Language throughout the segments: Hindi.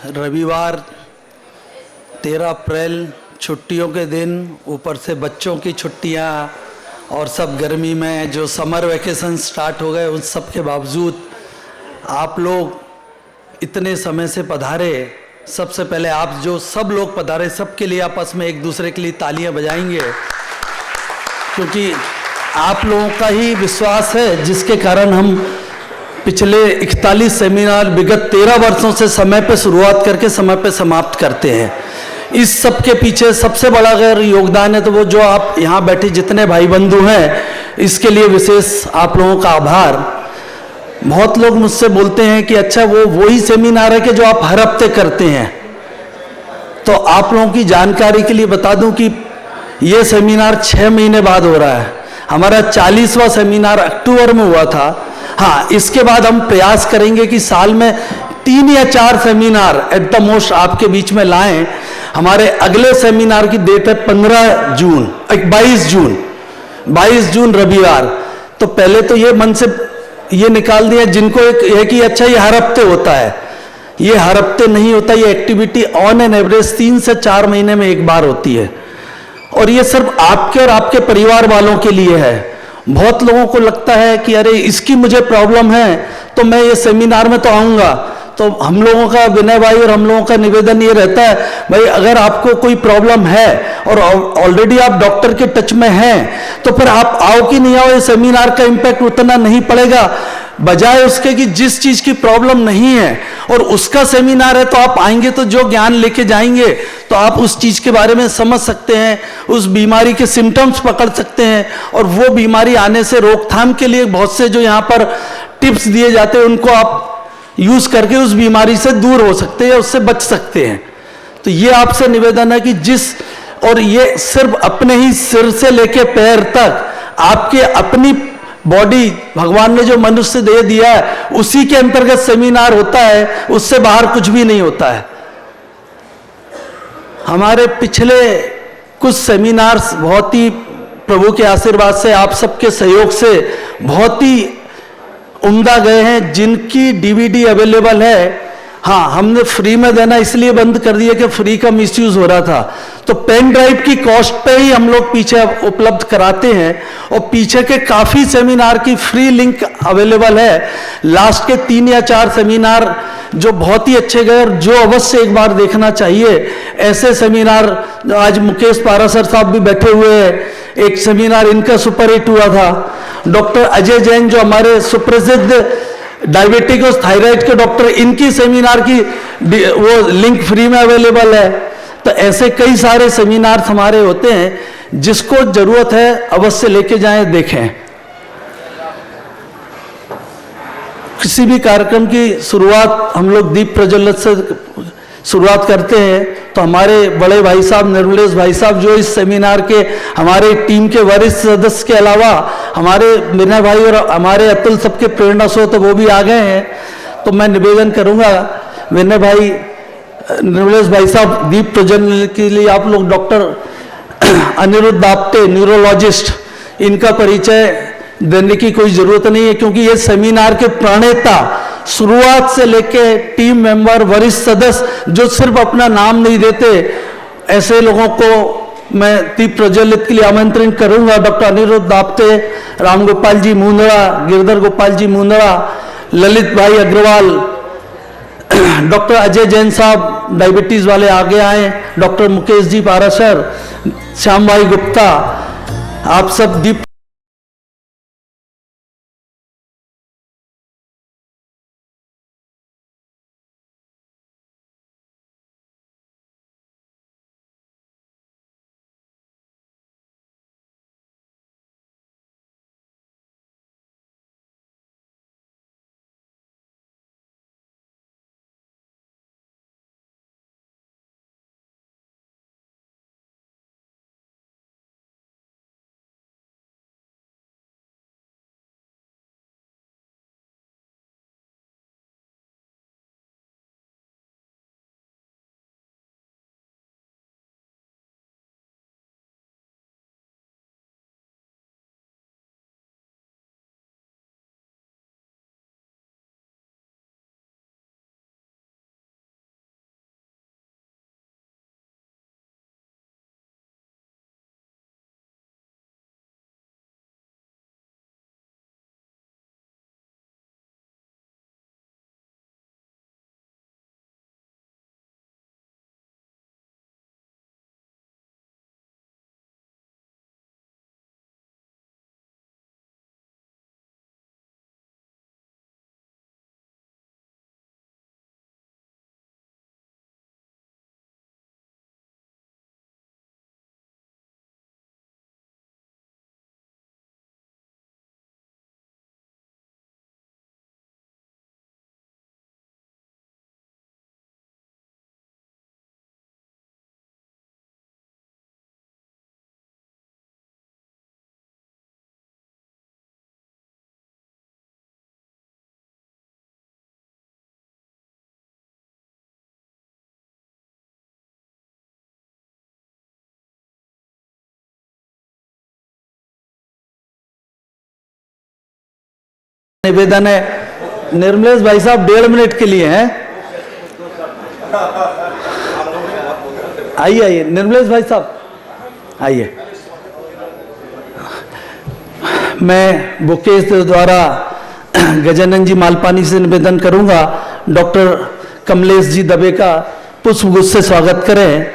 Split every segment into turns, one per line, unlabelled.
रविवार 13 अप्रैल छुट्टियों के दिन, ऊपर से बच्चों की छुट्टियां और सब गर्मी में जो समर वैकेशन स्टार्ट हो गए, उन सब के बावजूद आप लोग इतने समय से पधारे। सबसे पहले आप जो सब लोग पधारे, सबके लिए आपस में एक दूसरे के लिए तालियां बजाएंगे, क्योंकि आप लोगों का ही विश्वास है जिसके कारण हम पिछले 41 सेमिनार विगत 13 वर्षों से समय पे शुरुआत करके समय पे समाप्त करते हैं। इस सब के पीछे सबसे बड़ा अगर योगदान है तो वो जो आप यहाँ बैठे जितने भाई बंधु हैं, इसके लिए विशेष आप लोगों का आभार। बहुत लोग मुझसे बोलते हैं कि अच्छा वो वही सेमिनार है कि जो आप हर हफ्ते करते हैं। तो आप लोगों की जानकारी के लिए बता दूं कि ये सेमिनार 6 महीने बाद हो रहा है। हमारा 40वां सेमिनार अक्टूबर में हुआ था। हाँ, इसके बाद हम प्रयास करेंगे कि साल में 3 या 4 सेमिनार एट द मोस्ट आपके बीच में लाएं। हमारे अगले सेमिनार की डेट है 22 जून रविवार। तो पहले तो ये मन से ये निकाल दिया जिनको एक है कि अच्छा ये हर हफ्ते होता है। ये हर हफ्ते नहीं होता, ये एक्टिविटी ऑन एन एवरेज 3 से 4 महीने में एक बार होती है, और ये सिर्फ आपके और आपके परिवार वालों के लिए है। बहुत लोगों को लगता है कि अरे इसकी मुझे प्रॉब्लम है तो मैं ये सेमिनार में तो आऊंगा। तो हम लोगों का, विनय भाई और हम लोगों का निवेदन ये रहता है, भाई अगर आपको कोई प्रॉब्लम है और ऑलरेडी आप डॉक्टर के टच में हैं तो फिर आप आओ कि नहीं आओ, ये सेमिनार का इम्पैक्ट उतना नहीं पड़ेगा। बजाय उसके कि जिस चीज की प्रॉब्लम नहीं है और उसका सेमिनार है तो आप आएंगे तो जो ज्ञान लेके जाएंगे तो आप उस चीज के बारे में समझ सकते हैं, उस बीमारी के सिम्टम्स पकड़ सकते हैं, और वो बीमारी आने से रोकथाम के लिए बहुत से जो यहाँ पर टिप्स दिए जाते हैं उनको आप यूज करके उस बीमारी से दूर हो सकते हैं या उससे बच सकते हैं। तो ये आपसे निवेदन है कि और ये सिर्फ अपने ही सिर से लेके पैर तक आपके अपनी बॉडी भगवान ने जो मनुष्य दे दिया है उसी के अंतर्गत सेमिनार होता है, उससे बाहर कुछ भी नहीं होता है। हमारे पिछले कुछ सेमिनार्स बहुत ही प्रभु के आशीर्वाद से, आप सबके सहयोग से बहुत ही उम्दा गए हैं, जिनकी डीवीडी अवेलेबल है। हाँ, हमने फ्री में देना इसलिए बंद कर दिया कि फ्री का मिसयूज हो रहा था, तो पेन ड्राइव की कॉस्ट पे ही हम लोग पीछे उपलब्ध कराते हैं, और पीछे के काफी सेमिनार की फ्री लिंक अवेलेबल है। लास्ट के 3 या 4 सेमिनार जो बहुत ही अच्छे गए और जो अवश्य एक बार देखना चाहिए, ऐसे सेमिनार। आज मुकेश पारासर साहब भी बैठे हुए हैं, एक सेमिनार इनका सुपर हिट हुआ था। डॉक्टर अजय जैन जो हमारे सुप्रसिद्ध डायबिटिक और थायराइड के डॉक्टर, इनकी सेमिनार की वो लिंक फ्री में अवेलेबल है। तो ऐसे कई सारे सेमिनार हमारे होते हैं, जिसको जरूरत है अवश्य लेके जाएं, देखें। किसी भी कार्यक्रम की शुरुआत हम लोग दीप प्रज्वलित से शुरुआत करते हैं, तो हमारे बड़े भाई साहब निर्मलेश भाई साहब जो इस सेमिनार के हमारे टीम के वरिष्ठ सदस्य के अलावा हमारे विनय भाई और हमारे अतुल सबके प्रेरणा स्रोत तो वो भी आ गए हैं। तो मैं निवेदन करूंगा विनय भाई, निर्मलेश भाई साहब, दीप प्रज्वलन के लिए आप लोग डॉक्टर अनिरुद्ध दाप्टे न्यूरोलॉजिस्ट, इनका परिचय देने की कोई जरूरत नहीं है, क्योंकि ये सेमिनार के प्रणेता शुरुआत से लेके टीम मेंबर वरिष्ठ सदस्य जो सिर्फ अपना नाम नहीं देते, ऐसे लोगों को मैं दीप प्रज्वलित के लिए आमंत्रित करूंगा। डॉक्टर अनिरुद्ध दाप्टे, राम गोपाल जी मुंदड़ा, गिरधर गोपाल जी मुंदड़ा, ललित भाई अग्रवाल, डॉक्टर अजय जैन साहब डायबिटीज वाले आगे आए, डॉक्टर मुकेश जी पारासर, श्याम भाई गुप्ता, आप सब दीप निवेदन है, निर्मलेश भाई साहब 1.5 मिनट के लिए हैं। आइए आइए निर्मलेश भाई साहब आइए। मैं बुकेश द्वारा गजानन जी मालपानी से निवेदन करूंगा, डॉक्टर कमलेश जी दबे का पुष्पगुच्छ से स्वागत करें।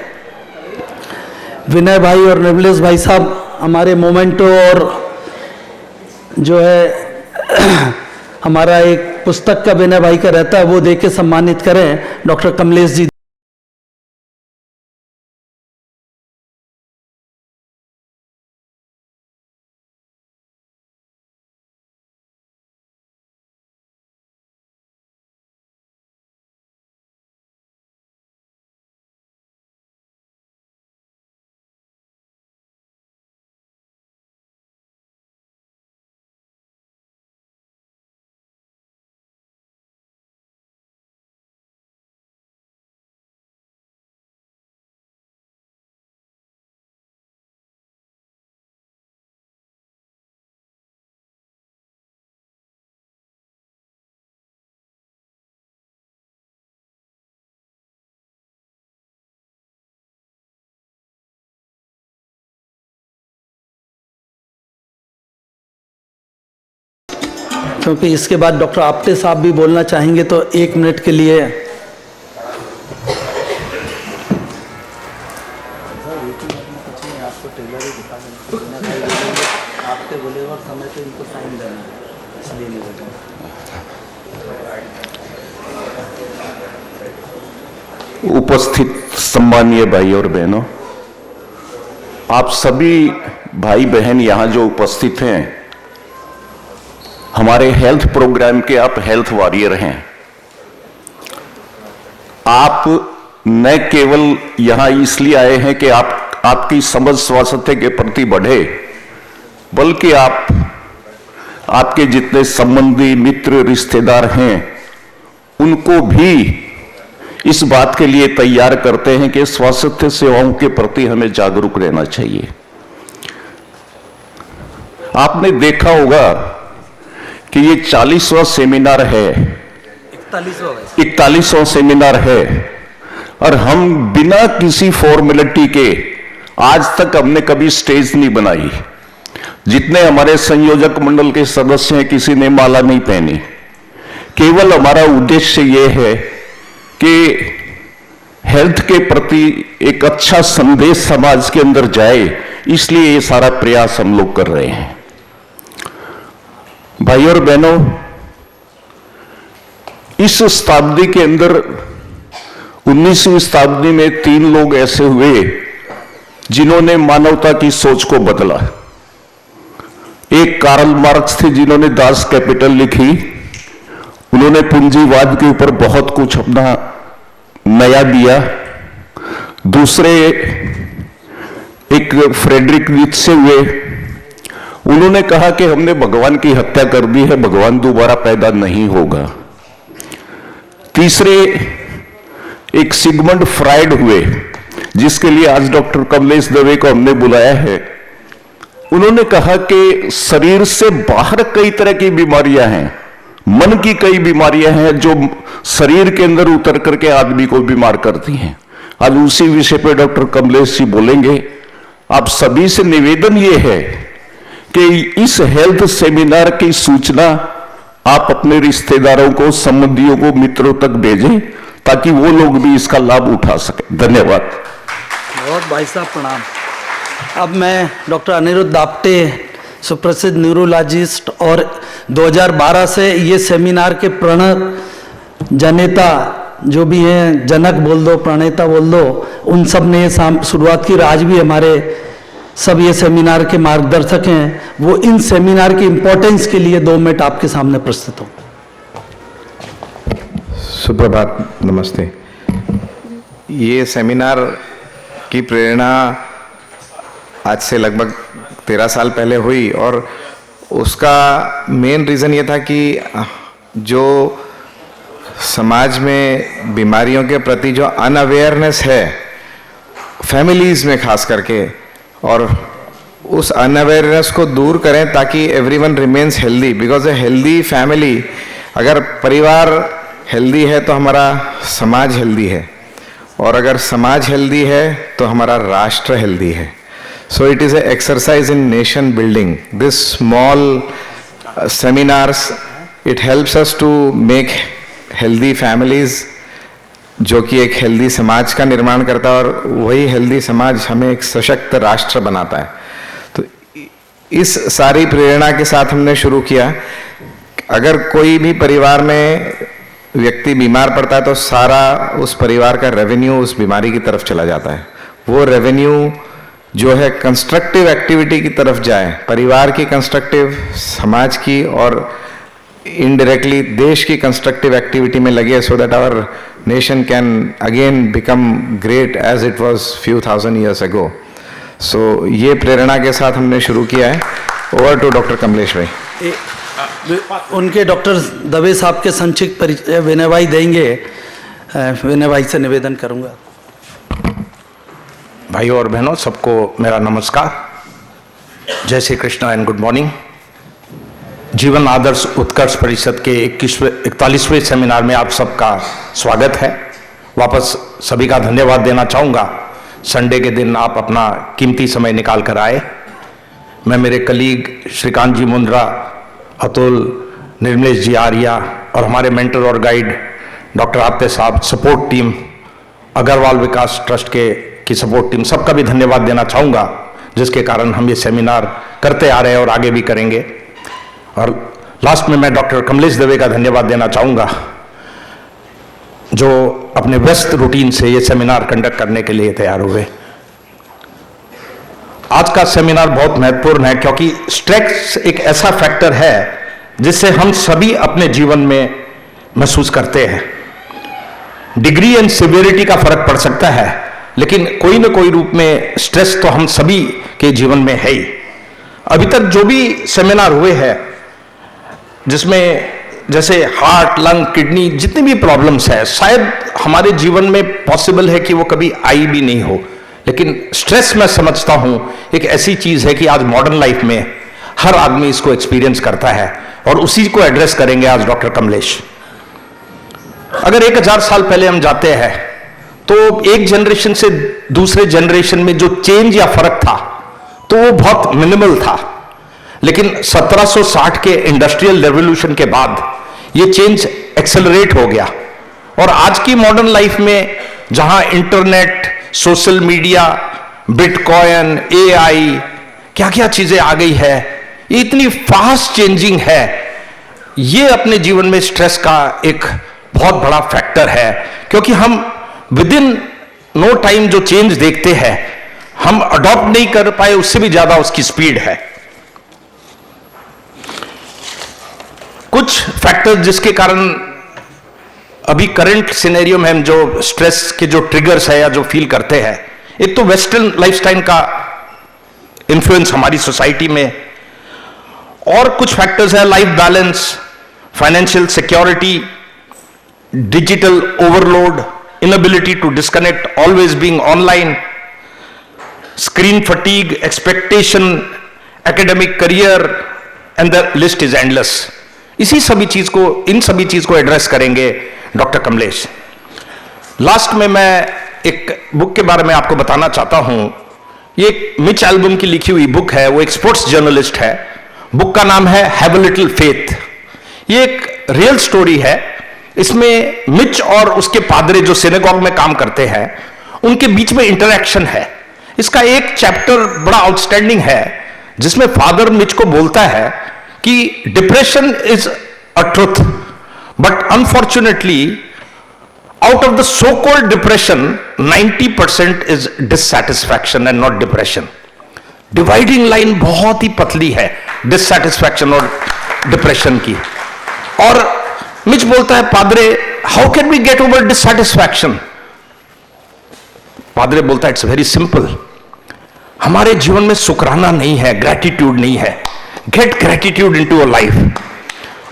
विनय भाई और निर्मलेश भाई साहब हमारे मोमेंटो और जो है हमारा एक पुस्तक का विनय भाई का रहता है, वो दे के सम्मानित करें डॉक्टर कमलेश जी। क्योंकि इसके बाद डॉक्टर आप्टे साहब भी बोलना चाहेंगे, तो 1 मिनट के लिए।
उपस्थित सम्मानीय भाई और बहनों, आप सभी भाई बहन यहाँ जो उपस्थित हैं, हमारे हेल्थ प्रोग्राम के आप हेल्थ वॉरियर हैं। आप न केवल यहां इसलिए आए हैं कि आपकी समझ स्वास्थ्य के प्रति बढ़े, बल्कि आपके जितने संबंधी मित्र रिश्तेदार हैं उनको भी इस बात के लिए तैयार करते हैं कि स्वास्थ्य सेवाओं के प्रति हमें जागरूक रहना चाहिए। आपने देखा होगा कि ये 40वां सेमिनार है, 41वां सेमिनार है, और हम बिना किसी फॉर्मेलिटी के आज तक हमने कभी स्टेज नहीं बनाई। जितने हमारे संयोजक मंडल के सदस्य हैं, किसी ने माला नहीं पहनी। केवल हमारा उद्देश्य ये है कि हेल्थ के प्रति एक अच्छा संदेश समाज के अंदर जाए, इसलिए ये सारा प्रयास हम लोग कर रहे हैं। भाई और बहनों, इस शताब्दी के अंदर 19वीं शताब्दी में 3 लोग ऐसे हुए जिन्होंने मानवता की सोच को बदला। एक कार्ल मार्क्स थे जिन्होंने दास कैपिटल लिखी, उन्होंने पूंजीवाद के ऊपर बहुत कुछ अपना नया दिया। दूसरे एक फ्रेडरिक नीत्शे हुए, उन्होंने कहा कि हमने भगवान की हत्या कर दी है, भगवान दोबारा पैदा नहीं होगा। तीसरे एक सिगमंड फ्राइड हुए, जिसके लिए आज डॉक्टर कमलेश दवे को हमने बुलाया है। उन्होंने कहा कि शरीर से बाहर कई तरह की बीमारियां हैं, मन की कई बीमारियां हैं जो शरीर के अंदर उतर करके आदमी को बीमार करती हैं। आज उसी विषय पर डॉक्टर कमलेश जी बोलेंगे। आप सभी से निवेदन ये है कि इस हेल्थ सेमिनार की सूचना आप अपने रिश्तेदारों को, संबंधियों को, मित्रों तक भेजें ताकि वो लोग भी इसका लाभ उठा सकें। धन्यवाद।
बहुत भाई साहब प्रणाम। अब मैं डॉक्टर अनिरुद्ध आप्टे, सुप्रसिद्ध न्यूरोलॉजिस्ट और 2012 से ये सेमिनार के प्रणेता जनेता जो भी हैं, जनक बोल दो, प्रणेता बोल दो, उन सब ने शुरुआत की। आज भी हमारे सब ये सेमिनार के मार्गदर्शक हैं, वो इन सेमिनार की इंपॉर्टेंस के लिए 2 मिनट आपके सामने प्रस्तुत हो।
सुप्रभात, नमस्ते। ये सेमिनार की प्रेरणा आज से लगभग 13 साल पहले हुई, और उसका मेन रीज़न ये था कि जो समाज में बीमारियों के प्रति जो अनअवेयरनेस है फैमिलीज़ में खास करके, और उस अनअवेयरनेस को दूर करें ताकि everyone remains healthy, because a healthy family, अगर परिवार हेल्दी है तो हमारा समाज हेल्दी है, और अगर समाज हेल्दी है तो हमारा राष्ट्र हेल्दी है. So it is a exercise in nation building. This small seminars, it helps us to make healthy families, जो कि एक हेल्दी समाज का निर्माण करता है, और वही हेल्दी समाज हमें एक सशक्त राष्ट्र बनाता है. तो इस सारी प्रेरणा के साथ हमने शुरू किया. अगर कोई भी परिवार में व्यक्ति बीमार पड़ता है तो सारा उस परिवार का रेवेन्यू उस बीमारी की तरफ चला जाता है. वो रेवेन्यू जो है कंस्ट्रक्टिव एक्टिविटी की तरफ जाए, परिवार की कंस्ट्रक्टिव, समाज की, और इनडायरेक्टली देश की कंस्ट्रक्टिव एक्टिविटी में लगे, so that our nation can again become great as it was few thousand years ago. So ये प्रेरणा के साथ हमने शुरू किया है. ओवर टू डॉक्टर कमलेश भाई.
उनके डॉक्टर दवे साहब के संक्षिप्त परिचय विनय भाई देंगे. विनय भाई से निवेदन करूंगा.
भाइयों और बहनों, सबको मेरा नमस्कार. जय Shri Krishna and good morning. जीवन आदर्श उत्कर्ष परिषद के 41वें सेमिनार में आप सबका स्वागत है. वापस सभी का धन्यवाद देना चाहूँगा. संडे के दिन आप अपना कीमती समय निकाल कर आए. मैं मेरे कलीग श्रीकांत जी मुंद्रा, अतुल, निर्मलेश जी आर्या और हमारे मेंटर और गाइड डॉक्टर आपते साहब, सपोर्ट टीम, अग्रवाल विकास ट्रस्ट की सपोर्ट टीम, सबका भी धन्यवाद देना चाहूँगा, जिसके कारण हम ये सेमिनार करते आ रहे हैं और आगे भी करेंगे. और लास्ट में मैं डॉक्टर कमलेश दवे का धन्यवाद देना चाहूँगा, जो अपने व्यस्त रूटीन से ये सेमिनार कंडक्ट करने के लिए तैयार हुए. आज का सेमिनार बहुत महत्वपूर्ण है क्योंकि स्ट्रेस एक ऐसा फैक्टर है जिससे हम सभी अपने जीवन में महसूस करते हैं. डिग्री एंड सिवियरिटी का फर्क पड़ सकता है, लेकिन कोई न कोई रूप में स्ट्रेस तो हम सभी के जीवन में है ही. अभी तक जो भी सेमिनार हुए हैं, जिसमें जैसे हार्ट, लंग, किडनी, जितनी भी प्रॉब्लम्स है, शायद हमारे जीवन में पॉसिबल है कि वो कभी आई भी नहीं हो, लेकिन स्ट्रेस मैं समझता हूं एक ऐसी चीज है कि आज मॉडर्न लाइफ में हर आदमी इसको एक्सपीरियंस करता है, और उसी को एड्रेस करेंगे आज डॉक्टर कमलेश. अगर 1000 साल पहले हम जाते हैं तो एक जनरेशन से दूसरे जनरेशन में जो चेंज या फर्क था तो वो बहुत मिनिमल था. लेकिन 1760 के इंडस्ट्रियल रेवोल्यूशन के बाद ये चेंज एक्सेलरेट हो गया, और आज की मॉडर्न लाइफ में जहां internet, social media, bitcoin, AI, क्या क्या चीजें आ गई है, ये इतनी फास्ट चेंजिंग है. ये अपने जीवन में स्ट्रेस का एक बहुत बड़ा फैक्टर है, क्योंकि हम विद इन नो टाइम जो चेंज देखते हैं हम अडॉप्ट नहीं कर पाए, उससे भी ज्यादा उसकी स्पीड है. कुछ फैक्टर्स जिसके कारण अभी करंट सिनेरियो में हम जो स्ट्रेस के जो ट्रिगर्स है या जो फील करते हैं, एक तो वेस्टर्न लाइफस्टाइल का इन्फ्लुएंस हमारी सोसाइटी में, और कुछ फैक्टर्स है life balance, financial security, digital overload, inability to disconnect, always being online, screen fatigue, expectation, academic career, and the list is endless. इन सभी चीज को एड्रेस करेंगे डॉक्टर कमलेश. लास्ट में मैं एक बुक के बारे में आपको बताना चाहता हूं. ये एक मिच एल्बम की लिखी हुई बुक है. वो एक स्पोर्ट्स जर्नलिस्ट है. बुक का नाम है हैव अ लिटिल फेथ. ये एक रियल स्टोरी है. इसमें मिच और उसके पादरे जो सिनेगॉग में काम करते हैं, उनके बीच में इंटरेक्शन है. इसका एक चैप्टर बड़ा आउटस्टैंडिंग है, जिसमें फादर मिच को बोलता है कि depression is a truth, but unfortunately out of the so called depression 90% is dissatisfaction and not depression. Dividing line बहुत ही पतली है डिससैटिस्फैक्शन और डिप्रेशन की. और मिच बोलता है, पादरे, how can we get over dissatisfaction? पादरे बोलता है, इट्स वेरी सिंपल. हमारे जीवन में शुक्राना नहीं है, ग्रैटिट्यूड नहीं है. Get gratitude into your life.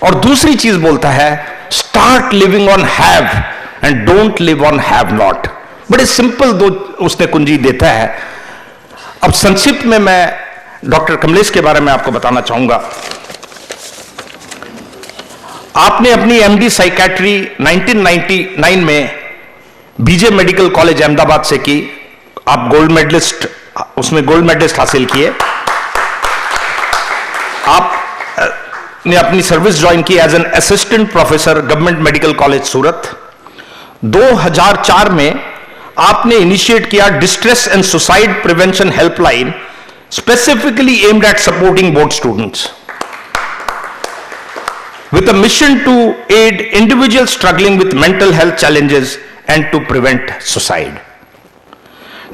और दूसरी चीज बोलता है, start living on have and don't live on have not. बड़े सिंपल दो उसने कुंजी देता है. अब संक्षिप्त में मैं डॉक्टर कमलेश के बारे में आपको बताना चाहूंगा। आपने अपनी एमडी साइकेट्री 1999 में बीजे मेडिकल कॉलेज अहमदाबाद से की। आप गोल्ड मेडलिस्ट, उसमें गोल्ड मेडलिस्ट हासिल किए। आपने अपनी सर्विस ज्वाइन की as an assistant professor government medical college Surat. 2004 में आपने इनिशिएट किया distress and suicide prevention helpline, specifically aimed at supporting board students with a mission to aid individuals struggling with mental health challenges and to prevent suicide.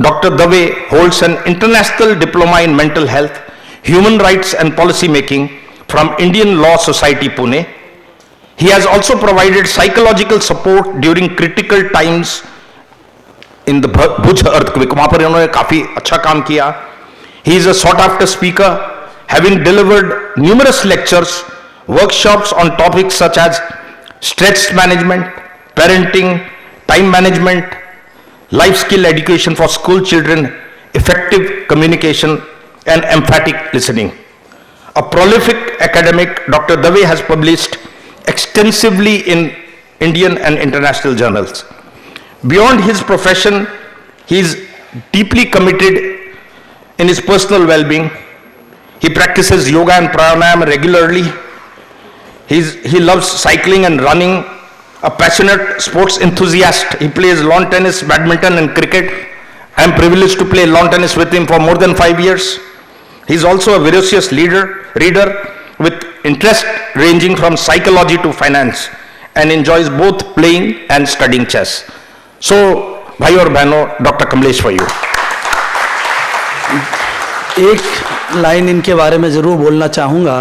Dr. Dave holds an international diploma in mental health, human rights and policy making from Indian Law Society, Pune. He has also provided psychological support during critical times in the Bhuj earthquake. वहां पर इन्होंने काफी अच्छा काम किया. He is a sought after speaker, having delivered numerous lectures, workshops on topics such as stress management, parenting, time management, life skill education for school children, effective communication, and emphatic listening. A prolific academic, Dr. Dave has published extensively in Indian and international journals. Beyond his profession, he is deeply committed in his personal well-being. He practices yoga and pranayama regularly. He loves cycling and running, a passionate sports enthusiast. He plays lawn tennis, badminton and cricket. I am privileged to play lawn tennis with him for more than 5 years. He is also a voracious reader with interest ranging from psychology to finance and enjoys both playing and studying chess. So, भाई और बहनों, डॉक्टर कमलेश for you.
एक लाइन इनके बारे में ज़रूर बोलना चाहूँगा।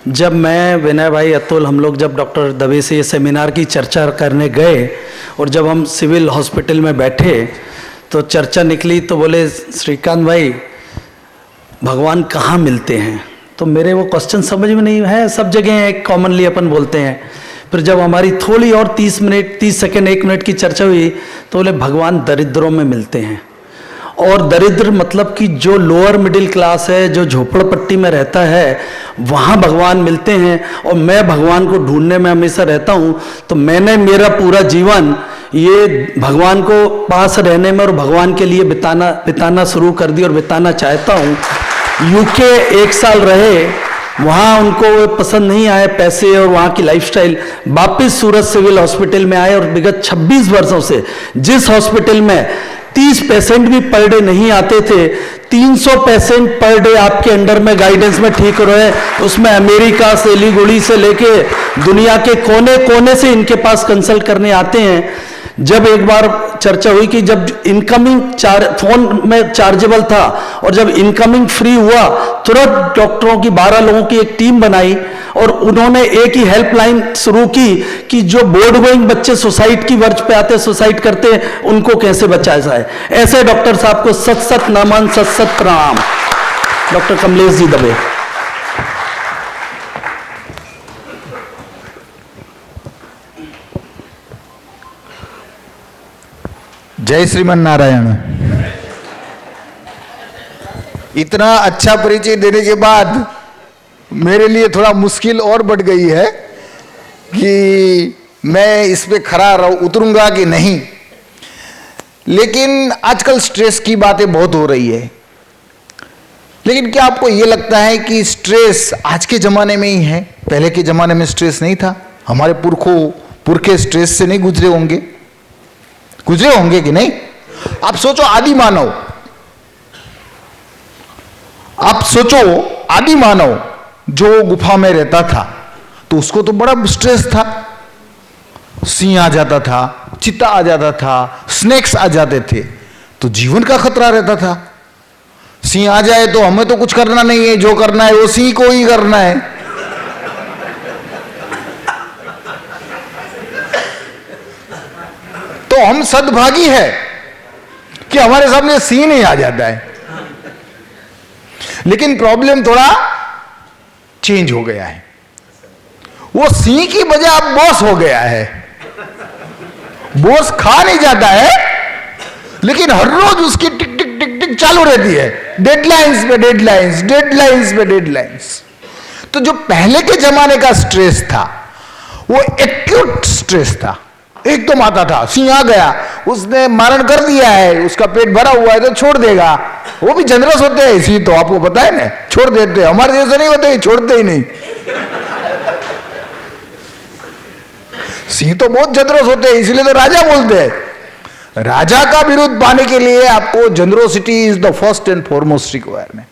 जब मैं, विनय भाई, अतुल, हम लोग जब डॉक्टर दवे से ये सेमिनार की चर्चा करने गए और जब हम सिविल हॉस्पिटल में बैठे तो चर्चा निकली तो बोले, श्रीकांत भाई भगवान कहाँ मिलते हैं? तो मेरे वो क्वेश्चन समझ में नहीं है, सब जगह एक कॉमनली अपन बोलते हैं। फिर जब हमारी थोड़ी और 30 सेकंड 1 मिनट की चर्चा हुई तो बोले भगवान दरिद्रों में मिलते हैं। और दरिद्र मतलब कि जो लोअर मिडिल क्लास है, जो झोपड़पट्टी में रहता है, वहाँ भगवान मिलते हैं। और मैं भगवान को ढूंढने में हमेशा रहता हूँ। तो मैंने मेरा पूरा जीवन ये भगवान को पास रहने में और भगवान के लिए बिताना शुरू कर दिया और बिताना चाहता हूँ। यूके 1 साल रहे, वहाँ उनको पसंद नहीं आए पैसे और वहाँ की लाइफस्टाइल। वापस सूरत सिविल हॉस्पिटल में आए और विगत 26 वर्षों से जिस हॉस्पिटल में 30 पेशेंट भी पर डे नहीं आते थे, 300 पेशेंट पर डे आपके अंडर में गाइडेंस में ठीक रहे। उसमें अमेरिका से, सिलीगुड़ी से लेके दुनिया के कोने कोने से इनके पास कंसल्ट करने आते हैं। जब एक बार चर्चा हुई कि जब इनकमिंग फोन में चार्जेबल था और जब इनकमिंग फ्री हुआ, तुरंत डॉक्टरों की 12 लोगों की एक टीम बनाई और उन्होंने एक ही हेल्पलाइन शुरू की कि जो बोर्ड गोइंग बच्चे सुसाइड की वर्ज पे आते, सुसाइड करते, उनको कैसे बचाया जाए। ऐसे डॉक्टर साहब को सत सत नमन, सत सत प्रणाम। डॉक्टर कमलेश जी दवे।
जय श्रीमन नारायण। इतना अच्छा परिचय देने के बाद मेरे लिए थोड़ा मुश्किल और बढ़ गई है कि मैं इस पे खरा उतरूंगा कि नहीं। लेकिन आजकल स्ट्रेस की बातें बहुत हो रही है। लेकिन क्या आपको ये लगता है कि स्ट्रेस आज के ज़माने में ही है? पहले के ज़माने में स्ट्रेस नहीं था? हमारे पुरखे स्ट्रेस से नहीं गुजरे होंगे कि नहीं? आप सोचो आदि मानव जो गुफा में रहता था तो उसको तो बड़ा स्ट्रेस था। सिंह आ जाता था, चीता आ जाता था, स्नेक्स आ जाते थे, तो जीवन का खतरा रहता था। सिंह आ जाए तो हमें तो कुछ करना नहीं है, जो करना है वो सिंह को ही करना है। तो हम सद्भागी है कि हमारे सामने सिंह नहीं आ जाता है। लेकिन प्रॉब्लम थोड़ा चेंज हो गया है। वो सिंह की बजाय अब बॉस हो गया है। बॉस खा नहीं जाता है, लेकिन हर रोज उसकी टिक टिक टिक टिक टिक चालू रहती है, डेडलाइंस पे डेडलाइंस, डेडलाइंस पे डेडलाइंस। तो जो पहले के जमाने का स्ट्रेस था वो एक्यूट स्ट्रेस था, एकदम आता था, सिंह आ गया, उसने मारण कर दिया है, उसका पेट भरा हुआ है तो छोड़ देगा। वो भी जनरस होते हैं सिंह, तो आपको पता है ना, छोड़ देते हैं। हमारे जैसे नहीं होते, छोड़ते ही नहीं। सिंह तो बहुत जनरस होते हैं, इसलिए तो राजा बोलते हैं। राजा का विरुद्ध पाने के लिए आपको generosity is the first and foremost requirement.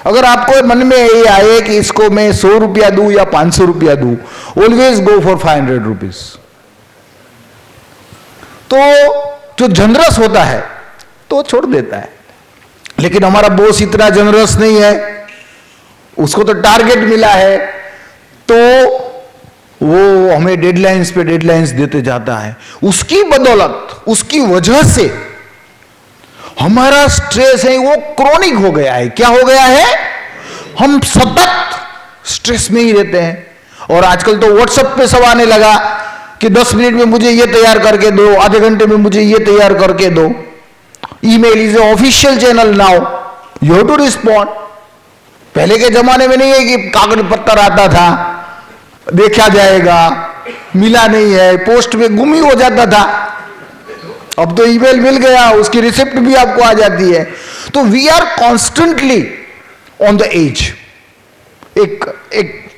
अगर आपको मन में ये आए कि इसको मैं 100 रुपया दूं या 500 रुपया दूं, ऑलवेज गो फॉर 500 रुपीज। तो जो जनरस होता है तो छोड़ देता है, लेकिन हमारा बॉस इतना जनरस नहीं है, उसको तो टारगेट मिला है, तो वो हमें डेडलाइंस पे डेडलाइंस देते जाता है। उसकी बदौलत, उसकी वजह से हमारा स्ट्रेस है वो क्रोनिक हो गया है। क्या हो गया है? हम सतत स्ट्रेस में ही रहते हैं। और आजकल तो व्हाट्सएप पे सब आने लगा कि 10 मिनट में मुझे ये तैयार करके दो, आधे घंटे में मुझे ये तैयार करके दो। Email is a official channel now, you have to respond. पहले के जमाने में नहीं है कि कागज पत्थर आता था, देखा जाएगा, मिला नहीं है, पोस्ट में गुम ही हो जाता था। अब तो ईमेल मिल गया, उसकी रिसिप्ट भी आपको आ जाती है। तो we are constantly on the edge, एक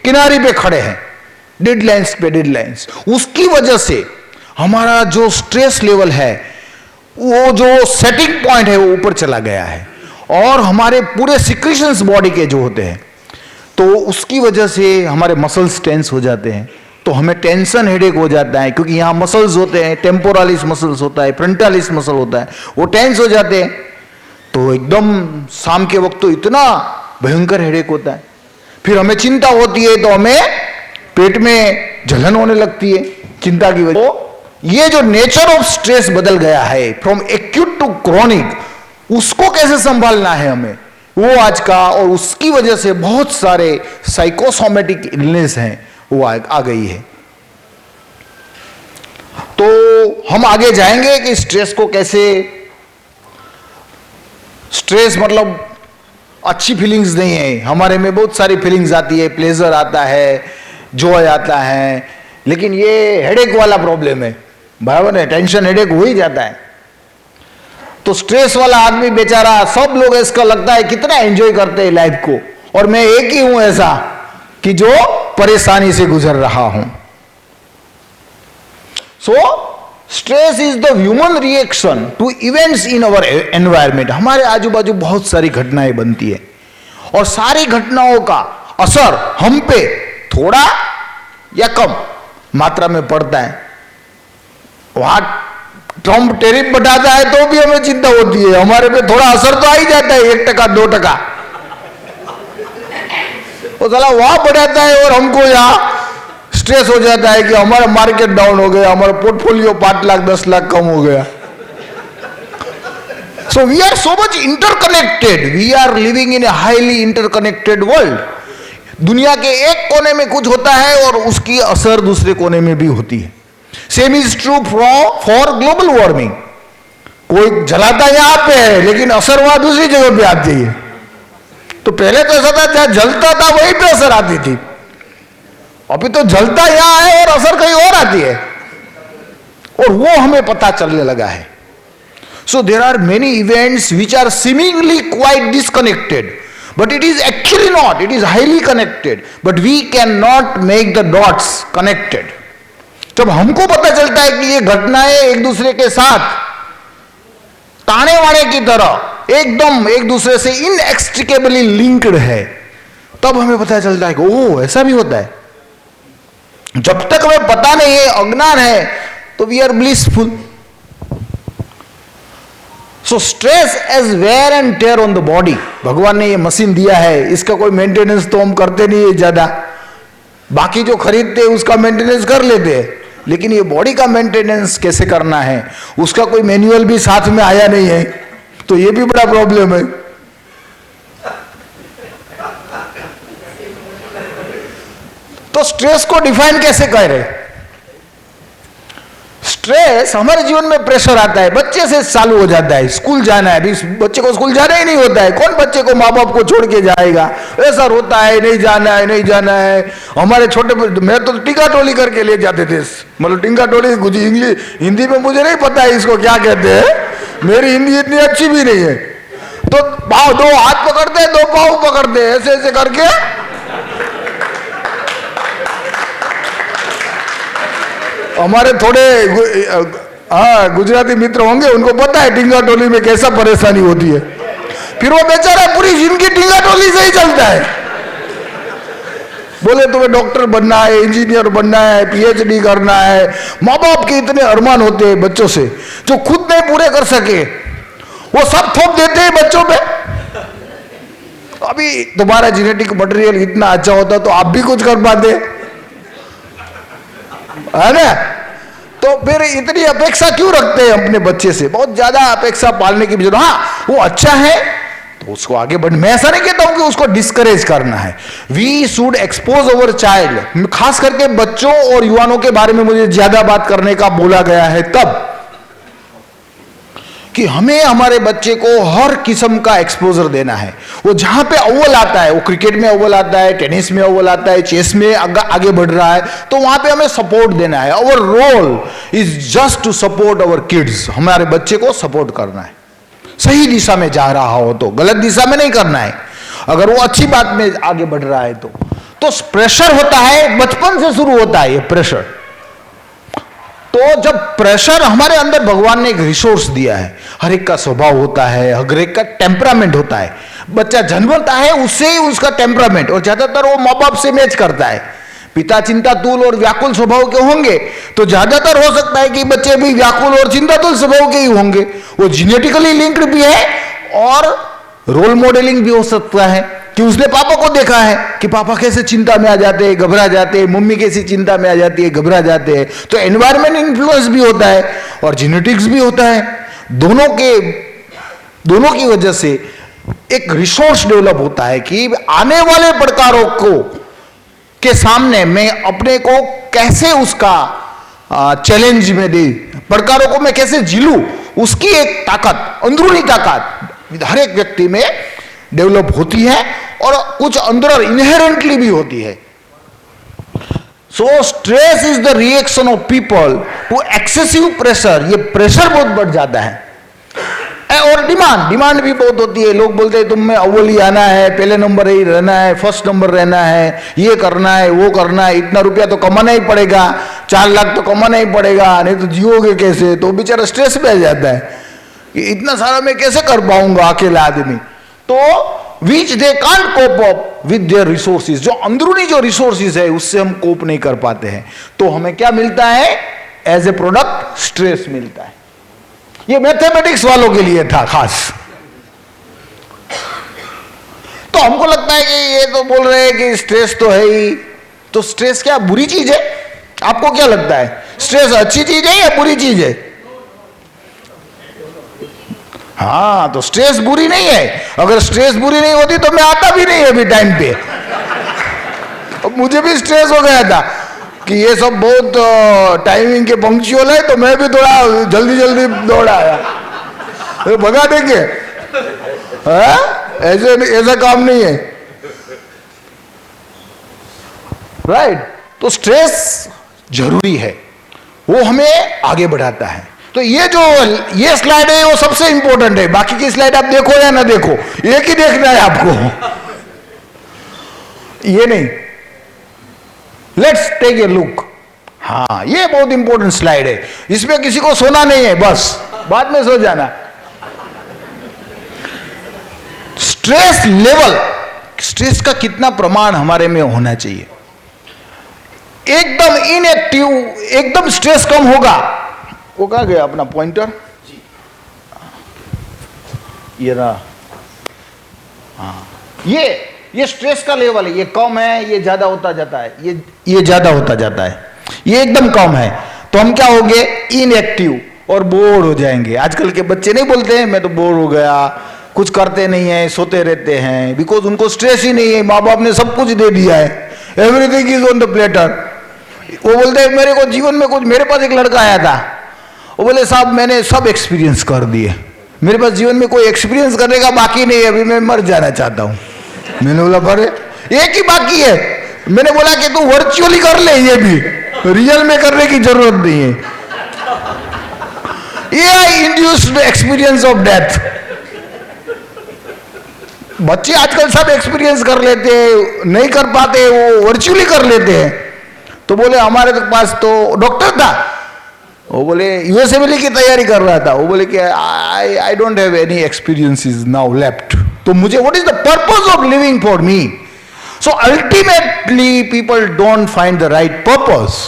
किनारे पे खड़े हैं, डेडलाइंस पे डेडलाइंस। उसकी वजह से हमारा जो स्ट्रेस लेवल है, वो जो सेटिंग पॉइंट है वो ऊपर चला गया है। और हमारे पूरे सिक्रीशंस बॉडी के जो होते हैं, तो उसकी वजह से हमारे मसल्स टेंस हो जाते हैं, तो हमें टेंशन हेडेक हो जाता है, क्योंकि यहाँ मसल्स होते हैं, टेम्पोरालिस मसल्स होता है, फ्रंटालिस मसल होता है, वो टेंस हो जाते हैं। तो एकदम शाम के वक्त तो इतना भयंकर हेडेक होता है। फिर हमें चिंता होती है, तो हमें पेट में जलन होने लगती है चिंता की वजह। तो ये जो नेचर ऑफ स्ट्रेस बदल गया है फ्रॉम एक्यूट टू क्रॉनिक, उसको कैसे संभालना है हमें, वो आज का। और उसकी वजह से बहुत सारे साइकोसोमेटिक इलनेस हैं, वो आ गई है। तो हम आगे जाएंगे कि स्ट्रेस को कैसे, स्ट्रेस मतलब अच्छी फीलिंग्स नहीं है, हमारे में बहुत सारी फीलिंग्स आती है, प्लेजर आता है, जॉय आता है, लेकिन ये हेडेक वाला प्रॉब्लम है, बराबर है, टेंशन हेडेक हो ही जाता है। तो स्ट्रेस वाला आदमी बेचारा, सब लोग इसका लगता है कितना एंजॉय करते हैं लाइफ को, और मैं एक ही हूं ऐसा कि जो परेशानी से गुजर रहा हूं। So stress is the human reaction to events in our environment. हमारे आजू बाजू बहुत सारी घटनाएं बनती है, और सारी घटनाओं का असर हम पे थोड़ा या कम मात्रा में पड़ता है। वहां ट्रम्प टेरिफ बढ़ाता है तो भी हमें चिंता होती है, हमारे पे थोड़ा असर तो आ ही जाता है, 1% 2%। वो साला वहां बढ़ाता है और हमको यहाँ स्ट्रेस हो जाता है कि हमारा मार्केट डाउन हो गया, हमारा पोर्टफोलियो 5 लाख 10 लाख कम हो गया। So we are so much interconnected, we are living in a highly interconnected world. दुनिया के एक कोने में कुछ होता है और उसकी असर दूसरे कोने में भी होती है। Same is true for global warming. कोई जलाता यहां पे है, लेकिन असर वहां दूसरी जगह पे आती है। तो पहले तो ऐसा था, जहां जलता था वहीं पे असर आती थी, अभी तो जलता यहां है और असर कहीं और आती है, और वो हमें पता चलने लगा है। So there are many events which are seemingly quite disconnected, but it is actually not, it is highly connected, but we cannot make the dots connected. जब हमको पता चलता है कि ये घटनाएं एक दूसरे के साथ ताने वाने की तरह एकदम एक दूसरे से इनएक्सट्रिकेबली लिंक्ड है, तब हमें पता चलता है कि ओह ऐसा भी होता है। जब तक हमें पता नहीं है, अज्ञान है, तो we are blissful. So stress as wear and tear on the body. भगवान ने ये मशीन दिया है, इसका कोई मेंटेनेंस तो हम करते नहीं है ज्यादा, बाकी जो खरीदते हैं उसका मेंटेनेंस कर लेते हैं, लेकिन ये बॉडी का मेंटेनेंस कैसे करना है उसका कोई मैनुअल भी साथ में आया नहीं है, तो ये भी बड़ा प्रॉब्लम है। तो स्ट्रेस को डिफाइन कैसे करें? स्ट्रेस हमारे जीवन में प्रेशर आता है, बच्चे से चालू हो जाता है। स्कूल जाना है, अभी बच्चे को स्कूल जाना ही नहीं होता है, कौन बच्चे को माँ बाप को छोड़ के जाएगा, ऐसा रोता है, नहीं जाना है, नहीं जाना है। हमारे छोटे, मैं तो टिंगा टोली करके ले जाते थे, मतलब टिंगा टोली इंग्लिश हिंदी में मुझे नहीं पता है इसको क्या कहते हैं, मेरी हिंदी इतनी अच्छी भी नहीं है। तो पाँव, दो हाथ पकड़ते, दो पाँव पकड़ते, ऐसे ऐसे करके हमारे थोड़े गुजराती मित्र होंगे, उनको पता है टिंगा टोली में कैसा परेशानी होती है। फिर वो बेचारा पूरी जिंदगी टिंगा टोली से ही चलता है। बोले तुम्हें डॉक्टर बनना है, इंजीनियर बनना है, पीएचडी करना है। माँ बाप के इतने अरमान होते हैं बच्चों से, जो खुद नहीं पूरे कर सके वो सब थोप देते हैं बच्चों पे। अभी तुम्हारा जेनेटिक मटेरियल इतना अच्छा होता तो आप भी कुछ कर पाते, है ना। तो फिर इतनी अपेक्षा क्यों रखते हैं अपने बच्चे से, बहुत ज्यादा अपेक्षा पालने की जरूरत। हाँ वो अच्छा है तो उसको आगे बढ़, मैं ऐसा नहीं कहता हूं कि उसको डिस्करेज करना है। We should expose our child, खास करके बच्चों और युवाओं के बारे में मुझे ज्यादा बात करने का बोला गया है तब कि हमें हमारे बच्चे को हर किस्म का एक्सपोजर देना है। वो जहां पे अव्वल आता है, वो क्रिकेट में अव्वल आता है, टेनिस में अव्वल आता है, चेस में आगे बढ़ रहा है, तो वहां पे हमें सपोर्ट देना है। Our role is just to support our kids, हमारे बच्चे को सपोर्ट करना है। सही दिशा में जा रहा हो तो, गलत दिशा में नहीं करना है। अगर वो अच्छी बात में आगे बढ़ रहा है तो प्रेशर होता है, बचपन से शुरू होता है ये प्रेशर। तो जब प्रेशर, हमारे अंदर भगवान ने एक रिसोर्स दिया है, हर एक का स्वभाव होता है, हर एक का टेम्परामेंट होता है। बच्चा जन्मता है उससे ही उसका टेम्परामेंट, और ज्यादातर वो माँ बाप से मैच करता है। पिता चिंतातुल और व्याकुल स्वभाव के होंगे तो ज्यादातर हो सकता है कि बच्चे भी व्याकुल और चिंतातुल स्वभाव के ही होंगे। वो जेनेटिकली लिंक्ड भी है और रोल मॉडलिंग भी हो सकता है कि उसने पापा को देखा है कि पापा कैसे चिंता में आ जाते हैं, घबरा जाते हैं, मम्मी कैसी चिंता में आ जाती है, घबरा जाते हैं। तो एनवायरमेंट इन्फ्लुएंस भी होता है और जेनेटिक्स भी होता है। दोनों की वजह से एक रिसोर्स डेवलप होता है कि आने वाले प्रकारों को के सामने मैं अपने को कैसे उसका चैलेंज में दे, प्रकारों को मैं कैसे झेलूं, उसकी एक ताकत, अंदरूनी ताकत हर एक व्यक्ति में डेवलप होती है और कुछ अंदर इनहेरेंटली भी होती है। So stress is the reaction of people to excessive pressure. ये प्रेशर बहुत बढ़ जाता है। और डिमांड भी बहुत होती है। लोग बोलते हैं तुम में अव्वल ही आना है, पहले नंबर ही रहना है, फर्स्ट नंबर रहना है, ये करना है, वो करना है, इतना रुपया तो कमाना ही पड़ेगा, 4 लाख तो कमाना ही पड़ेगा, नहीं तो जियोगे कैसे। तो बेचारा स्ट्रेस में आ जाता है कि इतना सारा मैं कैसे कर पाऊंगा अकेला आदमी। तो which they can't cope up with their resources, जो अंदरूनी जो रिसोर्सेज है उससे हम कोप नहीं कर पाते हैं। तो हमें क्या मिलता है एज ए प्रोडक्ट? स्ट्रेस मिलता है। ये मैथमेटिक्स वालों के लिए था खास। तो हमको लगता है कि ये तो बोल रहे हैं कि स्ट्रेस तो है ही, तो स्ट्रेस क्या बुरी चीज है? आपको क्या लगता है, स्ट्रेस अच्छी चीज है या बुरी चीज है? हाँ, तो स्ट्रेस बुरी नहीं है। अगर स्ट्रेस बुरी नहीं होती तो मैं आता भी नहीं अभी टाइम पे। मुझे भी स्ट्रेस हो गया था कि ये सब बहुत टाइमिंग के पंक्चुअल है, तो मैं भी थोड़ा जल्दी जल्दी दौड़ा आया, तो भगा देंगे। ऐसा काम नहीं है, राइट? तो स्ट्रेस जरूरी है, वो हमें आगे बढ़ाता है। तो ये स्लाइड है वो सबसे इंपॉर्टेंट है। बाकी की स्लाइड आप देखो या ना देखो, एक ही देखना है आपको, ये नहीं। Let's take a look. हाँ, ये बहुत इंपॉर्टेंट स्लाइड है, इसमें किसी को सोना नहीं है, बस बाद में सो जाना। स्ट्रेस लेवल, स्ट्रेस का कितना प्रमाण हमारे में होना चाहिए? एकदम इनएक्टिव, एकदम स्ट्रेस कम होगा। वो कहाँ गया अपना पॉइंटर? ये रहा। हाँ, ये स्ट्रेस का लेवल है, ये कम है, ये ज्यादा होता जाता है, ये ज्यादा होता जाता है, ये एकदम कम है। तो हम क्या हो गए? इनएक्टिव और बोर हो जाएंगे। आजकल के बच्चे नहीं बोलते हैं मैं तो बोर हो गया, कुछ करते नहीं है, सोते रहते हैं, बिकॉज उनको स्ट्रेस ही नहीं है, माँ बाप ने सब कुछ दे दिया है, everything is on the platter. वो बोलते हैं मेरे को जीवन में कुछ, मेरे पास एक लड़का आया था, वो बोले साहब मैंने सब एक्सपीरियंस कर दिए, मेरे पास जीवन में कोई एक्सपीरियंस करने का बाकी नहीं है, अभी मैं मर जाना चाहता हूं। मैंने बोला अरे एक ही बाकी है। मैंने बोला कि तू वर्चुअली कर ले, ये भी रियल में करने की जरूरत नहीं है। ये इंड्यूस्ड एक्सपीरियंस ऑफ डेथ। बच्चे आजकल सब एक्सपीरियंस कर लेते हैं, नहीं कर पाते वो वर्चुअली कर लेते हैं। तो बोले हमारे पास तो डॉक्टर था, वो बोले यूएसएमएलई की तैयारी कर रहा था, वो बोले कि I don't have any experiences now left. तो मुझे what is the purpose of living for me? So ultimately people don't find the right purpose,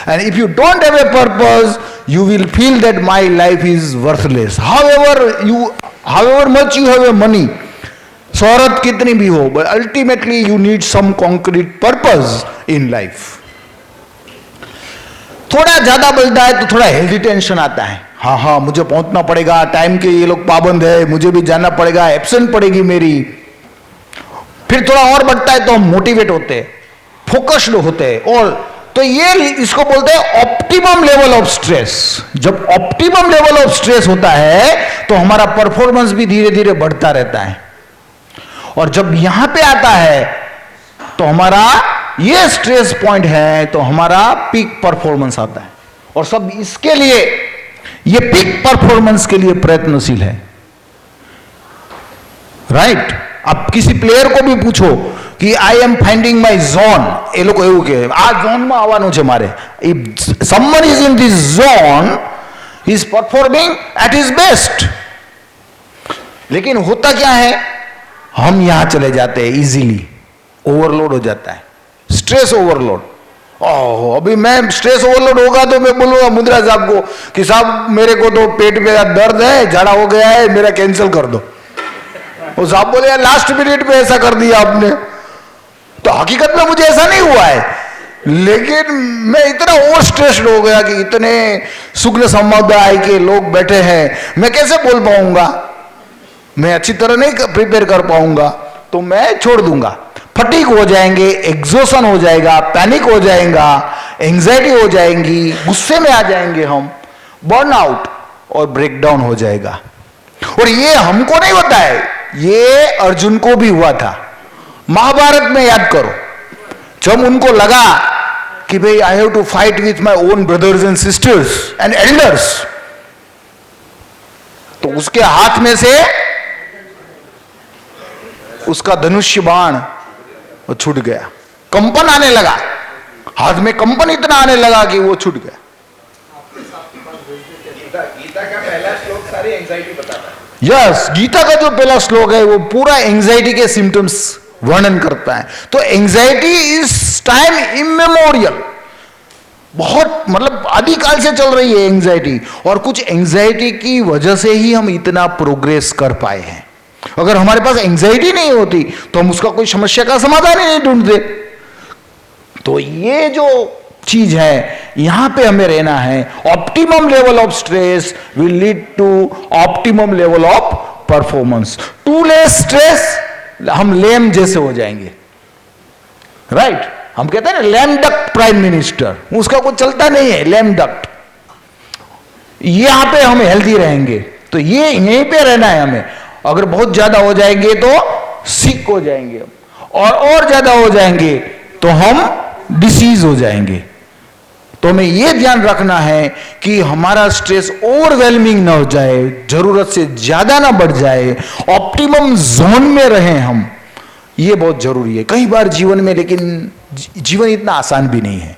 and if you don't have a purpose you will feel that my life is worthless. However much you have a money, शोहरत कितनी भी हो, but ultimately you need some concrete purpose in life. थोड़ा ज्यादा बलता है तो थोड़ा हेल्दी टेंशन आता है, हाँ मुझे पहुंचना पड़ेगा, टाइम के ये लोग पाबंद है, मुझे भी जाना पड़ेगा, एब्सेंट पड़ेगी मेरी। फिर थोड़ा और बढ़ता है तो हम मोटिवेट होते हैं, फोकस्ड होते हैं, और तो ये इसको बोलते हैं ऑप्टिमम लेवल ऑफ स्ट्रेस। जब ऑप्टिमम लेवल ऑफ स्ट्रेस होता है तो हमारा परफॉर्मेंस भी धीरे धीरे बढ़ता रहता है, और जब यहां पे आता है तो हमारा ये स्ट्रेस पॉइंट है तो हमारा पीक परफॉर्मेंस आता है। और सब इसके लिए, ये पीक परफॉर्मेंस के लिए प्रयत्नशील है, राइट? आप किसी प्लेयर को भी पूछो कि I am finding my zone, એ લોકો એવું કહે આ ઝોનમાં આવવાનું છે મારે. If someone is in this zone he is performing at his best. लेकिन होता क्या है, हम यहां चले जाते हैं इजीली, ओवरलोड हो जाता है, स्ट्रेस ओवरलोड. ओह अभी मैं स्ट्रेस ओवरलोड होगा तो मैं बोलूंगा मुद्रा साहब को कि साहब मेरे को तो पेट में दर्द है, झाड़ा हो गया है, मेरा कैंसिल कर दो. वो साहब बोले यार लास्ट मिनट में ऐसा कर दिया आपने. तो हकीकत में मुझे ऐसा नहीं हुआ है, लेकिन मैं इतना ओवर स्ट्रेस्ड हो गया कि इतने सुग्न समुदाय के लोग बैठे हैं, मैं कैसे बोल पाऊंगा, मैं अच्छी तरह नहीं प्रिपेयर कर पाऊंगा, तो मैं छोड़ दूंगा. फटीग हो जाएंगे, एग्जॉशन हो जाएगा, पैनिक हो जाएगा, एंजाइटी हो जाएंगी, गुस्से में आ जाएंगे हम, बर्नआउट और ब्रेकडाउन हो जाएगा. और ये हमको नहीं होता है, ये अर्जुन को भी हुआ था. महाभारत में याद करो, जब उनको लगा कि भाई I have to fight with my own brothers and sisters and elders, तो उसके हाथ में से उसका धनुष्य बाण वो छूट गया, कंपन आने लगा, हाथ में कंपन इतना आने लगा कि वो छूट गया. गीता का पहला श्लोक सारी एंजाइटी बताता है. यस, गीता का जो पहला श्लोक है वो पूरा एंजाइटी के सिम्टम्स वर्णन करता है. तो एंजाइटी इस टाइम इमेमोरियल, बहुत मतलब आदिकाल से चल रही है एंजाइटी, और कुछ एंजाइटी की वजह से ही हम इतना प्रोग्रेस कर पाए हैं. अगर हमारे पास एंजाइटी नहीं होती तो हम उसका कोई समस्या का समाधान ही नहीं ढूंढते. तो ये जो चीज है यहां पे हमें रहना है. Optimum level of stress will lead to optimum level of performance. Too less stress हम लेम जैसे हो जाएंगे, राइट? हम कहते हैं ना लैम डक्ट प्राइम मिनिस्टर, उसका कुछ चलता नहीं है, लैम डक्ट. यहां पे हम हेल्दी रहेंगे, तो ये यहीं पे रहना है हमें. अगर बहुत ज्यादा हो जाएंगे तो सिक हो जाएंगे, और ज्यादा हो जाएंगे तो हम डिसीज हो जाएंगे. तो हमें यह ध्यान रखना है कि हमारा स्ट्रेस ओवरवेलमिंग ना हो जाए, जरूरत से ज्यादा ना बढ़ जाए, ऑप्टिमम जोन में रहें हम. ये बहुत जरूरी है. कई बार जीवन में, लेकिन जीवन इतना आसान भी नहीं है.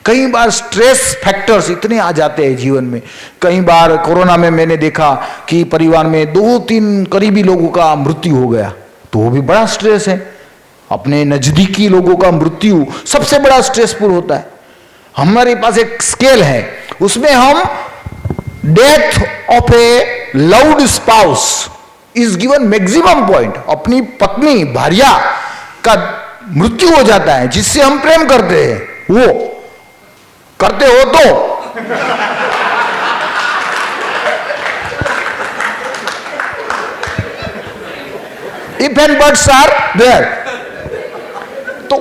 कई बार स्ट्रेस फैक्टर्स इतने आ जाते हैं जीवन में. कई बार कोरोना में मैंने देखा कि परिवार में 2-3 करीबी लोगों का मृत्यु हो गया, तो वो भी बड़ा स्ट्रेस है. अपने नजदीकी लोगों का मृत्यु सबसे बड़ा स्ट्रेसफुल होता है. हमारे पास एक स्केल है, उसमें हम death of a loved spouse is given maximum point. अपनी पत्नी भार्या का मृत्यु हो जाता है जिससे हम प्रेम करते हैं, वो करते हो तो if and buts are there, तो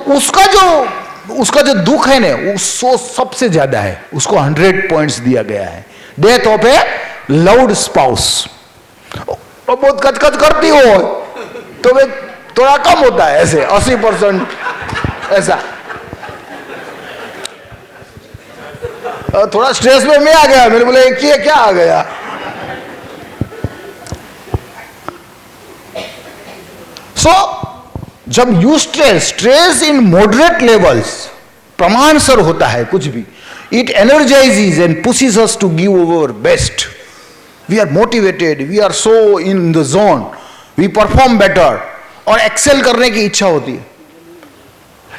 उसका जो दुख है ना, उसको सबसे ज्यादा है, उसको 100 पॉइंट्स दिया गया है. Death of a loved spouse. और बहुत कचकच करती हो तो वे थोड़ा कम होता है, ऐसे 80% ऐसा। थोड़ा स्ट्रेस में मैं आ गया, मेरे बोले ये क्या आ गया। सो जब you stress in moderate levels, प्रमाणसर होता है कुछ भी, it energizes and pushes us to give our best. We are motivated, we are so in the zone, we perform better और एक्सेल करने की इच्छा होती है।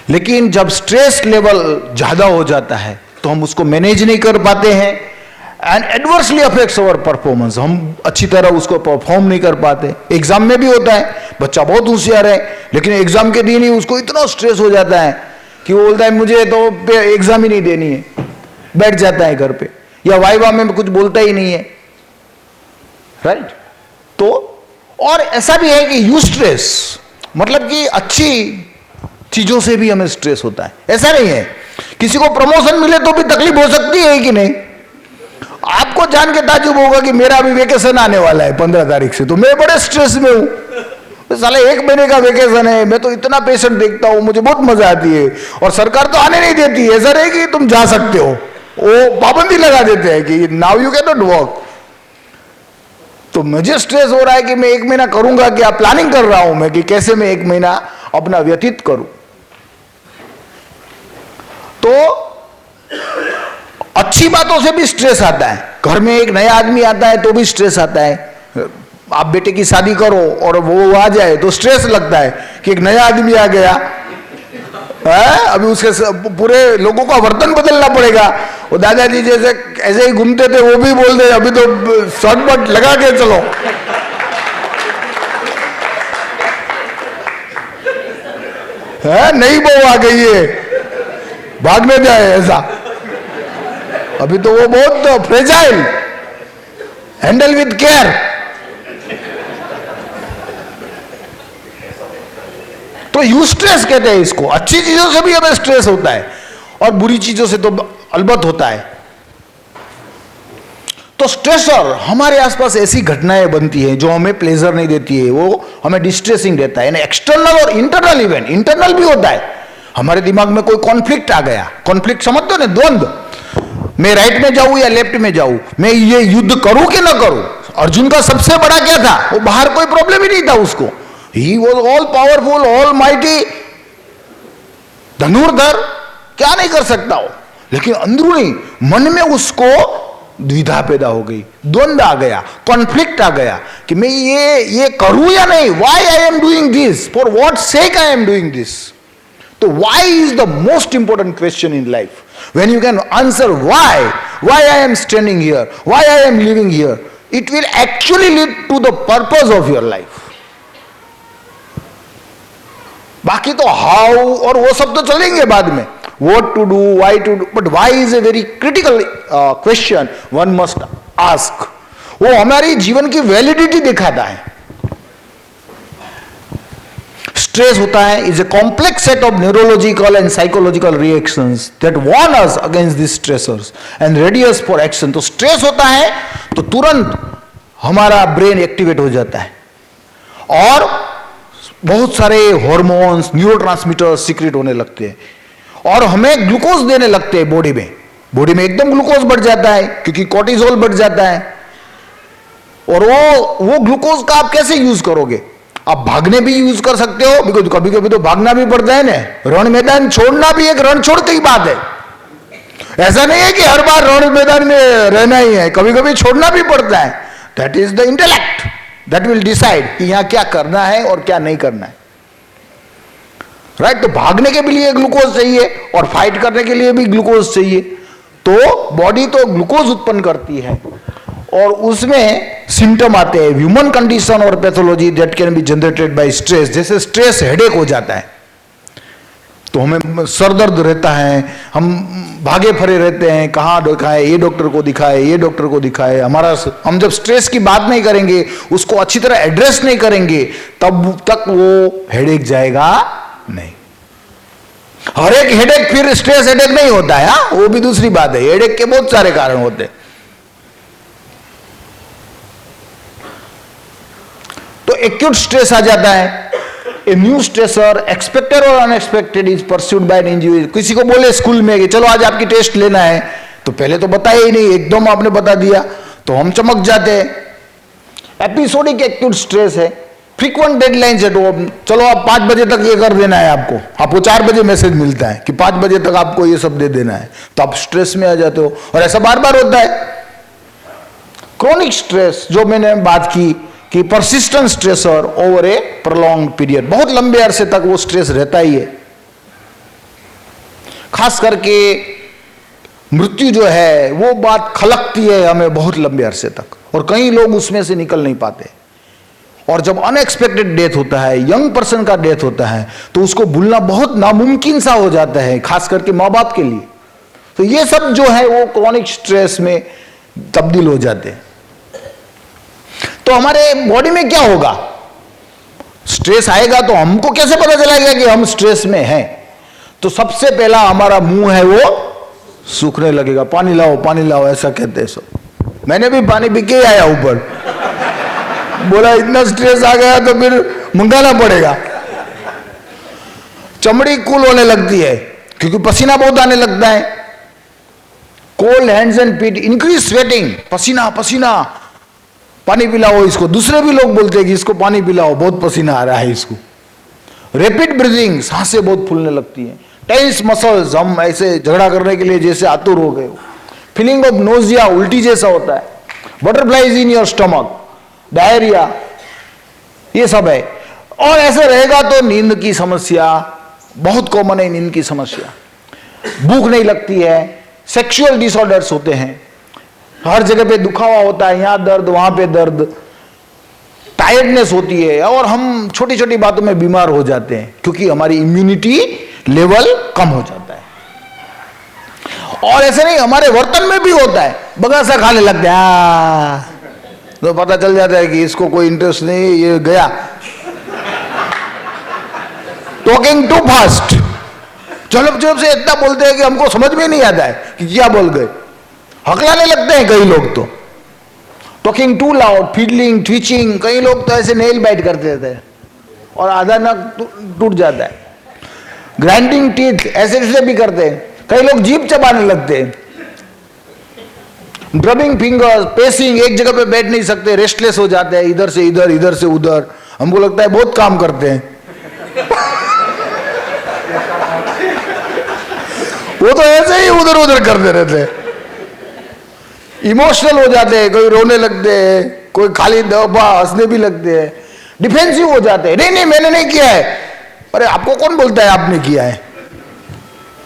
लेकिन जब स्ट्रेस लेवल ज्यादा हो जाता है तो हम उसको मैनेज नहीं कर पाते हैं and adversely affects our performance. हम अच्छी तरह उसको परफॉर्म नहीं कर पाते। एग्जाम में भी होता है, बच्चा बहुत होशियार है लेकिन एग्जाम के दिन ही उसको इतना स्ट्रेस हो जाता है कि वो बोलता है मुझे तो एग्जाम ही नहीं देनी है, बैठ जाता है घर पे, या वाइवा में कुछ बोलता ही नहीं है, राइट। तो और ऐसा भी है कि यू स्ट्रेस मतलब कि अच्छी चीजों से भी हमें स्ट्रेस होता है। ऐसा नहीं है किसी को प्रमोशन मिले तो भी तकलीफ हो सकती है कि नहीं। आपको जान के ताजुब होगा कि मेरा अभी वेकेशन आने वाला है 15 तारीख से, तो मैं बड़े स्ट्रेस में हूं। तो साले 1 महीने का वेकेशन है, मैं तो इतना पेशेंट देखता हूं, मुझे बहुत मजा आती है और सरकार तो आने नहीं देती। ऐसा नहीं कि तुम जा सकते हो, वो पाबंदी लगा देते हैं कि now you can not work. तो मुझे स्ट्रेस हो रहा है कि मैं 1 महीना करूंगा क्या, प्लानिंग कर रहा हूं मैं कि कैसे मैं 1 महीना अपना व्यतीत करूं। तो अच्छी बातों से भी स्ट्रेस आता है। घर में एक नया आदमी आता है तो भी स्ट्रेस आता है। आप बेटे की शादी करो और वो आ जाए तो स्ट्रेस लगता है कि एक नया आदमी आ गया है, अभी उसके पूरे लोगों का वर्तन बदलना पड़ेगा। वो दादाजी जैसे ऐसे ही घूमते थे वो भी बोल दे अभी तो शॉर्ट बट लगा के चलो। है नई बहू आ गई है, भाग में जाए ऐसा। अभी तो वो बहुत फ्रेजाइल, हैंडल विद केयर। तो यू स्ट्रेस कहते हैं इसको। अच्छी चीजों से भी हमें स्ट्रेस होता है और बुरी चीजों से तो अलबत्त होता है। तो स्ट्रेसर हमारे आसपास ऐसी घटनाएं बनती हैं जो हमें प्लेजर नहीं देती है, वो हमें डिस्ट्रेसिंग देता है। एक्सटर्नल और इंटरनल इवेंट, इंटरनल भी होता है। हमारे दिमाग में कोई कॉन्फ्लिक्ट आ गया, कॉन्फ्लिक्ट समझते हो ना, द्वंद्व, मैं राइट में जाऊं या लेफ्ट में जाऊं, मैं ये युद्ध करूं कि ना करूं। अर्जुन का सबसे बड़ा क्या था, वो बाहर कोई प्रॉब्लम ही नहीं था उसको, he was all powerful, all mighty, धनुर्धर, क्या नहीं कर सकता हो। लेकिन अंदरूनी मन में उसको द्विधा पैदा हो गई, द्वंद्व आ गया, कॉन्फ्लिक्ट आ गया कि मैं ये करूं या नहीं, why I am doing this, for what sake I am doing this. तो why is the most important question in life. When you can answer why I am standing here, why I am living here, it will actually lead to the purpose of your life. बाकी तो how और वो सब तो चलेंगे बाद में, what to do, why to do, but why is a very critical question one must ask. वो हमारी जीवन की वैलिडिटी दिखाता है। स्ट्रेस होता है is a complex set of neurological and psychological reactions that warn us against this stressors and ready us for action. तो स्ट्रेस होता है तो तुरंत हमारा ब्रेन एक्टिवेट हो जाता है और बहुत सारे हार्मोन्स, न्यूरोट्रांसमीटर्स सीक्रेट होने लगते हैं और हमें ग्लूकोज देने लगते हैं बॉडी में एकदम ग्लूकोज बढ़ जाता है क्योंकि कोर्टिसोल बढ़ जाता है। और वो ग्लूकोज का आप कैसे यूज करोगे, आप भागने भी यूज कर सकते हो, बिकॉज कभी कभी तो भागना भी पड़ता है ना, रण मैदान छोड़ना भी एक रण छोड़ की बात है। ऐसा नहीं है कि हर बार रण मैदान में रहना ही है, कभी कभी छोड़ना भी पड़ता है। That is the intellect that will decide कि यहां क्या करना है और क्या नहीं करना है, राइट। तो भागने के लिए ग्लूकोज चाहिए और फाइट करने के लिए भी ग्लूकोज चाहिए। तो बॉडी तो ग्लूकोज उत्पन्न करती है और उसमें सिम्टम आते हैं, ह्यूमन कंडीशन और pathology that can be generated by stress. जैसे स्ट्रेस हेडेक हो जाता है तो हमें सर दर्द रहता है, हम भागे फरे रहते हैं, कहाँ दिखाए, ये डॉक्टर को दिखाए, ये डॉक्टर को दिखाए। हम जब स्ट्रेस की बात नहीं करेंगे, उसको अच्छी तरह एड्रेस नहीं करेंगे, तब तक वो हेडेक जाएगा नहीं। हर एक हेडेक फिर स्ट्रेस हेडेक नहीं होता है, वो भी दूसरी बात है। हेडेक के बहुत सारे कारण होते हैं। एक्यूट स्ट्रेस आ जाता है। ए न्यू स्ट्रेसर एक्सपेक्टेड और unexpected is pursued by an individual. किसी को बोले स्कूल में कि चलो आज आपकी टेस्ट लेना है, तो पहले तो बताया ही नहीं, एकदम आपने बता दिया तो हम चमक जाते हैं। एपिसोडिक एक्यूट स्ट्रेस है, फ्रीक्वेंट डेडलाइन सेट हो, चलो आप 5 बजे तक ये कर देना है, आपको 4 बजे मैसेज मिलता है कि 5 बजे तक आपको ये सब दे देना है, तो आप स्ट्रेस में आ जाते हो, और ऐसा बार बार होता है। क्रोनिक स्ट्रेस जो मैंने बात की कि परसिस्टेंट स्ट्रेसर ओवर ए प्रोलॉन्ग पीरियड, बहुत लंबे अरसे तक वो स्ट्रेस रहता ही है। खास करके मृत्यु जो है वो बात खलकती है हमें बहुत लंबे अरसे तक, और कई लोग उसमें से निकल नहीं पाते। और जब अनएक्सपेक्टेड डेथ होता है, यंग पर्सन का डेथ होता है, तो उसको भूलना बहुत नामुमकिन सा हो जाता है, खास करके माँ बाप के लिए। तो ये सब जो है वो क्रोनिक स्ट्रेस में तब्दील हो जाते हैं। तो हमारे बॉडी में क्या होगा, स्ट्रेस आएगा तो हमको कैसे पता चलेगा कि हम स्ट्रेस में हैं? तो सबसे पहला हमारा मुंह है वो सूखने लगेगा। पानी लाओ ऐसा कहते हैं सब। मैंने भी पानी पी के आया ऊपर, बोला इतना स्ट्रेस आ गया तो फिर मंगाना पड़ेगा। चमड़ी कूल होने लगती है क्योंकि पसीना बहुत आने लगता है। Cold hands and feet, increase sweating, पसीना, पानी पिलाओ इसको। दूसरे भी लोग बोलते हैं कि इसको पानी पिलाओ, बहुत पसीना आ रहा है इसको। रैपिड ब्रीदिंग, सांसें बहुत फूलने लगती हैं। टेंस मसल्स, हम ऐसे झगड़ा करने के लिए जैसे आतुर हो गए। फीलिंग ऑफ नोजिया, उल्टी जैसा होता है। Butterflies in your stomach, diarrhoea, ये सब है। और ऐसे रहेगा तो नींद की समस्या बहुत कॉमन है। नींद की समस्या, भूख नहीं लगती है, सेक्सुअल डिसऑर्डर्स होते हैं, हर जगह पे दुखावा होता है, यहां दर्द वहां पे दर्द, टायर्डनेस होती है, और हम छोटी छोटी बातों में बीमार हो जाते हैं क्योंकि हमारी इम्यूनिटी लेवल कम हो जाता है। और ऐसे नहीं, हमारे वर्तन में भी होता है, बगासा खाने लगते हैं, तो पता चल जाता है कि इसको कोई इंटरेस्ट नहीं, ये गया। टॉकिंग टू फास्ट, चुप से इतना बोलते हैं कि हमको समझ में नहीं आता है कि क्या बोल गए, हकलाने लगते हैं कई लोग तो। टॉकिंग टू लाउड, फीडलिंग, ट्विचिंग, कई लोग तो ऐसे नेल बाइट करते रहते हैं और आधा नक टूट जाता है। ग्राइंडिंग टीथ, ऐसे भी करते हैं। कई लोग जीभ चबाने लगते हैं। ड्रबिंग फिंगर्स, पेसिंग, एक जगह पे बैठ नहीं सकते, रेस्टलेस हो जाते हैं, इधर से इधर, इधर से उधर। हमको लगता है बहुत काम करते हैं वो तो ऐसे ही उधर उधर करते रहते हैं। इमोशनल हो जाते हैं, कोई रोने लगते हैं, कोई खाली दफा हंसने भी लगते हैं। डिफेंसिव हो जाते हैं, नहीं मैंने नहीं किया है, अरे आपको कौन बोलता है आपने किया है।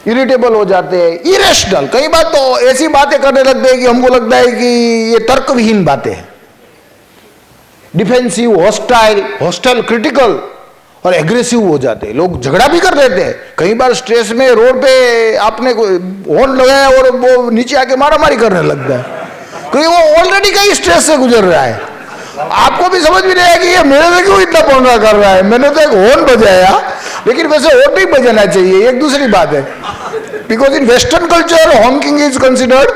इरिटेबल हो जाते हैं, इरेशनल, कई बार तो ऐसी बातें करने लगते हैं कि हमको लगता है कि ये तर्कविहीन बातें हैं। डिफेंसिव, हॉस्टाइल, क्रिटिकल और एग्रेसिव हो जाते हैं। लोग झगड़ा भी कर देते हैं। कई बार स्ट्रेस में रोड पे आपने हॉर्न लगाया और वो नीचे आके मारामारी करने लगता है क्योंकि वो ऑलरेडी कई स्ट्रेस से गुजर रहा है। आपको भी समझ में नहीं आया कि ये मेरे से क्यों इतना पंगा कर रहा है। मैंने तो एक हॉर्न बजाया, लेकिन वैसे हॉर्न नहीं बजाना चाहिए, एक दूसरी बात है। Because in western culture honking is considered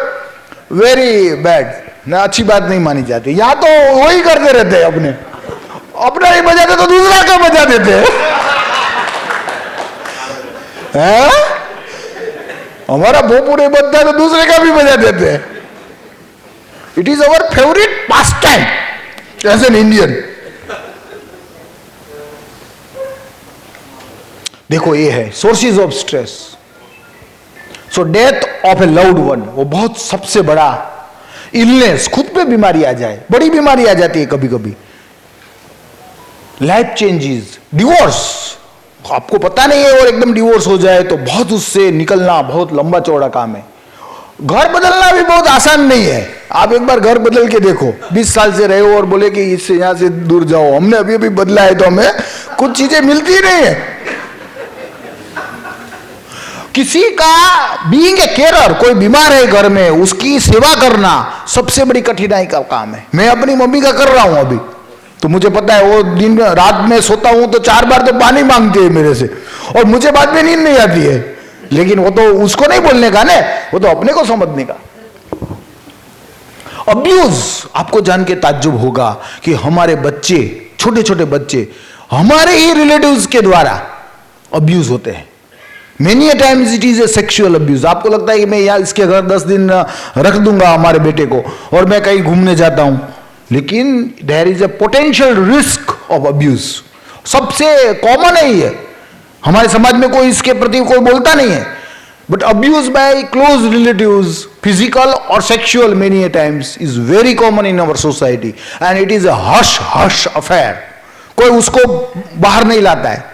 very bad, ना अच्छी बात नहीं मानी जाती। यहाँ तो वही करते रहते हैं, अपना ही बजाते तो दूसरा का बजा देते हैं। हमारा भोपू नहीं बनता तो दूसरे का भी बजा देते हैं। It is our favourite pastime as an Indian. देखो ये है sources of stress. So death of a loved one, वो बहुत सबसे बड़ा इलनेस, खुद पे बीमारी आ जाए, बड़ी बीमारी आ जाती है कभी कभी। लाइफ चेंजेस, डिवोर्स, आपको पता नहीं है और एकदम डिवोर्स हो जाए तो बहुत उससे निकलना बहुत लंबा चौड़ा काम है। घर बदलना भी बहुत आसान नहीं है। आप एक बार घर बदल के देखो, 20 साल से रहे हो और बोले कि इससे यहां से दूर जाओ, हमने अभी अभी बदला है तो हमें कुछ चीजें मिलती नहीं है। किसी का बीइंग ए केयरर, कोई बीमार है घर में, उसकी सेवा करना सबसे बड़ी कठिनाई का काम है। मैं अपनी मम्मी का कर रहा हूं अभी, तो मुझे पता है वो दिन रात में सोता हूं तो 4 बार तो पानी मांगती है मेरे से, और मुझे बाद में नींद नहीं आती है। लेकिन वो तो उसको नहीं बोलने का ना, वो तो अपने को समझने का। अब्यूज, आपको जान के ताज्जुब होगा कि हमारे बच्चे छोटे छोटे बच्चे हमारे ही रिलेटिव्स के द्वारा अब्यूज होते हैं। Many times it is A sexual abuse. आपको लगता है कि मैं यहाँ इसके घर 10 दिन रख दूंगा हमारे बेटे को और मैं कहीं घूमने जाता हूं, लेकिन there is a potential risk of abuse. सबसे कॉमन है ये, हमारे समाज में कोई इसके प्रति कोई बोलता नहीं है, but abuse by close relatives, physical और sexual, many times is very common in our society and it is a hush hush affair. कोई उसको बाहर नहीं लाता है।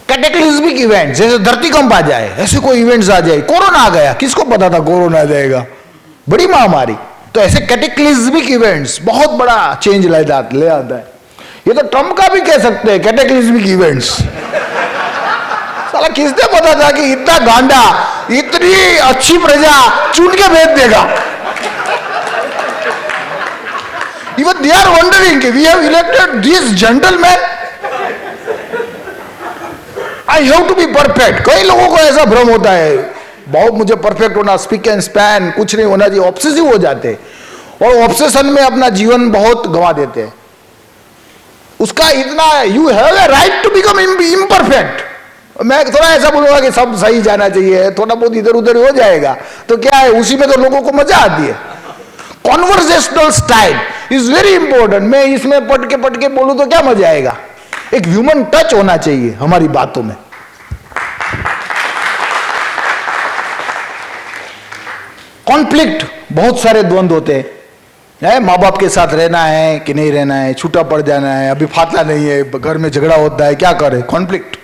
कैटेक्लिज्मिक इवेंट, जैसे धरतीकंप आ जाए, ऐसे कोई इवेंट्स आ जाए, कोरोना आ गया, किसको पता था कोरोना आ जाएगा, बड़ी महामारी। तो ऐसे कैटेक्लिज्मिक इवेंट्स बहुत बड़ा चेंज ले आता है। ये तो ट्रम्प का भी कह सकते हैं कैटेक्लिज्मिक इवेंट्स। साला किसने पता था कि इतना गांडा, इतनी अच्छी प्रजा चुन के भेज देगा। इवन दे आर वंडरिंग कि we have elected this gentleman, I have to be perfect. कई लोगों को ऐसा भ्रम होता है, बहुत मुझे परफेक्ट होना, स्पीक एंड स्पैन, कुछ नहीं होना चाहिए, ऑब्सेसिव हो जाते हैं और ऑब्सेशन में अपना जीवन बहुत गंवा देते हैं। उसका इतना, you have a right to become imperfect. मैं थोड़ा ऐसा बोलूंगा कि सब सही जाना चाहिए, थोड़ा बहुत इधर उधर हो जाएगा तो क्या है, उसी में तो लोगों को मजा आती है। Conversational style is very important. मैं इसमें पट के बोलूं तो क्या मजा आएगा। एक ह्यूमन टच होना चाहिए हमारी बातों में। कॉन्फ्लिक्ट, बहुत सारे द्वंद होते हैं। माँ बाप के साथ रहना है कि नहीं रहना है, छूटा पड़ जाना है, अभी फातला नहीं है, घर में झगड़ा होता है, क्या करे, कॉन्फ्लिक्ट।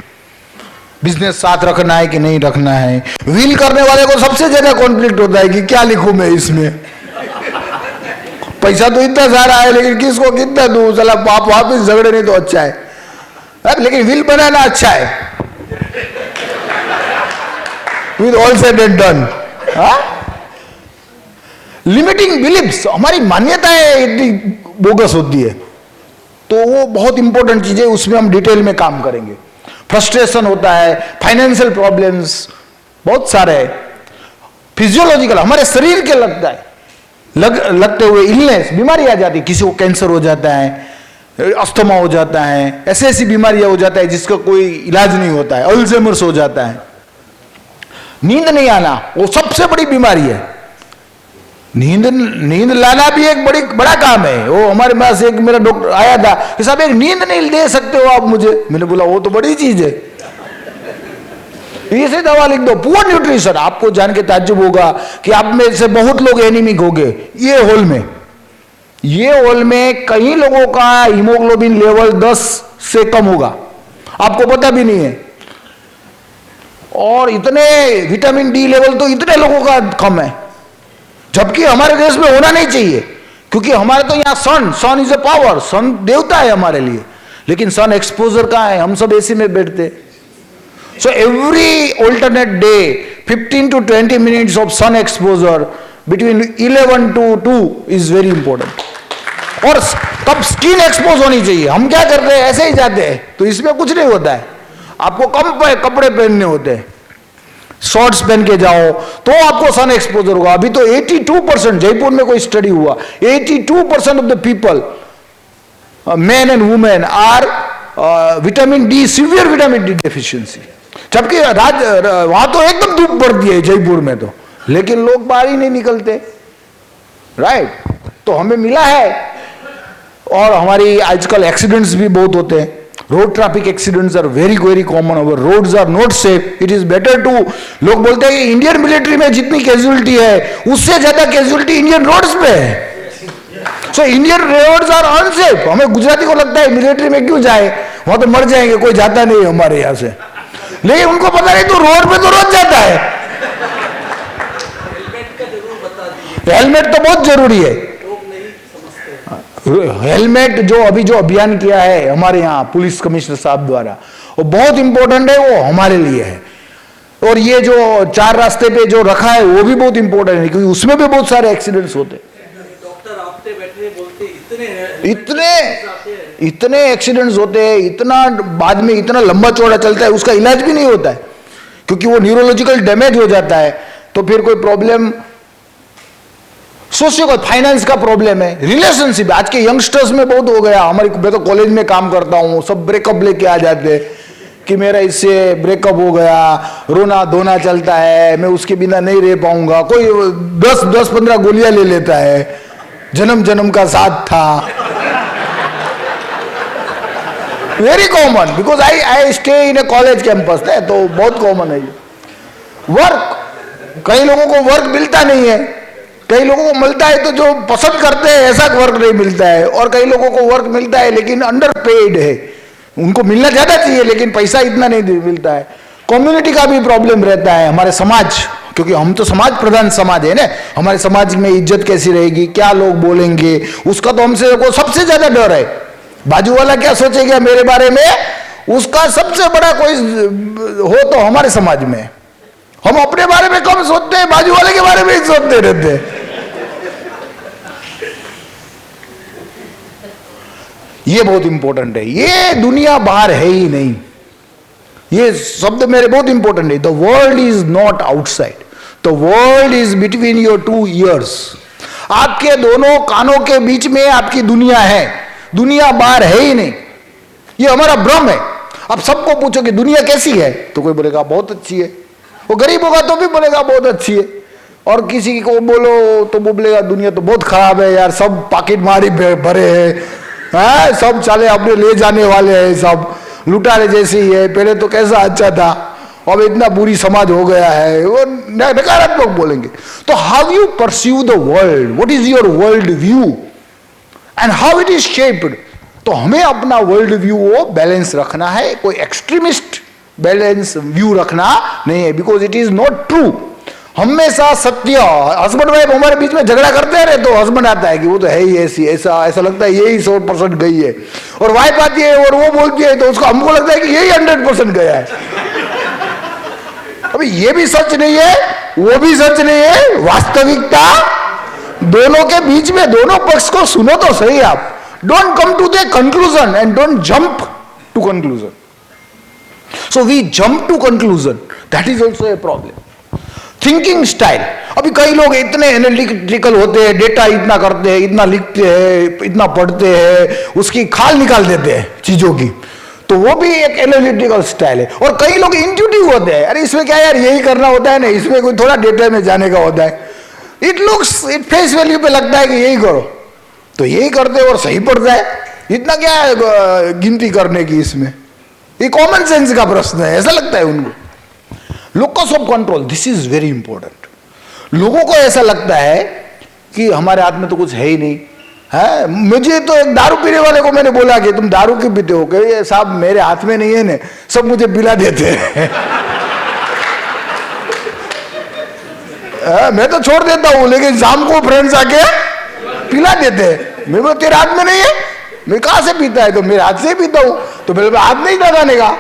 बिजनेस साथ रखना है कि नहीं रखना है। विल करने वाले को सबसे ज्यादा कॉन्फ्लिक्ट होता है कि क्या लिखूं मैं इसमें, पैसा तो इतना सारा है लेकिन किसको कितना दूं, चला बाप वापिस झगड़े नहीं तो अच्छा है। लेकिन विल बनाना अच्छा है, with all said and done. Limiting beliefs, हमारी मान्यताएं इतनी बोगस होती है, तो वो बहुत इंपॉर्टेंट चीज है, उसमें हम डिटेल में काम करेंगे। फ्रस्ट्रेशन होता है, फाइनेंशियल प्रॉब्लम्स बहुत सारे, फिजियोलॉजिकल हमारे शरीर के लगता है, लगते हुए इलनेस, बीमारी आ जाती है, किसी को कैंसर हो जाता है, अस्थमा हो जाता है, ऐसी ऐसी बीमारियां हो जाता है जिसका कोई इलाज नहीं होता है, अल्जाइमर्स हो जाता है। नींद नहीं आना वो सबसे बड़ी बीमारी है। नींद लाना भी एक बड़ा काम है। वो हमारे पास एक मेरा डॉक्टर आया था कि साहब एक नींद नहीं दे सकते हो आप मुझे, मैंने बोला वो तो बड़ी चीज है, इसे दवा लिख दो। पुअर न्यूट्रिशन, आपको जान के ताज्जुब होगा कि आप में से बहुत लोग एनीमिक हो गए। ये होल में कई लोगों का हीमोग्लोबिन लेवल 10 से कम होगा, आपको पता भी नहीं है। और इतने विटामिन डी लेवल तो इतने लोगों का कम है, जबकि हमारे देश में होना नहीं चाहिए, क्योंकि हमारे तो यहाँ सन इज ए पावर, सन देवता है हमारे लिए, लेकिन सन एक्सपोजर कहाँ है, हम सब एसी में बैठते। So every alternate day 15 to 20 minutes of sun exposure between 11 to 2 is very important. और तब स्किन एक्सपोज होनी चाहिए। हम क्या करते हैं, ऐसे ही जाते हैं, तो इसमें कुछ नहीं होता है। आपको कम कपड़े पहनने होते हैं, शॉर्ट्स पहन के जाओ तो आपको सन एक्सपोजर होगा। अभी तो 82%, जयपुर में कोई स्टडी हुआ, 82% of the people, men and women, are vitamin D, severe vitamin D deficiency. जबकि वहां तो एकदम धूप पड़ती है जयपुर में तो, लेकिन लोग बाहर ही नहीं निकलते, राइट। तो हमें मिला है। और हमारी आजकल एक्सीडेंट्स भी बहुत होते हैं। Road traffic accidents are very very common. Our roads are not safe, it is better to, लोग बोलते हैं कि इंडियन मिलिट्री में जितनी कैजुअलिटी है उससे ज्यादा कैजुअलिटी इंडियन रोड्स पे है। सो इंडियन रोड्स आर अनसेफ। हमें गुजराती को लगता है मिलिट्री में क्यों जाए, वहां तो मर जाएंगे, कोई जाता नहीं हमारे यहां से, लेकिन उनको पता नहीं तो रोड पे तो रोज जाता है। हेलमेट तो बहुत जरूरी है। हेलमेट जो अभी जो अभियान किया है हमारे यहाँ पुलिस कमिश्नर साहब द्वारा, वो बहुत इंपॉर्टेंट है, वो हमारे लिए है। और ये जो 4 रास्ते पे जो रखा है वो भी बहुत इंपॉर्टेंट है, क्योंकि उसमें भी बहुत सारे एक्सीडेंट्स होते हैं।
डॉक्टर आपसे बैठे बोलते
इतने एक्सीडेंट्स होते हैं, इतना बाद में इतना लंबा चौड़ा चलता है, उसका इलाज भी नहीं होता है, क्योंकि वो न्यूरोलॉजिकल डैमेज हो जाता है। तो फिर कोई प्रॉब्लम सोशियो फाइनेंस का प्रॉब्लम है, रिलेशनशिप आज के यंगस्टर्स में बहुत हो गया। मैं तो कॉलेज में काम करता हूं, सब ब्रेकअप लेके आ जाते हैं कि मेरा इससे ब्रेकअप हो गया, रोना धोना चलता है, मैं उसके बिना नहीं रह पाऊंगा। कोई 10-15 गोलियां ले लेता है, जन्म जन्म का साथ था। Very common, because I stay in A college campus है, तो बहुत कॉमन है ये। वर्क, कई लोगों को वर्क मिलता नहीं है, कई लोगों को मिलता है तो जो पसंद करते हैं ऐसा वर्क नहीं मिलता है, और कई लोगों को वर्क मिलता है लेकिन अंडर पेड है, उनको मिलना ज्यादा चाहिए लेकिन पैसा इतना नहीं मिलता है। कम्युनिटी का भी प्रॉब्लम रहता है, हमारे समाज, क्योंकि हम तो समाज प्रधान समाज है ना, हमारे समाज में इज्जत कैसी रहेगी, क्या लोग बोलेंगे, उसका तो हमसे को सबसे ज्यादा डर है। बाजू वाला क्या सोचेगा मेरे बारे में, उसका सबसे बड़ा कोई हो तो हमारे समाज में। हम अपने बारे में कम सोचते हैं, बाजू वाले के बारे में ही सोचते रहते हैं। ये बहुत इंपॉर्टेंट है, ये दुनिया बाहर है ही नहीं। ये शब्द मेरे बहुत इंपॉर्टेंट है। The world is not outside, the world is between your 2 years. आपके दोनों कानों के बीच में आपकी दुनिया है, दुनिया बाहर है ही नहीं। ये हमारा भ्रम है। अब सबको पूछो कि दुनिया कैसी है, तो कोई बोलेगा बहुत अच्छी है, वो गरीब होगा तो भी बोलेगा बहुत अच्छी है, और किसी को बोलो तो वो बोलेगा दुनिया तो बहुत खराब है यार, सब पॉकेट मारी भरे हैं, सब चाले अपने ले जाने वाले हैं, सब लुटारे जैसे ही है, पहले तो कैसा अच्छा था, अब इतना बुरी समाज हो गया है, वो नकारात्मक बोलेंगे। तो how you perceive the world, what is your world view and how it is shaped. तो हमें अपना वर्ल्ड व्यू वो बैलेंस रखना है, कोई एक्सट्रीमिस्ट बैलेंस व्यू रखना नहीं है, because it is not true. हमेशा सत्य, हस्बैंड वाइफ हमारे बीच में झगड़ा करते रहे तो हस्बैंड आता है कि वो तो है ही ऐसी, ऐसा लगता है यही 100% गई है, और वाइफ आती है और वो बोलती है तो उसको हमको लगता है कि यही 100% गया है। अभी ये भी सच नहीं है, वो भी सच नहीं है, वास्तविकता दोनों के बीच में, दोनों पक्ष को सुनो तो सही आप। Don't come to the conclusion and don't jump to conclusion. So we jump to conclusion, that is also a problem. Thinking style, अभी कई लोग इतने एनालिटिकल होते हैं, डेटा इतना करते हैं, इतना लिखते हैं, इतना पढ़ते हैं, उसकी खाल निकाल देते हैं चीजों की, तो वो भी एक एनालिटिकल स्टाइल है। और कई लोग इंट्यूटिव होते हैं, अरे इसमें क्या यार यही करना होता है ना, इसमें कोई थोड़ा डेटा में जाने का होता है, it looks, it face value पे लगता है कि यही करो, तो यही करते और सही पड़ता है, इतना क्या है गिनती करने की इसमें, ये कॉमन सेंस का प्रश्न है, ऐसा लगता है उनको। Locus of control, this is very important. लोगों को ऐसा लगता है कि हमारे हाथ में तो कुछ है ही नहीं है। मुझे तो एक दारू पीने वाले को मैंने बोला कि तुम दारू क्यों पीते हो, कि साहब मेरे हाथ में नहीं है ना, सब मुझे पिला देते हैं। मैं तो छोड़ देता हूं, लेकिन शाम को फ्रेंड्स आके पिला देते हैं। मैं बोला तेरे हाथ में नहीं है, मैं कहां से पीता है, तो मेरे हाथ से ही पीता हूं, तो मेरे हाथ नहीं लगाने का।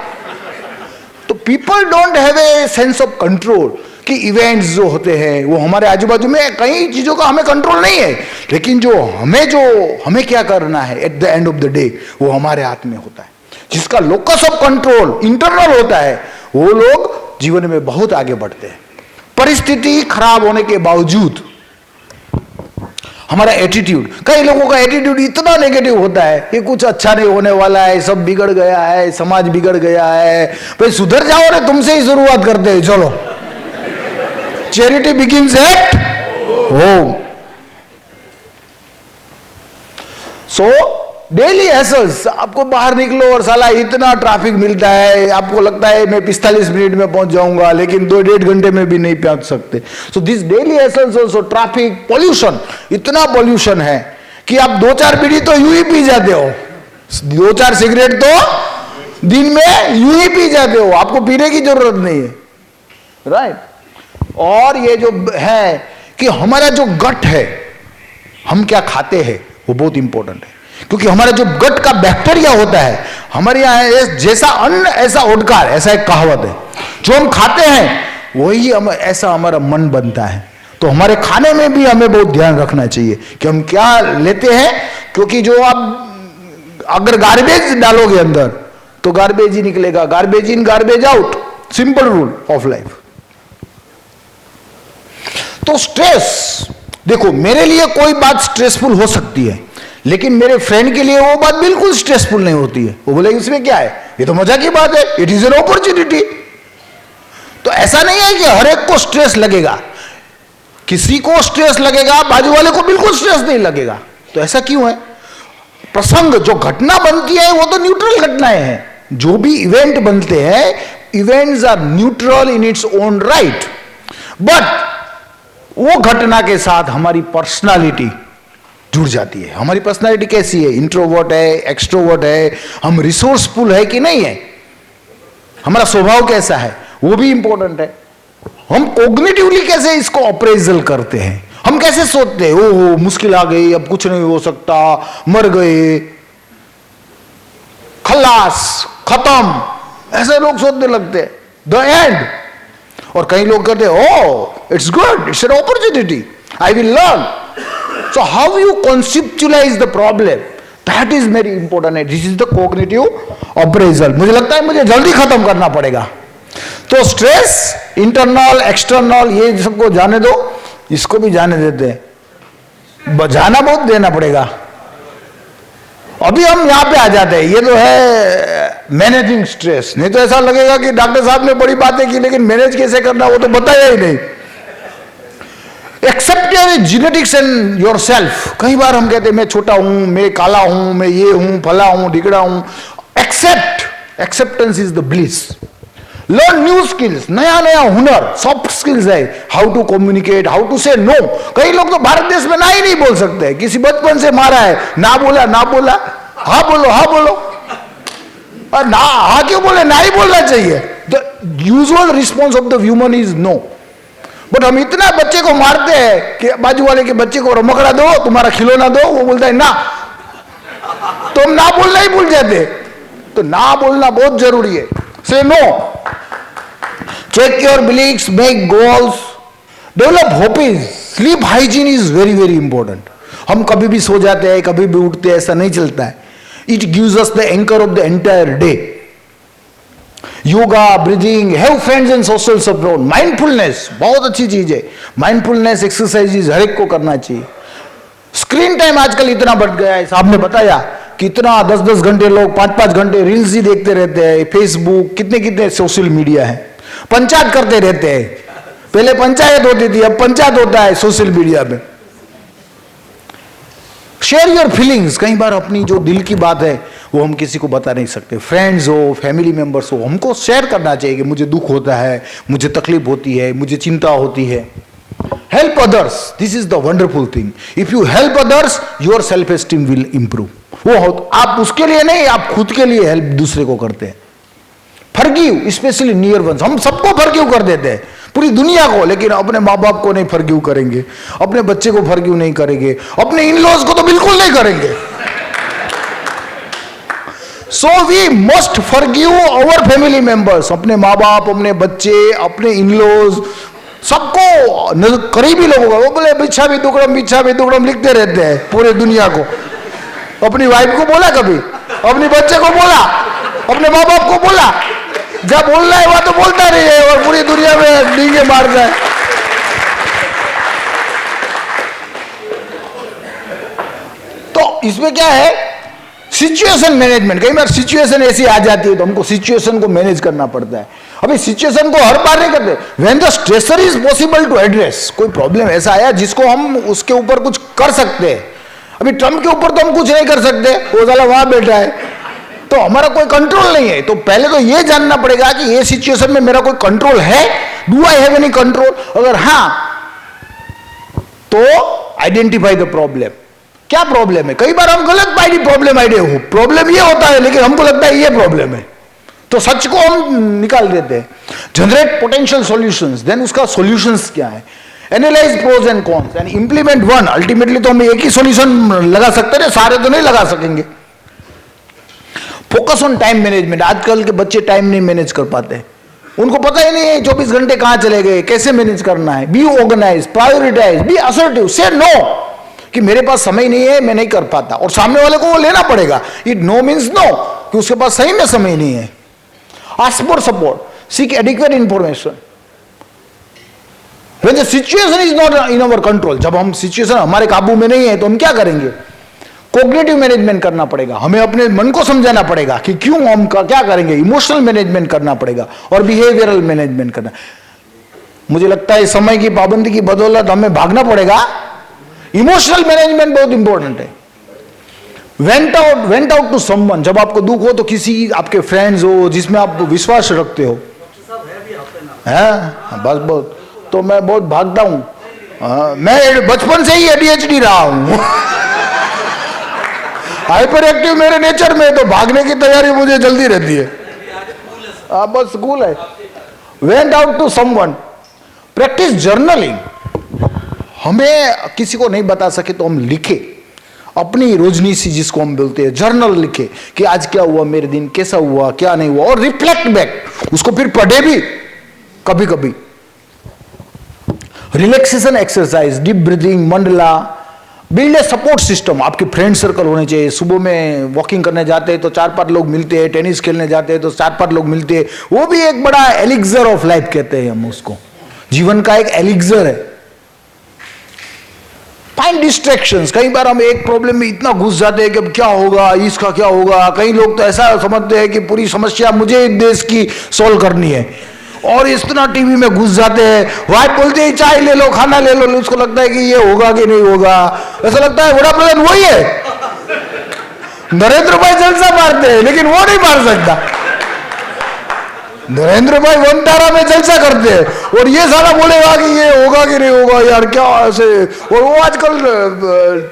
तो people don't have a sense of control, कि इवेंट्स जो होते हैं वो हमारे आजू बाजू में, कई चीजों का हमें कंट्रोल नहीं है, लेकिन जो हमें क्या करना है at the end of the day, वो हमारे हाथ में होता है। जिसका लोकस ऑफ कंट्रोल इंटरनल होता है, वो लोग जीवन में बहुत आगे बढ़ते हैं। परिस्थिति खराब होने के बावजूद हमारा एटीट्यूड, कई लोगों का एटीट्यूड इतना नेगेटिव होता है कि कुछ अच्छा नहीं होने वाला है, सब बिगड़ गया है, समाज बिगड़ गया है, भाई सुधर जाओ रे, तुमसे ही शुरुआत करते हैं, चलो charity begins at home. So daily hassles, आपको बाहर निकलो और साला इतना ट्रैफिक मिलता है, आपको लगता है मैं 45 मिनट में पहुंच जाऊंगा, लेकिन 2-1.5 घंटे में भी नहीं पहुंच सकते। So this daily hassles also, traffic, pollution, इतना पॉल्यूशन है कि आप 2-4 बीड़ी तो यूं ही पी जाते हो, 2-4 सिगरेट तो दिन में यूं ही पी जाते हो, आपको पीने की जरूरत नहीं है, राइट। और ये जो है कि हमारा जो गट है, हम क्या खाते हैं, वो बहुत इंपॉर्टेंट है, क्योंकि हमारा जो गट का बैक्टीरिया होता है, हमारे यहाँ जैसा अन्न ऐसा ओडकार, ऐसा एक कहावत है, जो हम खाते हैं वही ऐसा हमारा मन बनता है। तो हमारे खाने में भी हमें बहुत ध्यान रखना चाहिए कि हम क्या लेते हैं, क्योंकि जो आप अगर गार्बेज डालोगे अंदर तो गार्बेज ही निकलेगा, garbage in garbage out, simple rule of life. तो स्ट्रेस देखो, मेरे लिए कोई बात स्ट्रेसफुल हो सकती है, लेकिन मेरे फ्रेंड के लिए वो बात बिल्कुल स्ट्रेसफुल नहीं होती है। वो बोले इसमें क्या है, ये तो मजा की बात है, इट इज एन अपॉर्चुनिटी। तो ऐसा नहीं है कि हर एक को स्ट्रेस लगेगा, किसी को स्ट्रेस लगेगा, बाजू वाले को बिल्कुल स्ट्रेस नहीं लगेगा। तो ऐसा क्यों है? प्रसंग, जो घटना बनती है वो तो न्यूट्रल घटनाएं हैं। जो भी इवेंट बनते हैं, events are neutral in its own right, but वो घटना के साथ हमारी पर्सनालिटी जुड़ जाती है। हमारी पर्सनालिटी कैसी है, इंट्रोवर्ट है, एक्सट्रोवर्ट है, हम रिसोर्सफुल है कि नहीं है, हमारा स्वभाव कैसा है, वो भी इंपॉर्टेंट है। हम कॉग्निटिवली कैसे इसको अप्रेजल करते हैं, हम कैसे सोचते हैं, ओहो मुश्किल आ गई, अब कुछ नहीं हो सकता, मर गए, खल्लास, खत्म, ऐसे लोग सोचने लगते हैं, द एंड। और कई लोग कहते हैं oh it's good, it's an opportunity, I will learn. So how you conceptualise the problem, that is very important. This is the cognitive appraisal. मुझे लगता है मुझे जल्दी खत्म करना पड़ेगा। तो स्ट्रेस, इंटरनल, एक्सटर्नल, ये सबको जाने दो, इसको भी जाने देते हैं, बजाना बहुत देना पड़ेगा। अभी हम यहां पे आ जाते हैं, ये तो है मैनेजिंग स्ट्रेस। नहीं तो ऐसा लगेगा कि डॉक्टर साहब ने बड़ी बातें की, लेकिन मैनेज कैसे करना वो तो बताया ही नहीं। Accept your genetics and your self. कई बार हम कहते हैं मैं छोटा हूं, मैं काला हूं, मैं ये हूं, फला हूं, ढिगड़ा हूं। Acceptance is the bliss. Learn new skills, नया नया हुनर, सॉफ्ट स्किल्स है, how to communicate, how to say no. कई लोग तो भारत देश में ना ही नहीं बोल सकते, किसी बचपन से मारा है, ना बोला, हाँ बोलो, हाँ बोलो, और ना हाँ क्यों बोले, ना ही बोलना चाहिए। The usual response of the human is no. But हम इतना बच्चे को मारते हैं कि बाजू वाले के बच्चे को रमकड़ा दो, तुम्हारा खिलौना दो, वो बोलता है ना, तो हम ना बोलना ही भूल जाते। तो ना बोलना बहुत जरूरी है। Say no, check your beliefs, make goals, develop hobbies. Sleep hygiene is very very important. हम कभी भी सो जाते हैं, कभी भी उठते हैं, ऐसा नहीं चलता है। It gives us the anchor of the entire day. Yoga, breathing, have friends and social support, mindfulness बहुत अच्छी चीज है। माइंडफुलनेस एक्सरसाइजेज हर एक को करना चाहिए। स्क्रीन टाइम आजकल इतना बढ़ गया है, साहब ने बताया कितना 10-10 घंटे लोग 5-5 घंटे रील्स ही देखते रहते हैं, फेसबुक, कितने कितने सोशल मीडिया है, पंचायत करते रहते हैं। पहले पंचायत होती थी, अब पंचायत होता है सोशल मीडिया में। Share your feelings. कई बार अपनी जो दिल की बात है वो हम किसी को बता नहीं सकते। फ्रेंड्स हो, फैमिली मेंबर्स हो, हमको शेयर करना चाहिए कि मुझे दुख होता है, मुझे तकलीफ होती है, मुझे चिंता होती है। Help others, this is the wonderful thing. If you help others, your self esteem will improve. वो हो, आप उसके लिए नहीं, आप खुद के लिए हेल्प दूसरे को करते हैं। Forgive, specially near ones. हम सबको फॉरगिव कर देते हैं, पूरी दुनिया को, लेकिन अपने माँ बाप को नहीं फॉरगिव करेंगे, अपने बच्चे को फॉरगिव नहीं करेंगे, अपने इन लॉज को तो बिल्कुल नहीं करेंगे। So we must forgive our family members, अपने माँ बाप, अपने बच्चे, अपने इन लॉज, सबको, करीबी लोगों को। वो बोले बिच्छा भी दुकड़म लिखते रहते हैं पूरे दुनिया को। अपनी वाइफ को बोला कभी, अपने बच्चे को बोला, अपने माँ बाप को बोला, जब बोलना है वहां तो बोलता नहीं है और पूरी दुनिया में डींगे मारता है। तो इसमें क्या है, सिचुएशन मैनेजमेंट। कई बार सिचुएशन ऐसी आ जाती है तो हमको सिचुएशन को मैनेज करना पड़ता है। अभी सिचुएशन को हर बार नहीं करते। When the stressor is possible to address, कोई प्रॉब्लम ऐसा आया जिसको हम उसके ऊपर कुछ कर सकते हैं। अभी ट्रम्प के ऊपर तो हम कुछ नहीं कर सकते, वो साला वहां बैठा है, तो हमारा कोई कंट्रोल नहीं है। तो पहले तो ये जानना पड़ेगा कि ये सिचुएशन में मेरा कोई कंट्रोल है, do I have any control. अगर हाँ तो आइडेंटिफाई द प्रॉब्लम, क्या प्रॉब्लम है। कई बार हम गलत प्रॉब्लम आइडिया हो, प्रॉब्लम ये होता है लेकिन हमको लगता है ये प्रॉब्लम है, तो सच को हम निकाल देते हैं। जनरेट पोटेंशियल सॉल्यूशंस, देन उसका सॉल्यूशंस क्या है, analyse pros and cons and implement one. Ultimately तो हम एक ही सॉल्यूशन लगा सकते हैं, सारे तो नहीं लगा सकेंगे। Focus on time management. आजकल के बच्चे टाइम नहीं मैनेज कर पाते, उनको पता ही नहीं है 24 घंटे कहां चले गए, कैसे मैनेज करना है। Be organise, prioritise, be assertive, say no कि मेरे पास समय नहीं है, मैं नहीं कर पाता, और सामने वाले को वो लेना पड़ेगा। इट नो मीन्स नो, कि उसके पास सही में समय नहीं है। Ask for support, seek adequate information. When the situation is not in our control, जब हम सिचुएशन हमारे काबू में नहीं है तो हम क्या करेंगे? कोग्निटिव मैनेजमेंट करना पड़ेगा, हमें अपने मन को समझाना पड़ेगा कि क्यों हम क्या करेंगे, इमोशनल मैनेजमेंट करना पड़ेगा और बिहेवियरल मैनेजमेंट करना। मुझे लगता है समय की पाबंदी की बदौलत हमें भागना पड़ेगा। इमोशनल मैनेजमेंट बहुत इंपॉर्टेंट है। वेंट आउट टू समवन, जब आपको दुख हो तो किसी आपके फ्रेंड्स हो जिसमें आप विश्वास रखते हो, है बस बहुत, तो मैं बहुत भागता हूं। मैं बचपन से ही ADHD रहा हूं हाइपर एक्टिव मेरे नेचर में, तो भागने की तैयारी मुझे जल्दी रहती है। बस कूल है। Vent out to someone, practice journaling. हमें किसी को नहीं बता सके तो हम लिखे अपनी रोजनीसी, जिसको हम बोलते हैं जर्नल, लिखे कि आज क्या हुआ, मेरे दिन कैसा हुआ, क्या नहीं हुआ, और रिफ्लेक्ट बैक, उसको फिर पढ़े भी कभी कभी। Relaxation exercise, deep breathing, Mandla, build a support system. आपके फ्रेंड सर्कल होने चाहिए। सुबह में वॉकिंग करने जाते हैं तो 4-5 लोग मिलते हैं, टेनिस खेलने जाते हैं तो 4-5 लोग मिलते हैं, वो भी एक बड़ा एलिक्सर ऑफ लाइफ कहते हैं हम उसको, जीवन का एक एलिक्सर है। Find distractions. कई बार हम एक प्रॉब्लम में इतना घुस जाते हैं कि अब क्या होगा, इसका क्या होगा। कई लोग तो ऐसा समझते हैं कि पूरी समस्या मुझे देश की सोल्व करनी है, और इतना टीवी में घुस जाते हैं। वाइफ बोलते हैं चाय ले लो, खाना ले लो, उसको लगता है कि ये होगा कि नहीं होगा। ऐसा लगता है बड़ा प्रधान वही है, नरेंद्र भाई जलसा मारते हैं लेकिन वो नहीं मार सकता। नरेंद्र भाई वनतारा में जलसा करते हैं, और ये सारा बोलेगा कि ये होगा कि नहीं होगा, यार क्या ऐसे। और वो आजकल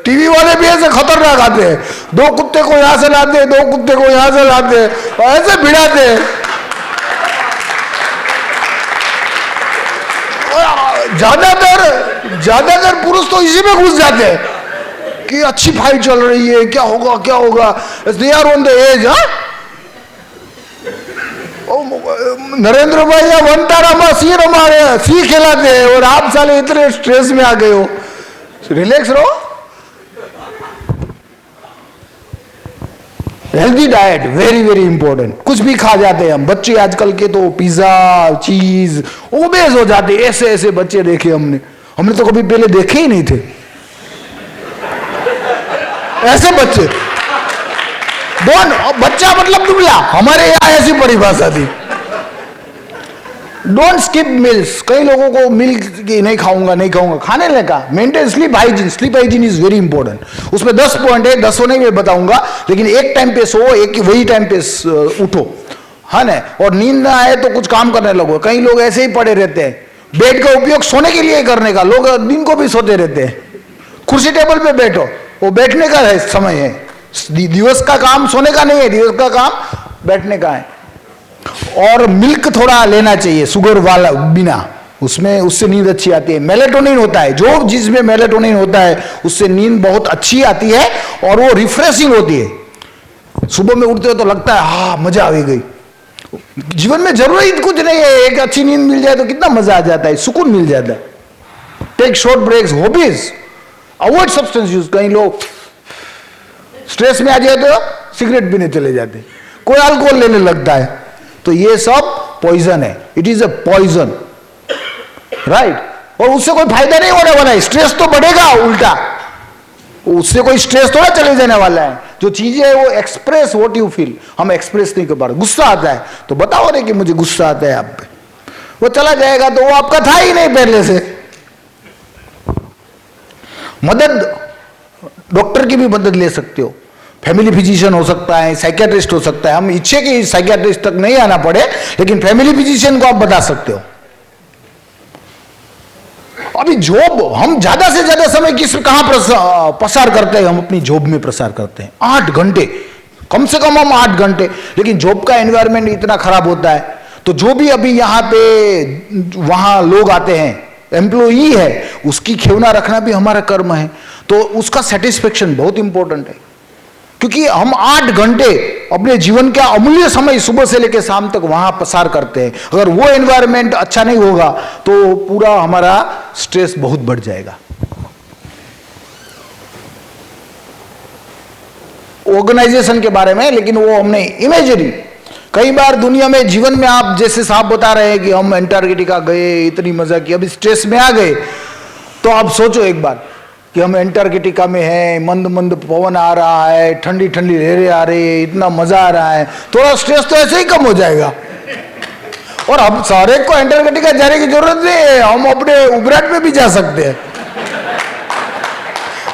टीवी वाले भी ऐसे खतरनाक आते हैं, 2 कुत्ते को यहां से लाते हैं, 2 कुत्ते को यहां से लाते हैं, ऐसे भिड़ाते हैं। ज्यादातर पुरुष तो इसी में घुस जाते हैं कि अच्छी फाइट चल रही है, क्या होगा क्या होगा, they are on the edge. Narendra भाई या वनतारा में सी खिलाते हैं, और आप साले इतने स्ट्रेस में आ गए हो। रिलैक्स रहो। Healthy diet very very important. कुछ भी खा जाते हैं हम, बच्चे आजकल के तो पिज्जा, चीज, ओबेस हो जाते हैं। ऐसे ऐसे बच्चे देखे हमने तो कभी पहले देखे ही नहीं थे ऐसे बच्चे। बच्चा मतलब दुबला, हमारे यहां ऐसी परिभाषा थी। Don't skip mills. कई लोगों को मिल्क की नहीं खाऊंगा खाने लगा। Maintain sleep hygiene. Sleep hygiene is very important. उसमें 10 पॉइंट है, 10 नहीं मैं बताऊंगा, लेकिन एक टाइम पे सो, एक वही टाइम पे उठो, है ना। और नींद ना आए तो कुछ काम करने लगो। कई लोग ऐसे ही पड़े रहते हैं। बेड का उपयोग सोने के लिए करने का, लोग दिन को भी सोते रहते हैं। कुर्सी टेबल पे बैठो, वो बैठने का है, समय है। दिवस का काम सोने का नहीं है, दिवस का काम बैठने का है। और मिल्क थोड़ा लेना चाहिए, शुगर वाला बिना, उससे नींद अच्छी आती है। मेलेटोनिन होता है, जो जिसमें मेलेटोनिन होता है उससे नींद बहुत अच्छी आती है, और वो रिफ्रेशिंग होती है। सुबह में उठते हो तो लगता है हाँ मजा आ गई। जीवन में जरूरी कुछ नहीं है, एक अच्छी नींद मिल जाए तो कितना मजा आ जाता है, सुकून मिल जाता है। Take short breaks. Hobbies, avoid substance use. कई लोग स्ट्रेस में आ जाए तो सिगरेट पीने चले जाते, कोई अल्कोहल लेने लगता है, तो ये सब पॉइजन है। It is a poison, right. और उससे कोई फायदा नहीं होने वाला है, स्ट्रेस तो बढ़ेगा उल्टा, उससे कोई स्ट्रेस थोड़ा चले जाने वाला है। जो चीजें है वो एक्सप्रेस व्हाट यू फील, हम एक्सप्रेस नहीं कर पा रहे। गुस्सा आता है तो बताओ रे कि मुझे गुस्सा आता है आप पे, वो चला जाएगा तो वो आपका था ही नहीं पहले से। मदद, डॉक्टर की भी मदद ले सकते हो। फैमिली फिजिशियन हो सकता है, साइकियाट्रिस्ट हो सकता है। हम इच्छे कि साइकियाट्रिस्ट तक नहीं आना पड़े, लेकिन फैमिली फिजिशियन को आप बता सकते हो। अभी जॉब, हम ज्यादा से ज्यादा समय कहां प्रसार करते हैं? हम अपनी जॉब में प्रसार करते हैं 8 घंटे, कम से कम हम 8 घंटे। लेकिन जॉब का एनवायरनमेंट इतना खराब होता है, तो जो भी अभी यहां पे वहां लोग आते हैं, एम्प्लॉई है, उसकी खेवना रखना भी हमारा कर्म है। तो उसका सेटिस्फेक्शन बहुत इंपॉर्टेंट है, क्योंकि हम 8 घंटे अपने जीवन का अमूल्य समय सुबह से लेकर शाम तक वहां प्रसार करते हैं। अगर वो एनवायरनमेंट अच्छा नहीं होगा तो पूरा हमारा स्ट्रेस बहुत बढ़ जाएगा। ऑर्गेनाइजेशन के बारे में, लेकिन वो हमने इमेजरी कई बार दुनिया में जीवन में आप जैसे साहब बता रहे हैं कि हम अंटार्कटिका गए, इतनी मजा की, अभी स्ट्रेस में आ गए, तो आप सोचो एक बार कि हम अंटार्कटिका में हैं, मंद मंद पवन आ रहा है, ठंडी ठंडी लहरें आ रही है, इतना मजा आ रहा है, थोड़ा स्ट्रेस तो ऐसे ही कम हो जाएगा। और हम सारे को अंटार्कटिका जाने की जरूरत नहीं है, हम अपने उबराट में भी जा सकते हैं,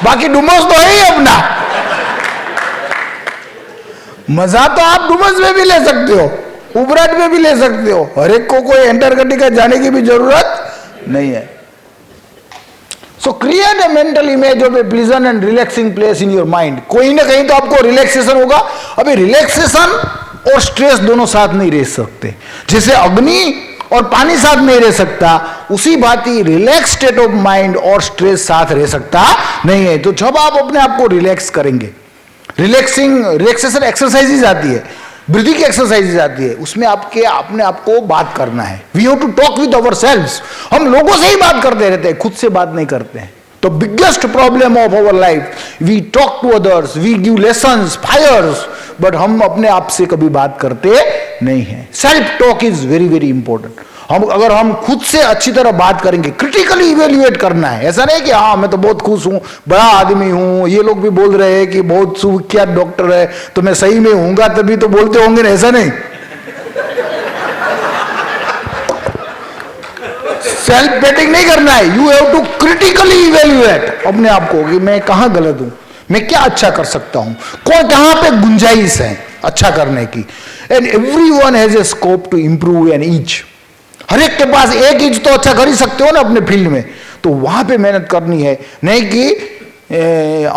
बाकी डुमस तो है ही अपना। मजा तो आप डुमस में भी ले सकते हो, उबराट में भी ले सकते हो, हर एक को कोई अंटार्कटिका जाने की भी जरूरत नहीं है। सो create a mental image of A pleasant and relaxing place in your mind. कोई ना कहीं तो आपको रिलैक्सेशन होगा। अभी रिलैक्सेशन और स्ट्रेस दोनों साथ नहीं रह सकते, जैसे अग्नि और पानी साथ नहीं रह सकता, उसी भांति रिलैक्स स्टेट ऑफ माइंड और स्ट्रेस साथ रह सकता नहीं है। तो जब आप अपने आप को रिलैक्स करेंगे, रिलैक्सेशन एक्सरसाइजेज आती है, ब्रीदिंग की एक्सरसाइजेज आती है, उसमें अपने आप को बात करना है। We have to talk with our selves. हम लोगों से ही बात करते रहते हैं, खुद से बात नहीं करते हैं। तो biggest problem of our life, we talk to others, we give lessons, fires, but हम अपने आप से कभी बात करते नहीं है। Self talk is very very important. अगर हम खुद से अच्छी तरह बात करेंगे, क्रिटिकली इवेल्युएट करना है। ऐसा नहीं कि हाँ मैं तो बहुत खुश हूं, बड़ा आदमी हूं, ये लोग भी बोल रहे हैं कि बहुत सुविख्यात डॉक्टर है, तो मैं सही में हूंगा तभी तो बोलते होंगे ना, ऐसा नहीं। सेल्फ पेटिंग नहीं करना है। You have to critically evaluate अपने आप को कि मैं कहां गलत हूं, मैं क्या अच्छा कर सकता हूं, कहां पे गुंजाइश है अच्छा करने की। And everyone has a scope to improve an inch. हर एक के पास एक इंच तो अच्छा कर ही सकते हो ना अपने फील्ड में, तो वहां पे मेहनत करनी है। नहीं कि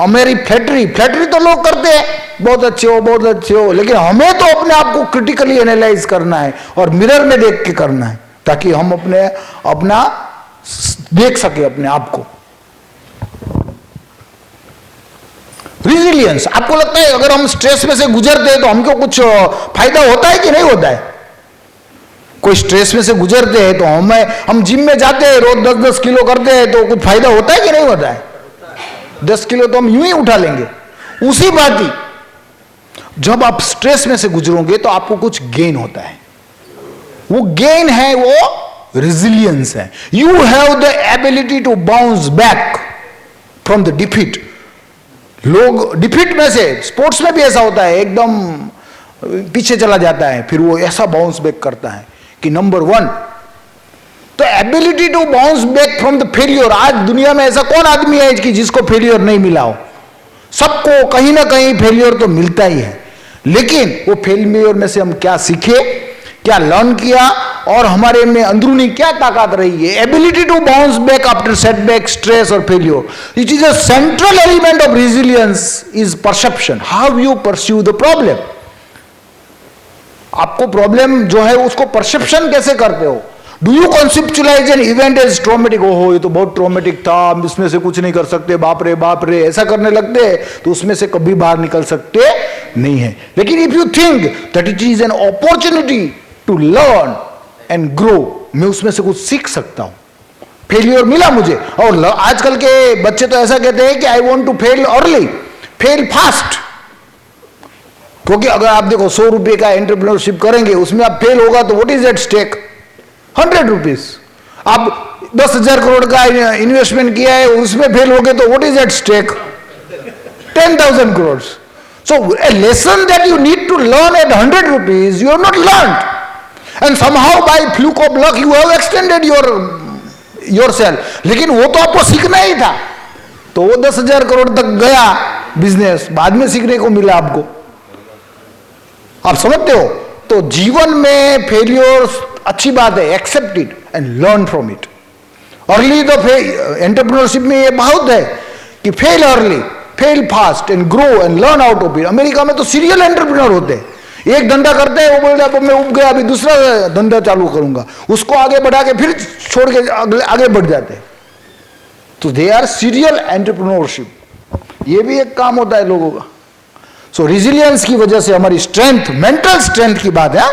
मेरी फ्लैटरी तो लोग करते हैं, बहुत अच्छे हो बहुत अच्छे हो, लेकिन हमें तो अपने आप को क्रिटिकली एनालाइज करना है और मिरर में देख के करना है, ताकि हम अपना देख सके अपने आप को। रिजिलियंस, आपको लगता है अगर हम स्ट्रेस में से गुजरते हैं तो हमको कुछ फायदा होता है कि नहीं होता है? कोई स्ट्रेस में से गुजरते हैं तो हम जिम में जाते हैं, रोज 10-10 किलो करते हैं, तो कुछ फायदा होता है कि नहीं होता है? 10 किलो तो हम यूं ही उठा लेंगे। उसी बात ही जब आप स्ट्रेस में से गुजरोगे तो आपको कुछ गेन होता है। वो गेन है, वो रेजिलियंस है। You have the ability to bounce back from the defeat. लोग डिफीट में से, स्पोर्ट्स में भी ऐसा होता है, एकदम पीछे चला जाता है, फिर वो ऐसा बाउंस बैक करता है कि नंबर 1 तो ability to bounce back from the failure. आज दुनिया में ऐसा कौन आदमी है कि जिसको फेलियर नहीं मिला हो? सबको कहीं ना कहीं फेलियर तो मिलता ही है, लेकिन वो फेलियर में से हम क्या सीखे, क्या लर्न किया, और हमारे में अंदरूनी क्या ताकत रही है। Ability to bounce back after setback, stress और failure, it is a central element of resilience is perception, how you pursue the problem. आपको प्रॉब्लम जो है उसको परसेप्शन कैसे करते हो? Do you conceptualize an event as traumatic? ओहो ये तो बहुत ट्रॉमेटिक था, हम इसमें से कुछ नहीं कर सकते, बाप रे ऐसा करने लगते हैं तो उसमें से कभी बाहर निकल सकते नहीं है। लेकिन if you think that it is an opportunity to learn and grow, मैं उसमें से कुछ सीख सकता हूं, फेलियर मिला मुझे। और आजकल के बच्चे तो ऐसा कहते हैं कि I want to fail early, fail fast. क्योंकि अगर आप देखो 100 रुपए का एंटरप्रेन्योरशिप करेंगे, उसमें आप फेल होगा तो what is at stake? 100 rupees. आप 10,000 करोड़ का इन्वेस्टमेंट किया है, उसमें फेल हो गए तो what is at stake? 10,000 crore. So a lesson that you need to learn at 100 rupees you have not learned, and somehow by fluke of luck you have extended yourself. लेकिन वो तो आपको सीखना ही था, तो वो 10,000 करोड़ तक गया बिजनेस, बाद में सीखने को मिला आपको। आप समझते हो? तो जीवन में फेलियर अच्छी बात है, accept it and learn from it. Early तो एंटरप्रेन्योरशिप में ये बहुत है कि fail early, fail fast and grow and learn out of it. America में तो सीरियल एंटरप्रेन्योर होते हैं, एक धंधा करते हैं, वो बोलते हैं मैं उब गया, अभी दूसरा धंधा चालू करूंगा, उसको आगे बढ़ा के फिर छोड़ के आगे बढ़ जाते हैं। तो दे आर सीरियल एंटरप्रेन्योरशिप, ये भी एक काम होता है लोगों का। सो रेजिलियंस की वजह से हमारी स्ट्रेंथ, मेंटल स्ट्रेंथ की बात है,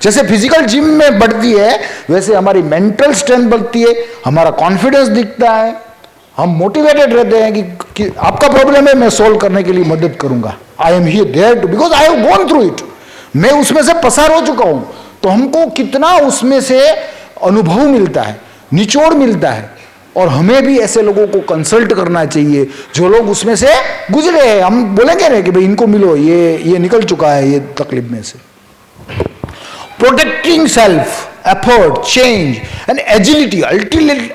जैसे फिजिकल जिम में बढ़ती है वैसे हमारी मेंटल स्ट्रेंथ बढ़ती है, हमारा कॉन्फिडेंस दिखता है, हम मोटिवेटेड रहते हैं कि आपका प्रॉब्लम है, मैं सोल्व करने के लिए मदद करूंगा। I am here there too, because I have gone through it. मैं उसमें से पसार हो चुका हूं, तो हमको कितना उसमें से अनुभव मिलता है, निचोड़ मिलता है। और हमें भी ऐसे लोगों को कंसल्ट करना चाहिए जो लोग उसमें से गुजरे हैं। हम बोलेंगे ना कि भाई इनको मिलो, ये निकल चुका है ये तकलीफ में से। Protecting self, effort, change, and agility.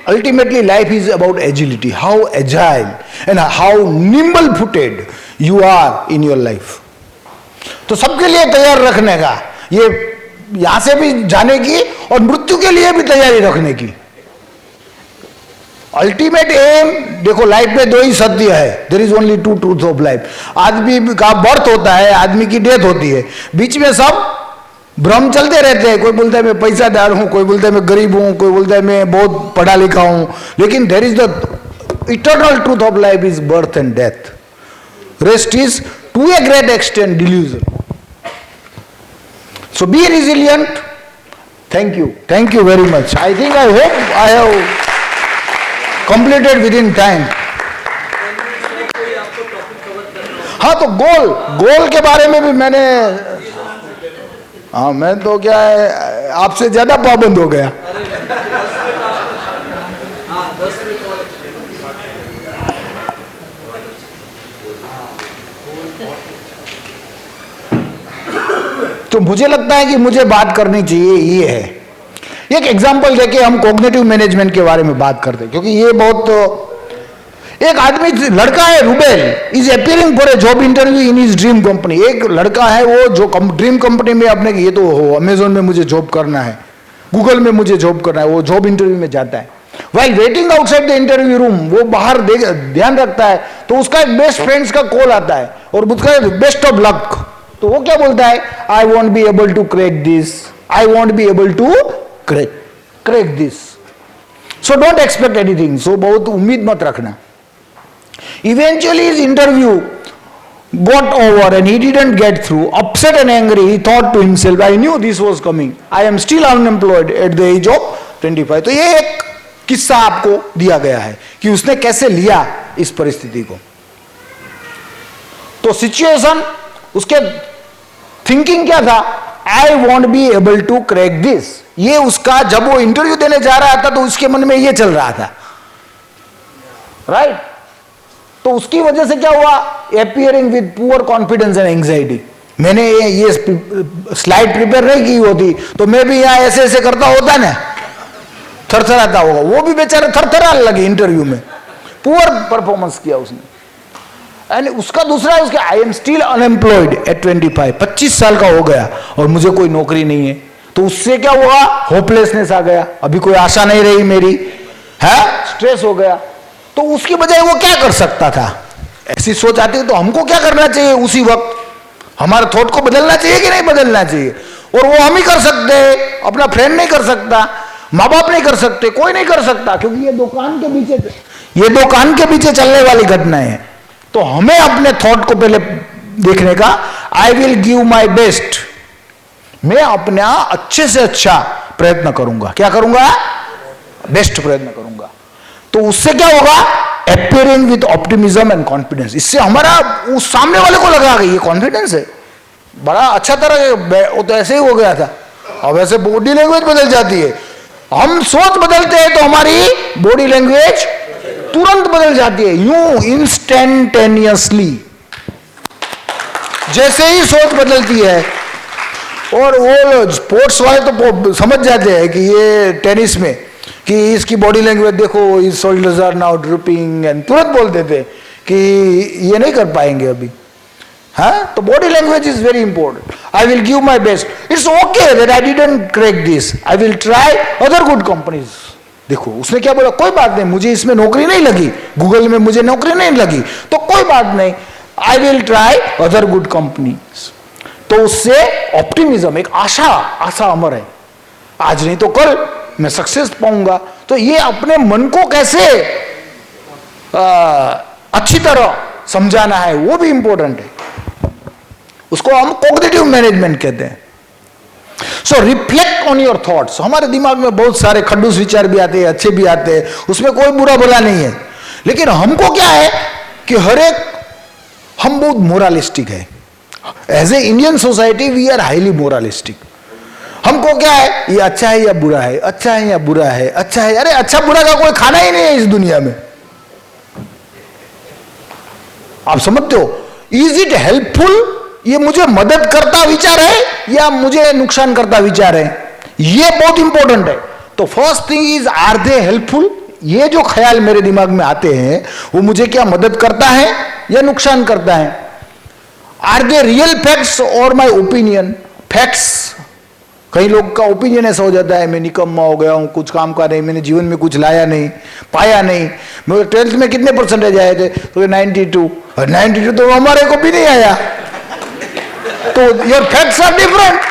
Ultimately, life is about agility. How agile and how nimble-footed you are in your life. तो सबके लिए तैयार रखने का, ये यहां से भी जाने की और मृत्यु के लिए भी तैयारी रखने की। अल्टीमेट एम देखो, लाइफ में दो ही सत्य है, there is only two truth of life. आदमी का बर्थ होता है, आदमी की डेथ होती है, बीच में सब भ्रम चलते रहते हैं। कोई बोलता है मैं पैसादार हूं, कोई बोलता है मैं गरीब हूं, कोई बोलता है मैं बहुत पढ़ा लिखा हूं, लेकिन there is the eternal truth of life is birth and death. Rest is to a great extent delusion. So be resilient. Thank you very much. I think I hope I have completed within time. हाँ, तो गोल के बारे में भी मैंने, हाँ, मैं तो क्या है आपसे ज्यादा पाबंद हो गया। तो मुझे लगता है कि मुझे बात करनी चाहिए ये है, एक एग्जांपल देके हम कॉग्निटिव मैनेजमेंट के बारे में बात करते हैं, क्योंकि ये बहुत, एक आदमी, लड़का है Rubel, is appearing for a job interview in his dream company. एक लड़का है वो जो ड्रीम कंपनी में अपने, ये तो हो अमेजोन में मुझे जॉब करना है, गूगल में मुझे जॉब करना है, वो जॉब इंटरव्यू में जाता है। While waiting outside the interview room, वो बाहर ध्यान रखता है, तो उसका एक बेस्ट फ्रेंड्स का कॉल आता है और उसका बेस्ट ऑफ लक। तो वो क्या बोलता है, I want be able to crack this, I want be able to crack this, so don't expect anything. So बहुत उम्मीद मत रखना। Eventually his interview got over and he didn't get through. Upset and angry, he thought to himself, I knew this was coming. I am still unemployed at the age of 25. तो ये एक किस्सा आपको दिया गया है कि उसने कैसे लिया इस परिस्थिति को। तो सिचुएशन, उसके थिंकिंग क्या था, I won't be able to crack this. ये उसका, जब वो इंटरव्यू देने जा रहा था तो उसके मन में ये चल रहा था, राइट? तो उसकी वजह से क्या हुआ, appearing with poor confidence and anxiety. मैंने ये स्लाइड प्रिपेयर नहीं की होती तो मैं भी यहां ऐसे ऐसे करता होता ना, थरथराता होगा। वो भी बेचारा थरथराने लगे इंटरव्यू में, पुअर परफॉर्मेंस किया उसने। एंड उसका दूसरा है, उसका I am still unemployed at 25, 25 साल का हो गया और मुझे कोई नौकरी नहीं है। तो उससे क्या हुआ, होपलेसनेस आ गया, अभी कोई आशा नहीं रही मेरी, है, स्ट्रेस हो गया। तो उसकी बजाय वो क्या कर सकता था, ऐसी सोच आती है तो हमको क्या करना चाहिए उसी वक्त, हमारे थॉट को बदलना चाहिए कि नहीं बदलना चाहिए। और वो हम ही कर सकते हैं, अपना फ्रेंड नहीं कर सकता, माँ बाप नहीं कर सकते, कोई नहीं कर सकता, क्योंकि ये दुकान के पीछे चलने वाली घटनाएं हैं। तो हमें अपने थॉट को पहले देखने का, I will give my best, मैं अपना अच्छे से अच्छा प्रयत्न करूंगा। क्या करूंगा, बेस्ट प्रयत्न करूंगा। तो उससे क्या होगा, appearing with optimism and confidence. इससे हमारा उस सामने वाले को लगा कि ये कॉन्फिडेंस है, बड़ा अच्छा तरह, वो तो ऐसे ही हो गया था। अब ऐसे बॉडी लैंग्वेज बदल जाती है, हम सोच बदलते हैं तो हमारी बॉडी लैंग्वेज तुरंत बदल जाती है, यूं इंस्टेंटेनियसली, जैसे ही सोच बदलती है। और वो स्पोर्ट्स वाले तो समझ जाते हैं कि ये टेनिस में कि इसकी बॉडी लैंग्वेज देखो, his shoulders are now drooping, and तुरंत बोल देते कि ये नहीं कर पाएंगे अभी। हाँ, तो body language is very important. I will give my best, it's okay that I didn't crack this, I will try other good companies. देखो उसने क्या बोला, कोई बात नहीं, मुझे इसमें नौकरी नहीं लगी, गूगल में मुझे नौकरी नहीं लगी, तो कोई बात नहीं, I will try other good companies. तो उससे ऑप्टिमिज्म, एक आशा अमर है, आज नहीं तो कल मैं सक्सेस पाऊंगा। तो ये अपने मन को कैसे अच्छी तरह समझाना है वो भी इंपॉर्टेंट है, उसको हम कॉग्निटिव मैनेजमेंट कहते हैं। सो रिफ्लेक्ट ऑन योर थॉट्स। हमारे दिमाग में बहुत सारे खड्डूस विचार भी आते हैं, अच्छे भी आते हैं, उसमें कोई बुरा भला नहीं है, लेकिन हमको क्या है कि हर एक, हम बहुत मोरालिस्टिक है, as a Indian society we are highly moralistic. हमको क्या है, ये अच्छा है या बुरा है, अच्छा है या बुरा है, अच्छा है, अरे अच्छा बुरा का कोई खाना ही नहीं है इस दुनिया में। आप समझते हो? इज इट हेल्पफुल, ये मुझे मदद करता विचार है या मुझे नुकसान करता विचार है, ये बहुत इंपॉर्टेंट है। तो first thing is, are they helpful? ये जो ख्याल मेरे दिमाग में आते हैं वो मुझे क्या मदद करता है या नुकसान करता है? आर दे रियल फैक्ट्स और माई ओपिनियन? फैक्ट्स, कई लोग का ओपिनियन ऐसा हो जाता है, मैं निकम्मा हो गया हूं, कुछ काम का नहीं, मैंने जीवन में कुछ लाया नहीं, पाया नहीं। मेरे 12th में कितने परसेंटेज आए थे? तो 92, और 92 तो हमारे को भी नहीं आया। तो योर फैक्ट्स आर डिफरेंट।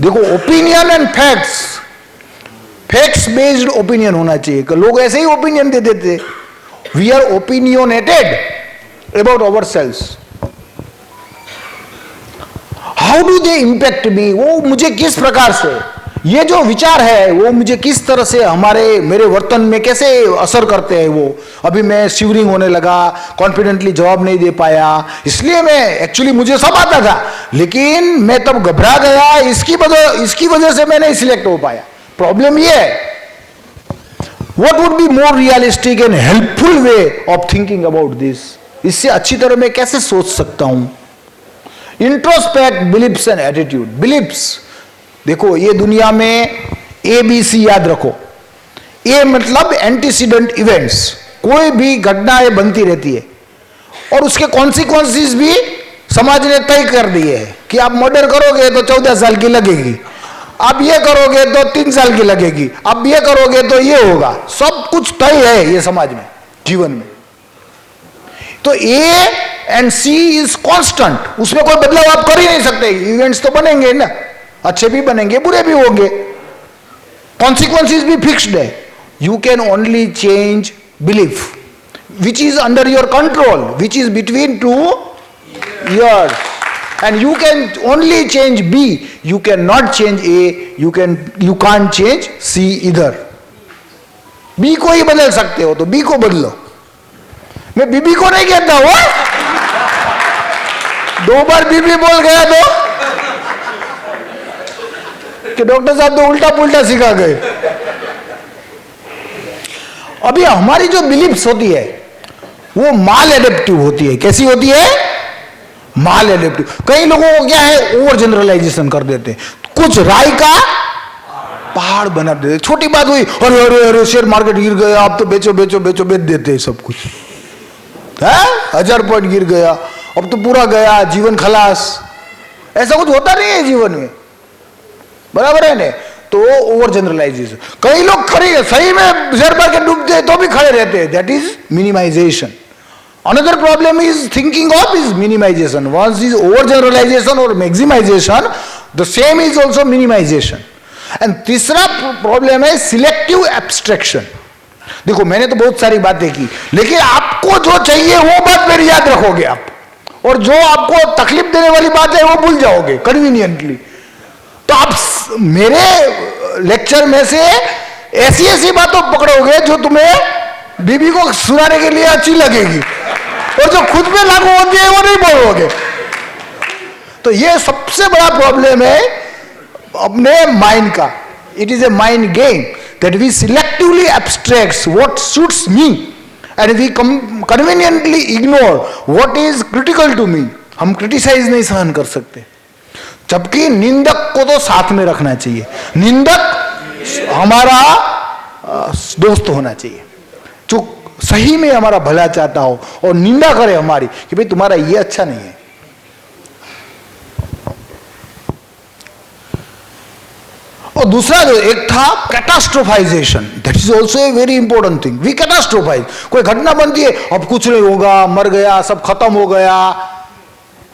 देखो, opinion and facts, facts based opinion होना चाहिए। लोग ऐसे ही ओपिनियन दे देते। We are opinionated about our selves. How do they impact me? वो मुझे किस प्रकार से, ये जो विचार है वो मुझे किस तरह से मेरे वर्तन में कैसे असर करते हैं? वो अभी मैं शिवरिंग होने लगा, कॉन्फिडेंटली जवाब नहीं दे पाया, इसलिए मैं एक्चुअली मुझे सब आता था लेकिन मैं तब घबरा गया, इसकी वजह से मैं नहीं सिलेक्ट हो पाया। प्रॉब्लम ये है। What would be more realistic and helpful way of thinking about this? इससे अच्छी तरह मैं कैसे सोच सकता हूं? Introspect beliefs and attitude. Beliefs, देखो ये दुनिया में ABC याद रखो। ए मतलब एंटीसीडेंट इवेंट्स, कोई भी घटनाएं बनती रहती है और उसके कॉन्सिक्वेंसेस भी समाज ने तय कर दिए हैं कि आप मर्डर करोगे तो 14 साल की लगेगी, आप ये करोगे तो 3 साल की लगेगी, आप ये करोगे तो ये होगा। सब कुछ तय है ये समाज में, जीवन में। तो A and C is constant, उसमें कोई बदलाव आप कर ही नहीं सकते। इवेंट्स तो बनेंगे ना, अच्छे भी बनेंगे, बुरे भी होंगे, कॉन्सिक्वेंसेस भी फिक्स्ड है। You can only change belief which is under your control, which is between 2 years, and you can only change B, you cannot change A, you can't change C either। B को ही बदल सकते हो तो B को बदलो। मैं बीबी को नहीं कहता हूं, 2 बार बीबी बोल गया तो कि डॉक्टर साहब तो उल्टा पुल्टा सिखा गए। अभी हमारी जो बिलीफ्स होती है वो माल एडेप्टिव होती है। कैसी होती है? माल एडेप्टिव। कई लोगों को क्या है, ओवर जनरलाइजेशन कर देते हैं, कुछ राय का पहाड़ बना देते। छोटी बात हुई, अरे अरे अरे शेयर मार्केट गिर गया, आप तो बेचो बेचो बेचो, बेच देते हैं सब कुछ है। 1000 पॉइंट गिर गया, अब तो पूरा गया, जीवन खलास। ऐसा कुछ होता नहीं है जीवन में, बराबर है ना? तो ओवर जनरलाइजेशन। कई लोग खड़े सही में शेयर मार्केट डूबते तो भी खड़े रहते हैं, that is minimisation. Another problem is thinking of is minimization. Once is over generalization or maximization, the same is also minimization. And तीसरा प्रॉब्लम है सिलेक्टिव एब्स्ट्रैक्शन। देखो मैंने तो बहुत सारी बातें की, लेकिन आपको जो चाहिए वो बात मेरी याद रखोगे आप, और जो आपको तकलीफ देने वाली बात है वो भूल जाओगे कन्वीनियंटली। तो आप मेरे लेक्चर में से ऐसी ऐसी बातों पकड़ोगे जो तुम्हें बीबी को सुनाने के लिए अच्छी लगेगी, और जो खुद में लागू होती है वो नहीं बोलोगे। तो ये सबसे बड़ा प्रॉब्लम है अपने माइंड का। It is a mind game that we selectively abstracts what suits me and we conveniently ignore what is critical to me. हम क्रिटिसाइज नहीं सहन कर सकते, जबकि निंदक को तो साथ में रखना चाहिए। निंदक हमारा दोस्त होना चाहिए जो सही में हमारा भला चाहता हो और निंदा करे हमारी कि भाई तुम्हारा ये अच्छा नहीं है। और दूसरा जो एक था catastrophization, that is also a very important thing. We catastrophize, कोई घटना बनती है, अब कुछ नहीं होगा, मर गया, सब खत्म हो गया,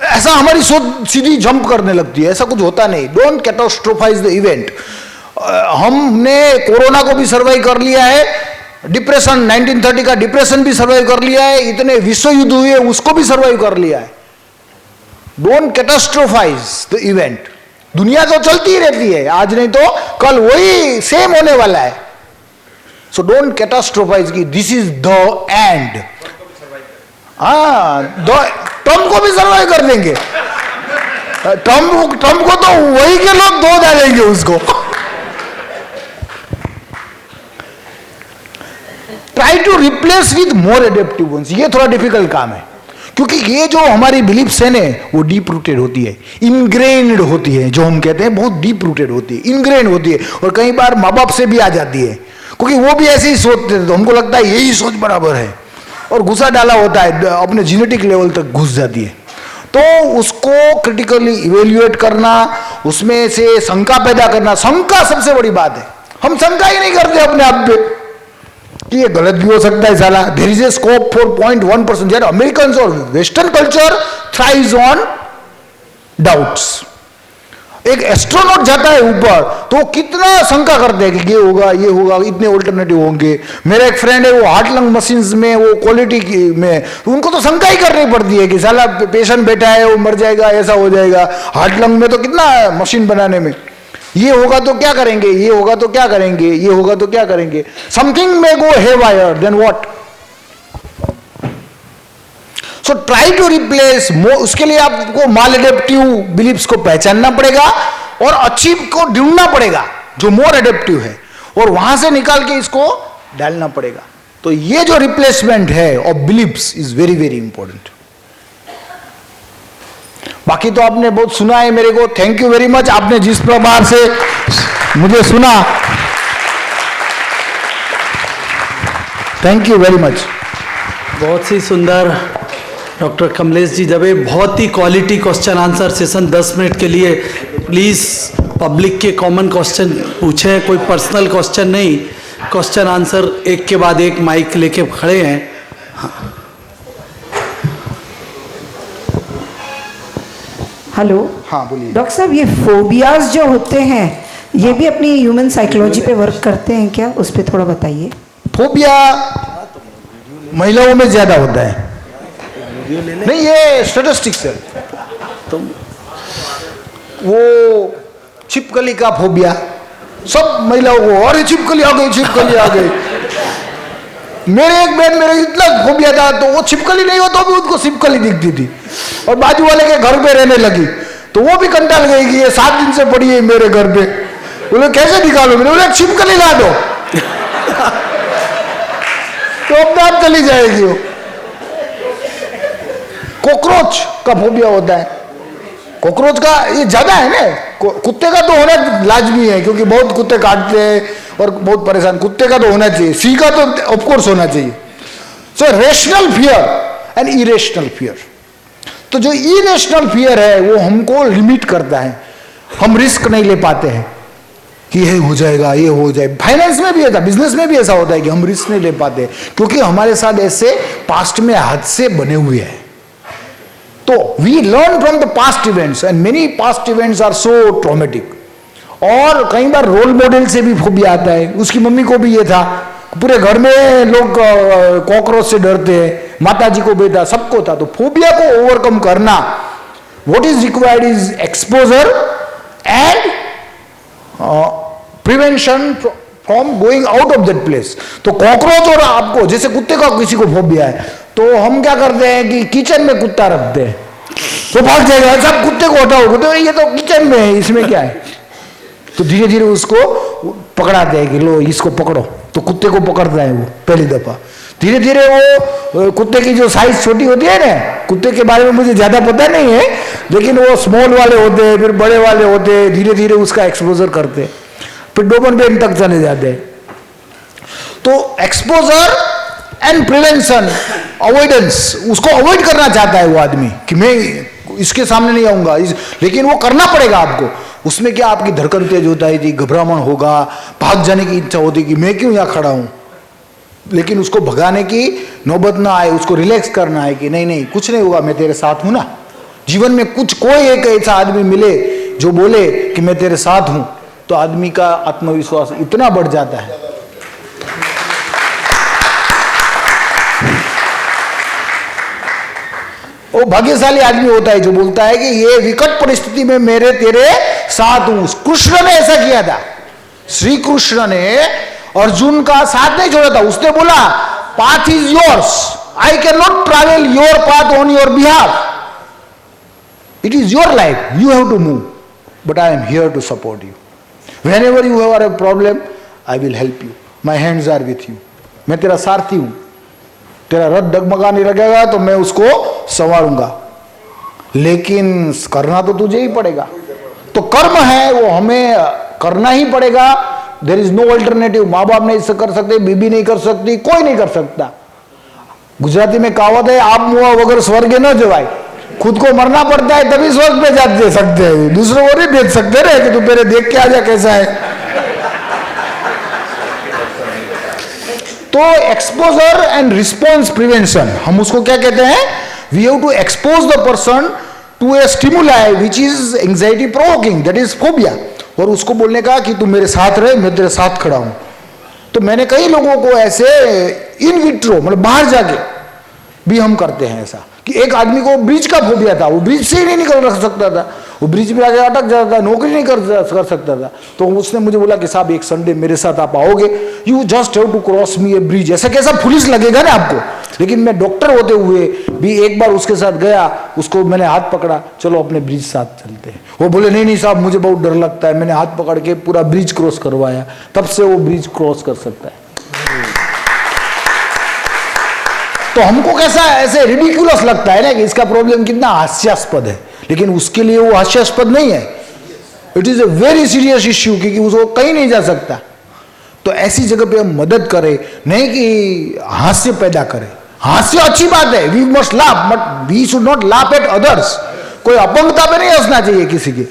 ऐसा हमारी सोच सीधी जंप करने लगती है। ऐसा कुछ होता नहीं। Don't catastrophize the event. हमने कोरोना को भी सर्वाइव कर लिया है, डिप्रेशन 1930 का डिप्रेशन भी सर्वाइव कर लिया है, इतने विश्व युद्ध हुए उसको भी सर्वाइव कर लिया है। Don't catastrophize the event. दुनिया तो चलती ही रहती है, आज नहीं तो कल वही सेम होने वाला है। सो डोंट कैटास्ट्रोफाइज की दिस इज द एंड। हाँ, ट्रम्प को भी सर्वाइव कर देंगे। ट्रम्प को तो वही के लोग धो डालेंगे उसको। Try to replace with more adaptive ones, ये थोड़ा डिफिकल्ट काम है, क्योंकि ये जो हमारी बिलीफ्स है ना वो डीप रूटेड होती है, इनग्रेन्ड होती है, जो हम कहते हैं बहुत डीप रूटेड होती है, इनग्रेन्ड होती है, और कई बार माँ बाप से भी आ जाती है, क्योंकि वो भी ऐसे ही सोचते थे, तो हमको लगता है यही सोच बराबर है, और घुसा डाला होता है, अपने जेनेटिक लेवल तक घुस जाती है। तो उसको क्रिटिकली इवेल्युएट करना, उसमें से शंका पैदा करना, शंका सबसे बड़ी बात है। हम शंका ही नहीं करते अपने आप पे कि ये गलत भी हो सकता है साला। There is a scope for 0.1%। यार अमेरिकन और western culture thrives on doubts. एक एस्ट्रोनॉट जाता है ऊपर तो कितना शंका करते हैं कि ये होगा, इतने ऑल्टरनेटिव होंगे। मेरा एक फ्रेंड है, वो हार्ट लंग मशीन्स में, वो क्वालिटी में, तो उनको तो शंका ही करनी पड़ती है कि साला पेशेंट बैठा है, वो मर जाएगा, ऐसा हो जाएगा। हार्ट लंग में तो कितना मशीन बनाने में, ये होगा तो क्या करेंगे, ये होगा तो क्या करेंगे, ये होगा तो क्या करेंगे। Something may go haywire, then what. So try to replace, उसके लिए आपको माल एडेप्टिव बिलीफ्स को पहचानना पड़ेगा और अच्छी को ढूंढना पड़ेगा जो मोर एडेप्टिव है, और वहां से निकाल के इसको डालना पड़ेगा। तो ये जो रिप्लेसमेंट है of beliefs is very very important. बाकी तो आपने बहुत सुना है मेरे को, थैंक यू वेरी मच, आपने जिस प्रकार से मुझे सुना, थैंक यू वेरी मच।
बहुत ही सुंदर डॉक्टर कमलेश जी दवे, बहुत ही quality question answer session 10 minute के लिए। प्लीज़ पब्लिक के कॉमन क्वेश्चन पूछें, कोई पर्सनल क्वेश्चन नहीं, क्वेश्चन आंसर एक के बाद एक माइक लेके खड़े हैं।
हेलो।
हाँ बोलिए।
डॉक्टर साहब, ये फोबियाज जो होते हैं ये भी अपनी ह्यूमन साइकोलॉजी पे वर्क करते हैं क्या, उस पर थोड़ा बताइए।
फोबिया महिलाओं में ज्यादा होता है। नहीं, ये स्टैटिस्टिक्स है। तो वो छिपकली का फोबिया सब महिलाओं को, अरे छिपकली आ गई, छिपकली आ गई। मेरे एक बहन, मेरे इतना फोबिया था, तो वो छिपकली नहीं हो तो भी उसको छिपकली दिखती थी, और बाजू वाले के घर पे रहने लगी तो वो भी कंटाल गई कि ये 7 दिन से पड़ी है मेरे घर पे। बोले कैसे निकालो, मैंने बोला छिपकली ला दो तो अपने आप चली जाएगी वो। कॉकरोच का फोबिया होता है। कॉकरोच का ये ज्यादा है ना, कुत्ते का तो होना लाजमी है क्योंकि बहुत कुत्ते काटते हैं और बहुत परेशान, कुत्ते का तो होना चाहिए, सी का तो ऑफ कोर्स होना चाहिए। So rational fear and irrational fear. तो जो इरेशनल फियर है वो हमको लिमिट करता है, हम रिस्क नहीं ले पाते हैं कि ये हो जाएगा, ये हो जाए। फाइनेंस में भी ऐसा, बिजनेस में भी ऐसा होता है कि हम रिस्क नहीं ले पाते क्योंकि हमारे साथ ऐसे पास्ट में हादसे बने हुए हैं। तो we learn from the past events and many past events are so traumatic. और कई बार रोल मॉडल से भी फोबिया आता है। उसकी मम्मी को भी ये था, पूरे घर में लोग कॉकरोच से डरते हैं, माता जी को भी था, सबको था। तो फोबिया को ओवरकम करना, what is required is exposure and prevention from going out of that place. तो कॉकरोच और आपको, जैसे कुत्ते का किसी को फोबिया है तो हम क्या करते हैं कि किचन में कुत्ता रखते हैं तो भाग जाएगा, सब कुत्ते को हटाओ, तो ये तो किचन में है, इसमें क्या है। तो धीरे धीरे उसको पकड़ाते हैं कि लो इसको पकड़ो, तो कुत्ते को पकड़ता है वो पहली दफा। धीरे धीरे वो कुत्ते की जो साइज छोटी होती है ना, कुत्ते के बारे में मुझे ज्यादा पता नहीं है, लेकिन वो स्मॉल वाले होते हैं, फिर बड़े वाले होते हैं, धीरे धीरे उसका एक्सपोजर करते हैं, फिर डोबरमैन तक चले जाते हैं। तो एक्सपोजर एंड प्रिवेंशन, अवॉइडेंस, उसको अवॉइड करना चाहता है वो आदमी कि मैं इसके सामने नहीं आऊंगा, लेकिन वो करना पड़ेगा आपको। उसमें क्या आपकी धड़कन तेज होता है जी, घबराहट होगा, भाग जाने की इच्छा होती कि मैं क्यों यहाँ खड़ा हूं, लेकिन उसको भगाने की नौबत ना आए, उसको रिलैक्स करना है कि नहीं नहीं कुछ नहीं होगा, मैं तेरे साथ हूं ना। जीवन में कुछ कोई एक ऐसा आदमी मिले जो बोले कि मैं तेरे साथ हूं, तो आदमी का आत्मविश्वास इतना बढ़ जाता है। वो भाग्यशाली आदमी होता है जो बोलता है कि ये विकट परिस्थिति में मेरे तेरे साथ हूं। कृष्ण ने ऐसा किया था। श्री कृष्ण ने अर्जुन का साथ नहीं छोड़ा था। उसने बोला path is yours, I can not travel your path on your behalf, It is your life. You have to move. But I am here to support you. Whenever you have a problem, I will help you. My hands are with you. मैं तेरा सारथी हूं. तेरा रथ डगमगाने लगेगा तो मैं उसको संवारूंगा. लेकिन करना तो तुझे ही पड़ेगा. तो कर्म है वो हमें करना ही पड़ेगा. There is no alternative. माँ बाप नहीं कर सकते, बीबी नहीं कर सकती, कोई नहीं कर सकता. गुजराती में कहावत है, आप मुआ वगैरह स्वर्ग न जवाए. खुद को मरना पड़ता है तभी स्वर्ग पे जा सकते हैं. दूसरों को नहीं भेज सकते रहे कि तू पहले देख के आ जा कैसा है. तो एक्सपोजर एंड रिस्पॉन्स प्रिवेंशन, हम उसको क्या कहते हैं? We have to expose the person to a stimuli which is anxiety provoking, that is phobia. और उसको बोलने का कि तू मेरे साथ रहे, मैं तेरे साथ खड़ा हूं. तो मैंने कई लोगों को ऐसे इन विट्रो, मतलब बाहर जाके भी हम करते हैं ऐसा कि एक आदमी को ब्रिज का फोबिया था, वो ब्रिज से ही नहीं निकल सकता था, वो ब्रिज में आके अटक जाता था, नौकरी नहीं कर सकता था. तो उसने मुझे बोला कि साहब एक संडे मेरे साथ आप आओगे, you just have to cross me a bridge. ऐसा कैसा पुलिस लगेगा ना आपको. लेकिन मैं डॉक्टर होते हुए भी एक बार उसके साथ गया, उसको मैंने हाथ पकड़ा, चलो अपने ब्रिज साथ चलते हैं. वो बोले नहीं साहब मुझे बहुत डर लगता है. मैंने हाथ पकड़ के पूरा ब्रिज क्रॉस करवाया, तब से वो ब्रिज क्रॉस कर सकता है. तो हमको कैसा ऐसे रिडिक्यूलस लगता है ना कि इसका प्रॉब्लम कितना हास्यास्पद है, लेकिन उसके लिए वो हास्यास्पद नहीं है. It is a very serious issue, क्योंकि उसको कहीं नहीं जा सकता. तो ऐसी जगह पे हम मदद करें, नहीं कि हास्य पैदा करें. हास्य अच्छी बात है, we must laugh, but we should not laugh at others. कोई अपंगता पे नहीं हंसना चाहिए किसी की,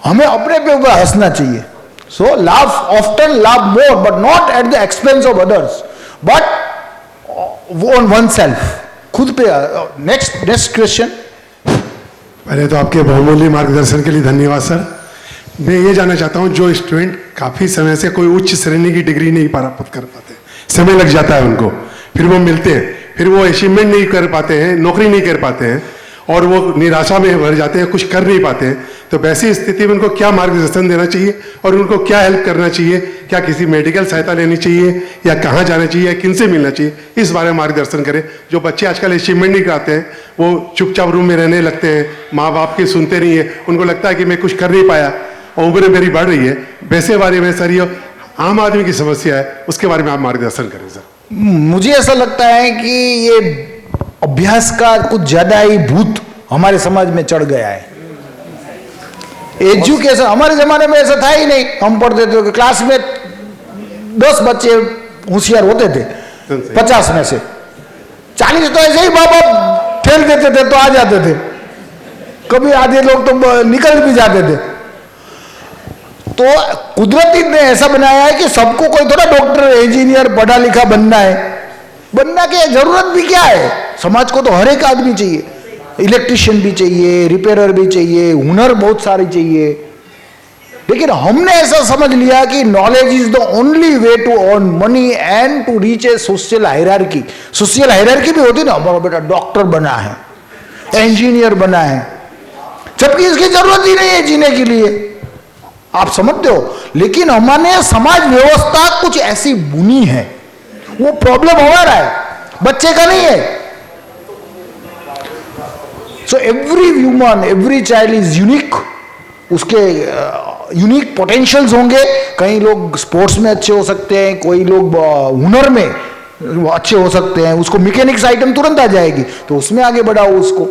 हमें अपने पे ऊपर हंसना चाहिए. So laugh often, laugh more, but not at the expense of others, but on oneself, खुद पे. Next question.
पहले तो आपके बहुमूल्य मार्गदर्शन के लिए धन्यवाद सर. मैं ये जानना चाहता हूँ, जो स्टूडेंट काफ़ी समय से कोई उच्च श्रेणी की डिग्री नहीं प्राप्त कर पाते, समय लग जाता है उनको, फिर वो मिलते हैं, फिर वो अचीवमेंट नहीं कर पाते हैं, नौकरी नहीं कर पाते हैं, और वो निराशा में भर जाते हैं, कुछ कर नहीं पाते हैं, तो वैसी स्थिति में उनको क्या मार्गदर्शन देना चाहिए और उनको क्या हेल्प करना चाहिए? क्या किसी मेडिकल सहायता लेनी चाहिए या कहाँ जाना चाहिए, किनसे मिलना चाहिए, इस बारे में मार्गदर्शन करें. जो बच्चे आजकल अचीवमेंट नहीं कराते हैं, वो चुपचाप रूम में रहने लगते हैं, माँ बाप की सुनते नहीं है, उनको लगता है कि मैं कुछ कर नहीं पाया और उम्र मेरी बढ़ रही है. वैसे बारे में सर, ये आम आदमी की समस्या है, उसके बारे में आप मार्गदर्शन करें सर.
मुझे ऐसा लगता है कि ये अभ्यास का कुछ ज्यादा ही भूत हमारे समाज में चढ़ गया है. एजुकेशन, हमारे जमाने में ऐसा था ही नहीं. हम पढ़ते थे क्लास में 10 बच्चे होशियार होते थे, 50 में से 40 तो ऐसे ही बाप ठेल देते थे तो आ जाते थे. कभी आधे लोग तो निकल भी जाते थे. तो कुदरती ने ऐसा बनाया है कि सबको कोई थोड़ा डॉक्टर, इंजीनियर, पढ़ा लिखा बनना है. बनना की जरूरत भी क्या है? समाज को तो हर एक आदमी चाहिए. इलेक्ट्रिशियन भी चाहिए, रिपेयरर भी चाहिए, हुनर बहुत सारी चाहिए. लेकिन हमने ऐसा समझ लिया कि knowledge is the only way to earn money and to reach a social hierarchy. Social hierarchy भी होती ना, हमारा बेटा डॉक्टर बना है, इंजीनियर बना है, जबकि इसकी जरूरत ही नहीं है जीने के लिए. आप समझते हो? लेकिन हमारे समाज व्यवस्था कुछ ऐसी बुनी है, वो प्रॉब्लम हमारा है, बच्चे का नहीं है. So every human, every child is unique. उसके यूनिक पोटेंशियल्स होंगे. कई लोग स्पोर्ट्स में अच्छे हो सकते हैं, कोई लोग हुनर में अच्छे हो सकते हैं, उसको मैकेनिक्स आइटम तुरंत आ जाएगी तो उसमें आगे बढ़ाओ उसको.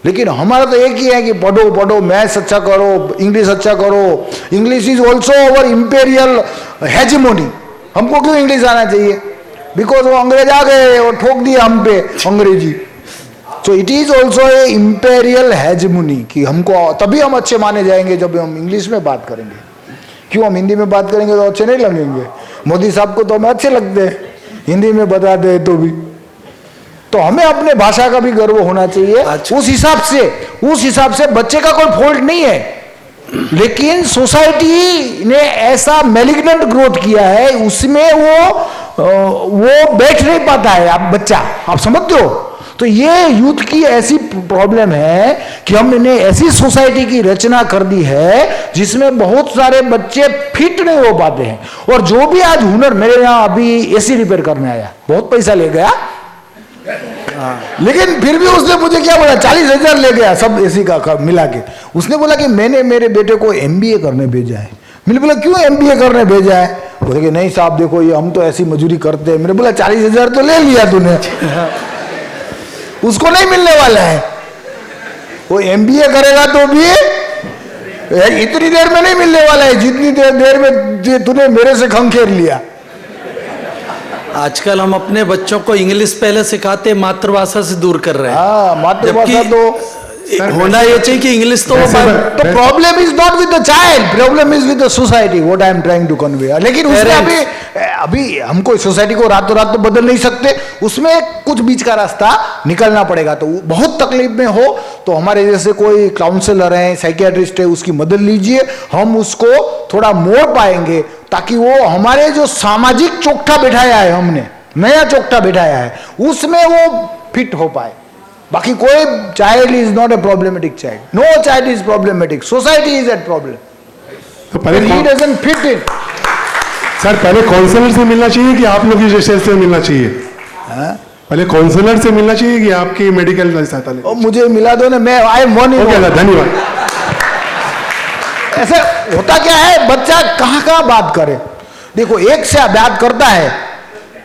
लेकिन हमारा तो एक ही है कि पढ़ो पढ़ो, मैथ्स अच्छा करो, इंग्लिश अच्छा करो. English is also our imperial hegemony. हमको क्यों इंग्लिश आना चाहिए? बिकॉज वो अंग्रेज आ गए और ठोक दिया हम पे अंग्रेजी. So it is also a imperial hegemony कि हमको, तभी हम अच्छे माने जाएंगे जब हम इंग्लिश में बात करेंगे. क्यों हम हिंदी में बात करेंगे तो अच्छे नहीं लगेंगे? मोदी साहब को तो हमें अच्छे लगते हैं, हिंदी में बताते हैं तो भी. तो हमें अपने भाषा का भी गर्व होना चाहिए. उस हिसाब से बच्चे का कोई फॉल्ट नहीं है. लेकिन सोसाइटी ने ऐसा मैलिग्नेंट ग्रोथ किया है, उसमें वो बैठ नहीं पाता है. आप बच्चा, आप समझते हो? तो ये यूथ की ऐसी प्रॉब्लम है कि हमने ऐसी सोसाइटी की रचना कर दी है जिसमें बहुत सारे बच्चे फिट नहीं हो पाते हैं. और जो भी आज हुनर, मेरे यहाँ अभी एसी रिपेयर करने आया, बहुत पैसा ले गया, लेकिन फिर भी उसने मुझे क्या बोला, 40,000 ले गया सब एसी का मिला के। उसने बोला कि मैंने मेरे बेटे को MBA करने भेजा है। मैंने बोला क्यों MBA करने भेजा है? बोले कि नहीं साहब देखो ये हम तो ऐसी मजदूरी करते हैं। मैंने बोला 40,000 तो ले लिया तूने, उसको नहीं मिलने वाला है। वो MBA करेगा तो भी इतनी देर में नहीं मिलने वाला है जितनी देर में तूने मेरे से खंखेर लिया।
आजकल हम अपने बच्चों को इंग्लिश पहले सिखाते, मातृभाषा से दूर कर रहे हैं।
हाँ, मातृभाषा तो
होना ये चाहिए कि इंग्लिश तो
तो problem is not with the child, problem is with the society, what I am trying to convey. लेकिन उसमें अभी हमको सोसाइटी को रातों रात तो बदल नहीं सकते, उसमें कुछ बीच का रास्ता निकलना पड़ेगा। तो बहुत तकलीफ में हो तो हमारे जैसे कोई काउंसलर है, साइकियाट्रिस्ट है, उसकी मदद लीजिए, हम उसको थोड़ा मोड़ पाएंगे ताकि वो हमारे जो सामाजिक चोकठा बिठाया है, हमने नया चोकठा बिठाया है, उसमें वो फिट हो पाए। बाकी कोई child is not a problematic child, no child is problematic, society is at problem,
तो पहले
ही डजंट फिट इन।
सर पहले काउंसलर से मिलना चाहिए कि आप लोग की जैसे से मिलना चाहिए? पहले काउंसलर से मिलना चाहिए कि आपकी मेडिकल सहायता ले?
मुझे मिला दो ना, मैं आई एम वन।
धन्यवाद।
ऐसे होता क्या है, बच्चा कहाँ कहाँ बात करे। देखो एक से बात करता है,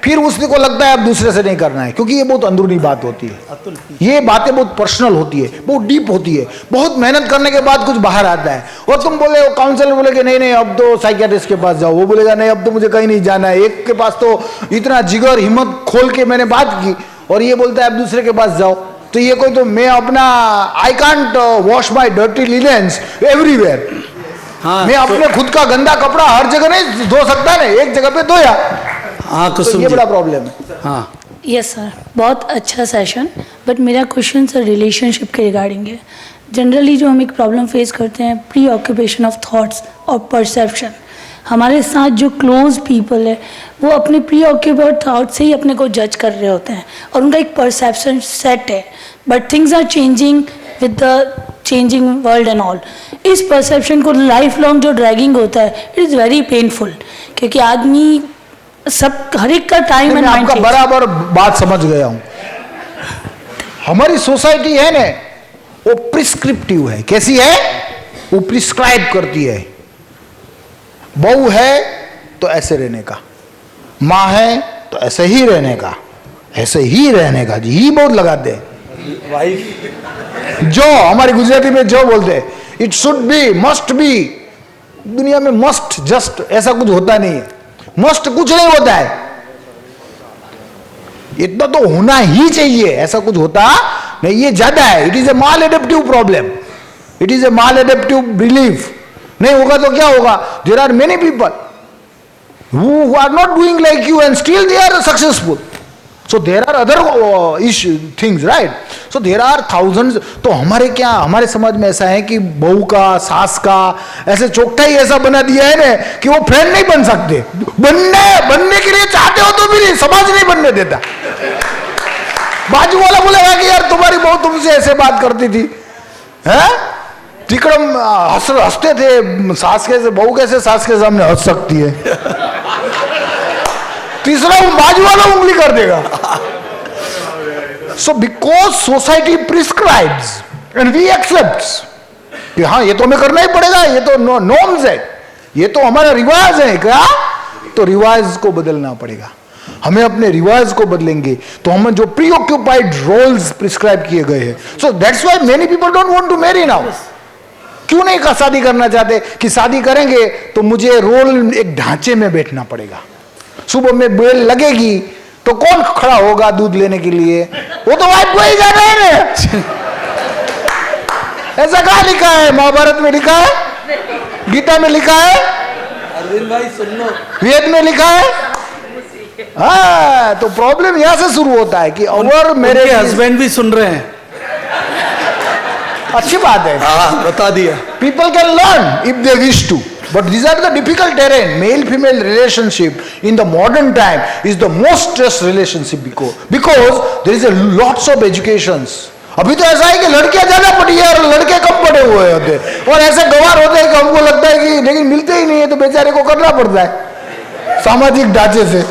फिर उसने को लगता है अब दूसरे से नहीं करना है, क्योंकि ये बहुत अंदरूनी बात होती है, ये बातें बहुत पर्सनल होती है, बहुत डीप होती है। बहुत मेहनत करने के बाद कुछ बाहर आता है और तुम बोले, काउंसलर बोले कि नहीं नहीं अब तो साइकियाट्रिस्ट के पास जाओ, वो बोलेगा नहीं अब तो मुझे कहीं नहीं जाना है। एक के पास तो इतना जिगर हिम्मत खोल के मैंने बात की और ये बोलता है अब दूसरे के पास जाओ। तो ये कोई तो मैं अपना I can't wash my dirty linens everywhere, मैं अपने खुद का गंदा कपड़ा हर जगह नहीं धो सकता, नहीं एक जगह पे धोया।
हाँ
तो ये बड़ा प्रॉब्लम है।
हाँ
यस सर, बहुत अच्छा सेशन, बट मेरा क्वेश्चन सर रिलेशनशिप के रिगार्डिंग है। जनरली जो हम एक प्रॉब्लम फेस करते हैं, प्री ऑक्यूपेशन ऑफ थॉट्स और परसेप्शन। हमारे साथ जो क्लोज पीपल है वो अपने प्री ऑक्यूपाइड थाट से ही अपने को जज कर रहे होते हैं और उनका एक परसेप्शन सेट है, but things are changing with the changing world and all. इस परसेप्शन को लाइफ लॉन्ग जो ड्रैगिंग होता है, इट इज़ वेरी पेनफुल, क्योंकि आदमी सब हर एक का टाइम एंड
आपका बराबर बात समझ गया हूं। हमारी सोसाइटी है ना, वो प्रिस्क्रिप्टिव है। कैसी है? वो प्रिस्क्राइब करती है। बहू है तो ऐसे रहने का, माँ है तो ऐसे ही रहने का, ऐसे ही रहने का, जी ही बहुत लगाते हैं। वाइफ जो हमारी गुजराती में जो बोलते हैं, it should be, must be. दुनिया में मस्ट जस्ट ऐसा कुछ होता नहीं है, मस्ट कुछ नहीं होता है, इतना तो होना ही चाहिए, ऐसा कुछ होता नहीं, ये ज्यादा है। It is a maladaptive problem, it is a maladaptive belief. नहीं होगा तो क्या होगा? There are many people who are not doing like you and still they are successful. So there are other things, right? So there are thousands. तो हमारे क्या, हमारे समाज में ऐसा है कि बहू का, सास का ऐसे चोकटा ही ऐसा बना दिया है ना कि वो फ्रेंड नहीं बन सकते। बनने के लिए चाहते हो तो भी नहीं, समाज नहीं बनने देता। बाजू वाला बोलेगा कि यार तुम्हारी बहू तुमसे ऐसे बात करती थी, हैं? तिकड़म हंसते थे, सास कैसे, बहू कैसे सास के सामने हंस सकती है? तीसरा बाजू वाला उंगली कर देगा। So because society prescribes and we accepts कि हाँ ये तो हमें करना ही पड़ेगा, ये तो नॉर्म्स है, ये तो हमारा रिवाज है। क्या? तो रिवाज को बदलना पड़ेगा। हमें अपने रिवाज को बदलेंगे तो हम जो प्री ऑक्यूपाइड रोल्स प्रिस्क्राइब किए गए हैं। So that's why many people don't want to marry now. क्यों नहीं शादी करना चाहते? कि शादी करेंगे तो मुझे रोल एक ढांचे में बैठना पड़ेगा। सुबह में बेल लगेगी तो कौन खड़ा होगा दूध लेने के लिए? वो तो वाइफ को ही जाना है। ऐसा कहाँ लिखा है? महाभारत में लिखा है, गीता में लिखा है,
अरविंद भाई सुन लो,
वेद में लिखा है। हाँ, तो प्रॉब्लम यहां से शुरू होता है कि और मेरे
हस्बैंड भी सुन रहे हैं।
अच्छी बात है,
हाँ बता दिया।
people can learn if they wish to, but these are the difficult terrain. Male female relationship in the modern time is the most stressed relationship because there is a lots of educations. अभी तो ऐसा है कि लड़कियां ज्यादा पढ़ी है और लड़के कम पढ़े हुए होते हैं, और ऐसे गवार होते हैं कि हमको लगता है कि लेकिन मिलते ही नहीं है, तो बेचारे को करना पड़ता है सामाजिक ढांचे से।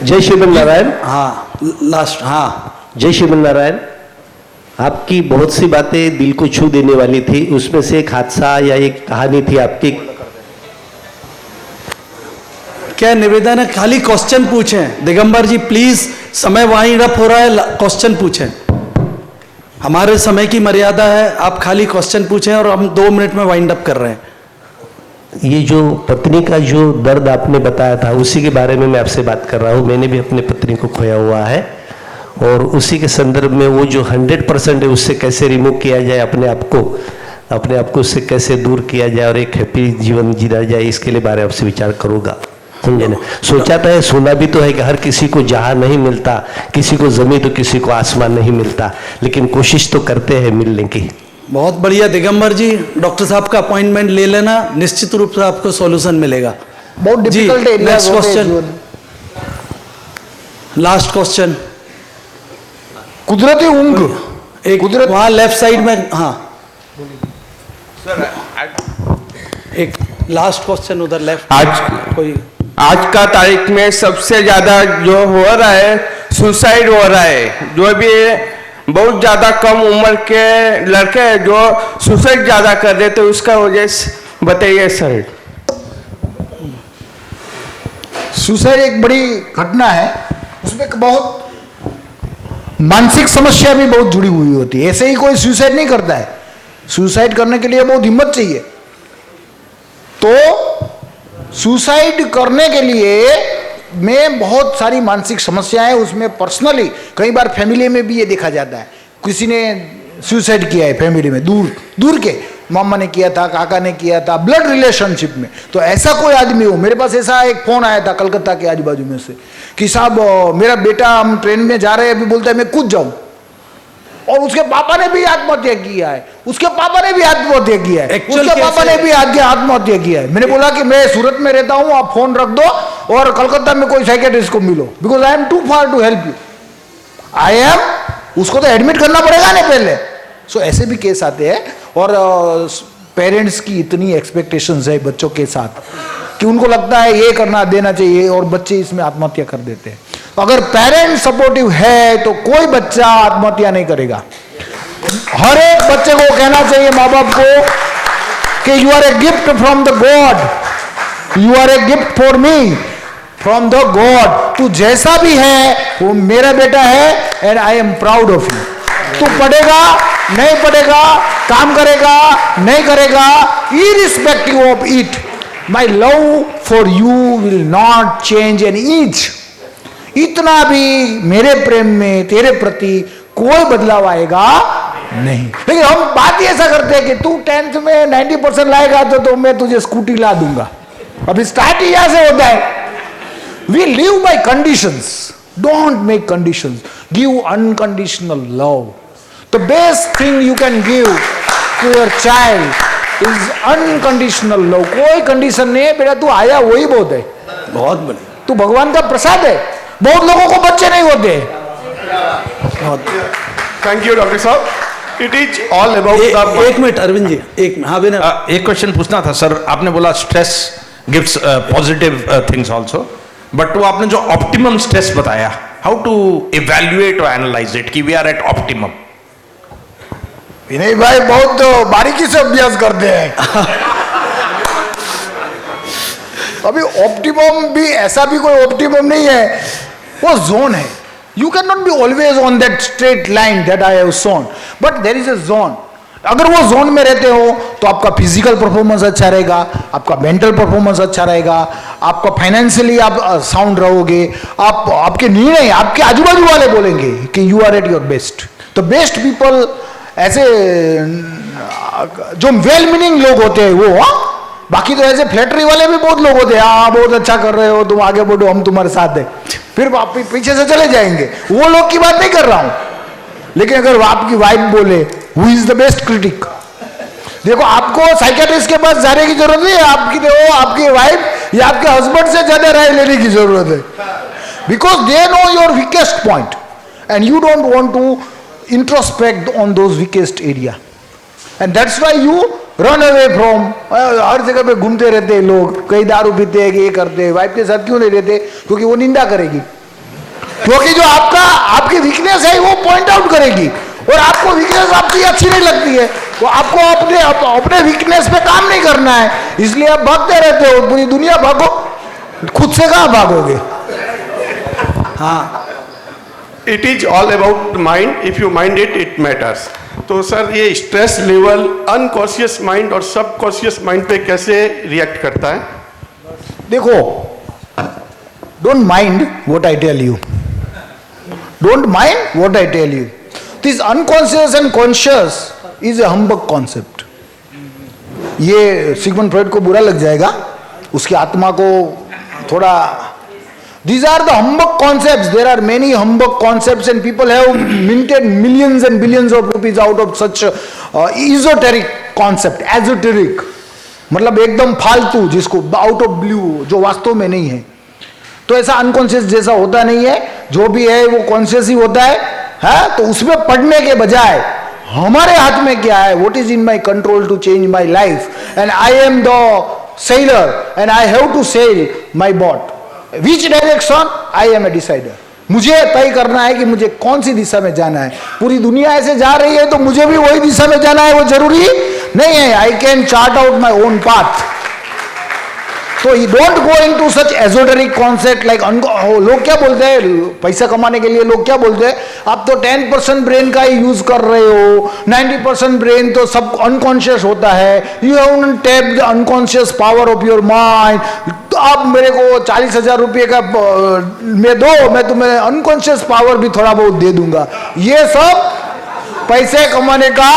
जय श्री नारायण।
हाँ लास्ट, हाँ।
जय श्री नारायण। आपकी बहुत सी बातें दिल को छू देने वाली थी, उसमें से एक हादसा या एक कहानी थी आपकी।
क्या निवेदन है, खाली क्वेश्चन पूछें दिगंबर जी प्लीज, समय वाइंड अप हो रहा है, क्वेश्चन पूछें। हमारे समय की मर्यादा है, आप खाली क्वेश्चन पूछें और हम 2 मिनट में वाइंड अप कर रहे हैं।
ये जो पत्नी का जो दर्द आपने बताया था, उसी के बारे में मैं आपसे बात कर रहा हूँ। मैंने भी अपनी पत्नी को खोया हुआ है और उसी के संदर्भ में वो जो 100% है उससे कैसे रिमूव किया जाए, अपने आप को उससे कैसे दूर किया जाए और एक हैप्पी जीवन जीना जाए, इसके लिए बारे आपसे विचार करूँगा। समझे ना? सोचा था है, सुना भी तो है कि हर किसी को जहाँ नहीं मिलता, किसी को जमीन तो किसी को आसमान नहीं मिलता, लेकिन कोशिश तो करते हैं मिलने की।
बहुत बढ़िया दिगंबर जी, डॉक्टर साहब का अपॉइंटमेंट ले लेना, निश्चित रूप से आपको सॉल्यूशन मिलेगा।
बहुत difficult area.
Next question, last question.
कुदरती ऊंघ,
एक कुदरत वहाँ लेफ्ट साइड में, हाँ एक लास्ट क्वेश्चन उधर लेफ्ट।
आज का तारीख में सबसे ज्यादा जो हो रहा है सुसाइड हो रहा है, जो भी बहुत ज्यादा कम उम्र के लड़के हैं जो सुसाइड ज्यादा कर देते, उसका वजह से बताइए सर।
सुसाइड एक बड़ी घटना है, उसमें बहुत मानसिक समस्या भी बहुत जुड़ी हुई होती है। ऐसे ही कोई सुसाइड नहीं करता है, सुसाइड करने के लिए बहुत हिम्मत चाहिए। तो सुसाइड करने के लिए में बहुत सारी मानसिक समस्याएं, उसमें पर्सनली कई बार फैमिली में भी ये देखा जाता है, किसी ने सुसाइड किया है फैमिली में, दूर के मामा ने किया था, काका ने किया था, ब्लड रिलेशनशिप में। तो ऐसा कोई आदमी हो, मेरे पास ऐसा एक फोन आया था कलकत्ता के आजू बाजू में से कि साहब मेरा बेटा, हम ट्रेन में जा रहे हैं, अभी बोलता है मैं कूद जाऊं, और उसके पापा ने भी आत्महत्या किया है, उसके पापा ने भी आत्महत्या किया है, उसके पापा ने भी आत्महत्या किया है। मैंने बोला कि मैं सूरत में रहता हूं, आप फोन रख दो और कलकत्ता में कोई साइकेट्रिस्ट को मिलो, because I am too far to help you. उसको तो एडमिट करना पड़ेगा ना पहले। सो ऐसे भी केस आते हैं, और पेरेंट्स की इतनी एक्सपेक्टेशंस है बच्चों के साथ कि उनको लगता है ये करना देना चाहिए, और बच्चे इसमें आत्महत्या कर देते हैं। अगर पेरेंट्स सपोर्टिव है तो कोई बच्चा आत्महत्या नहीं करेगा। हर एक बच्चे को कहना चाहिए माँ बाप को कि you are a gift from the god, you are a gift for me from the god. तू जैसा भी है वो मेरा बेटा है, and I am proud of you. तू पढ़ेगा नहीं पढ़ेगा, काम करेगा नहीं करेगा, irrespective of it, my love for you will not change an inch. इतना भी मेरे प्रेम में तेरे प्रति कोई बदलाव आएगा नहीं। लेकिन हम बात ही ऐसा करते हैं कि तू 10th में 90% लाएगा तो मैं तुझे स्कूटी ला दूंगा। अभी स्टार्ट ही यहां से होता है। We live by conditions, don't make conditions, give unconditional love. The best thing you can give to your child is unconditional love. कोई कंडीशन नहीं है बेटा, तू आया वही बहुत है,
बहुत बढ़िया,
तू भगवान का प्रसाद है। बहुत लोगों को बच्चे नहीं होते।
थैंक यू डॉक्टर साहब। इट इज ऑल अबाउट
एक मिनट अरविंद जी, हाँ विनय,
एक क्वेश्चन पूछना था सर। आपने बोला stress gives positive things also, but वो आपने जो ऑप्टिमम स्ट्रेस बताया, हाउ टू इवैल्यूएट और एनालाइज इट कि वी आर एट ऑप्टिमम?
विनय भाई बहुत बारीकी से अभ्यास करते हैं। अभी ऑप्टिमम भी ऐसा भी कोई ऑप्टिमम नहीं है, वो जोन है। You can not be always on that straight line that I have shown, but there is a zone. अगर वो जोन में रहते हो तो आपका फिजिकल परफॉर्मेंस अच्छा रहेगा, आपका मेंटल परफॉर्मेंस अच्छा रहेगा, आपका फाइनेंशियली आप साउंड रहोगे, आपके निर्णय आपके आजू बाजू वाले बोलेंगे कि you are at your best. तो बेस्ट पीपल ऐसे जो वेल मीनिंग लोग होते हैं वो, बाकी तो ऐसे फ्लैटरी वाले भी बहुत लोग होते हैं, हाँ बहुत अच्छा कर रहे हो तुम, आगे बढ़ो हम तुम्हारे साथ हैं, फिर आप पीछे से चले जाएंगे। वो लोग की बात नहीं कर रहा हूं। लेकिन अगर आपकी वाइफ बोले who is the best critic, देखो आपको साइकियाट्रिस्ट के पास जाने की जरूरत नहीं है, आपकी वाइफ या आपके हस्बैंड से ज्यादा राय लेने की जरूरत है, because they know your weakest point and you don't want to introspect on those weakest area, and that's why you run away from. हर जगह पे घूमते रहते हैं लोग, कई दारू पीते हैं, ये करते हैं। वाइफ के साथ क्यों नहीं रहते? क्योंकि वो निंदा करेगी। क्योंकि जो आपकी वीकनेस है वो पॉइंट आउट करेगी, और आपको वीकनेस आपकी अच्छी नहीं लगती है, तो आपको अपने वीकनेस पे काम नहीं करना है, इसलिए आप भागते रहते हो, पूरी दुनिया भागो, खुद से कहाँ भागोगे।
हाँ,
it is all about mind, if you mind it matters. तो सर ये स्ट्रेस लेवल अनकॉन्शियस माइंड और सबकॉन्शियस माइंड पे कैसे रिएक्ट करता है?
देखो, don't mind what I tell you, don't mind what I tell you. This unconscious and conscious is a humbug concept. ये सिगमंड फ्रॉइड को बुरा लग जाएगा, उसकी आत्मा को थोड़ा। These are the humbug concepts. There are many humbug concepts and people have minted millions and billions of rupees out of such esoteric concept. Esoteric मतलब एकदम फालतू, जिसको आउट ऑफ ब्लू, जो वास्तव में नहीं है। तो ऐसा अनकॉन्शियस जैसा होता नहीं है, जो भी है वो कॉन्शियस ही होता है। तो उसमें पढ़ने के बजाय हमारे हाथ में क्या है, what is in my control to change my life, and I am the sailor and I have to sail my boat. Which direction I am a decider. मुझे तय करना है कि मुझे कौन सी दिशा में जाना है। पूरी दुनिया ऐसे जा रही है तो मुझे भी वही दिशा में जाना है, वो जरूरी नहीं है। I can chart out my own path. तो don't go in to such esoteric concept like. लोग क्या बोलते हैं, पैसा कमाने के लिए लोग क्या बोलते हैं, आप तो 10% ब्रेन का ही यूज कर रहे हो, 90% ब्रेन तो सब अनकॉन्शियस होता है, you have tap the unconscious power of your mind. तो आप मेरे को 40,000 रुपये का में दो, मैं तुम्हें अनकॉन्शियस पावर भी थोड़ा बहुत दे दूंगा। ये सब पैसे कमाने का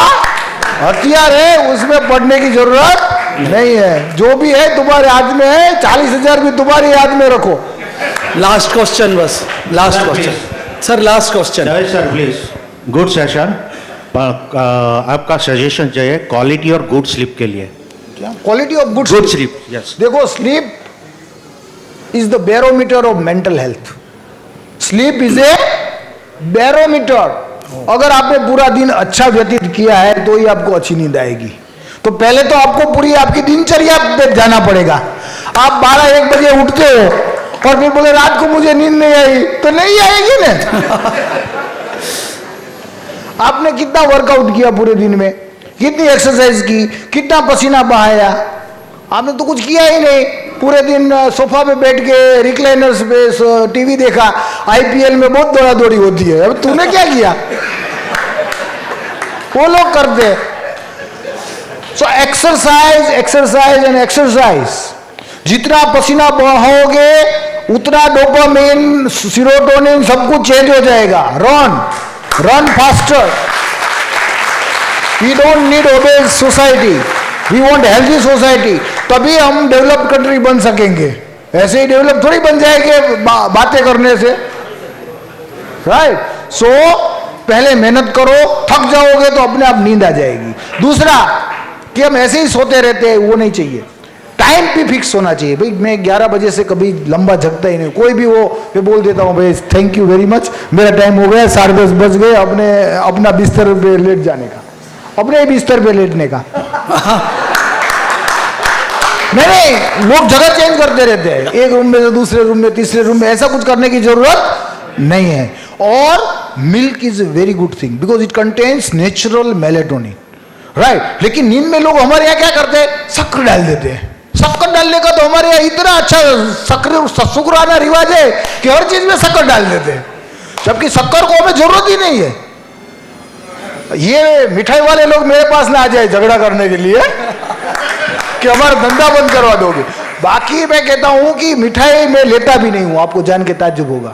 हथियार है, उसमें पढ़ने की जरूरत नहीं है। जो भी है तुम्हारे हाथ में है, 40,000 भी तुम्हारे हाथ में रखो।
लास्ट क्वेश्चन, बस last question sir, last question.
Sir please, good session. आपका सजेशन चाहिए क्वालिटी और गुड स्लीप के लिए।
Quality of good
sleep, yes.
देखो, sleep is the barometer of mental health. Sleep is a barometer. अगर आपने पूरा दिन अच्छा व्यतीत किया है तो ही आपको अच्छी नींद आएगी। तो पहले तो आपको पूरी आपकी दिनचर्या पे जाना पड़ेगा। आप 12-1 बजे उठते हो और फिर बोले रात को मुझे नींद नहीं आई, तो नहीं आएगी ना। आपने कितना वर्कआउट किया पूरे दिन में, कितनी एक्सरसाइज की, कितना पसीना बहाया, आपने तो कुछ किया ही नहीं। पूरे दिन सोफा पे बैठ के रिक्लाइनर्स पे टीवी देखा। आईपीएल में बहुत दौड़ा दौड़ी होती है, अब तूने क्या किया? वो लोग करते। So exercise, exercise and exercise. जितना पसीना बहाओगे उतना डोपामिन, सीरोटोनिन सब कुछ चेंज हो जाएगा। Run faster. We don't need obese society, we want healthy society. तभी हम डेवलप कंट्री बन सकेंगे। ऐसे ही डेवलप थोड़ी बन जाएंगे बातें करने से, राइट? सो पहले मेहनत करो, थक जाओगे तो अपने आप नींद आ जाएगी। दूसरा कि हम ऐसे ही सोते रहते हैं, वो नहीं चाहिए। टाइम भी फिक्स होना चाहिए। भाई मैं 11 बजे से कभी लंबा जगता ही नहीं। कोई भी वो मैं बोल देता हूँ भाई थैंक यू वेरी मच, मेरा टाइम हो गया, 10:30 बज गए, अपना बिस्तर पे लेट जाने का, अपने बिस्तर पे लेटने का। नहीं, लोग जगह चेंज करते रहते हैं, एक रूम में से दूसरे रूम में, तीसरे रूम में। ऐसा कुछ करने की जरूरत नहीं है। और milk is a very good thing because it contains natural melatonin, right? लेकिन नींद में लोग हमारे यहाँ क्या करते हैं, शक्कर डाल देते हैं। शक्कर डालने का तो हमारे यहाँ इतना अच्छा शुक्राना रिवाज है कि हर चीज में शक्कर डाल देते हैं, जबकि शक्कर को हमें जरूरत ही नहीं है। ये मिठाई वाले लोग मेरे पास ना आ जाए झगड़ा करने के लिए कि हमारा धंधा बंद करवा दोगे। बाकी मैं कहता हूं कि मिठाई मैं लेता भी नहीं हूं, आपको जान के ताज्जुब होगा।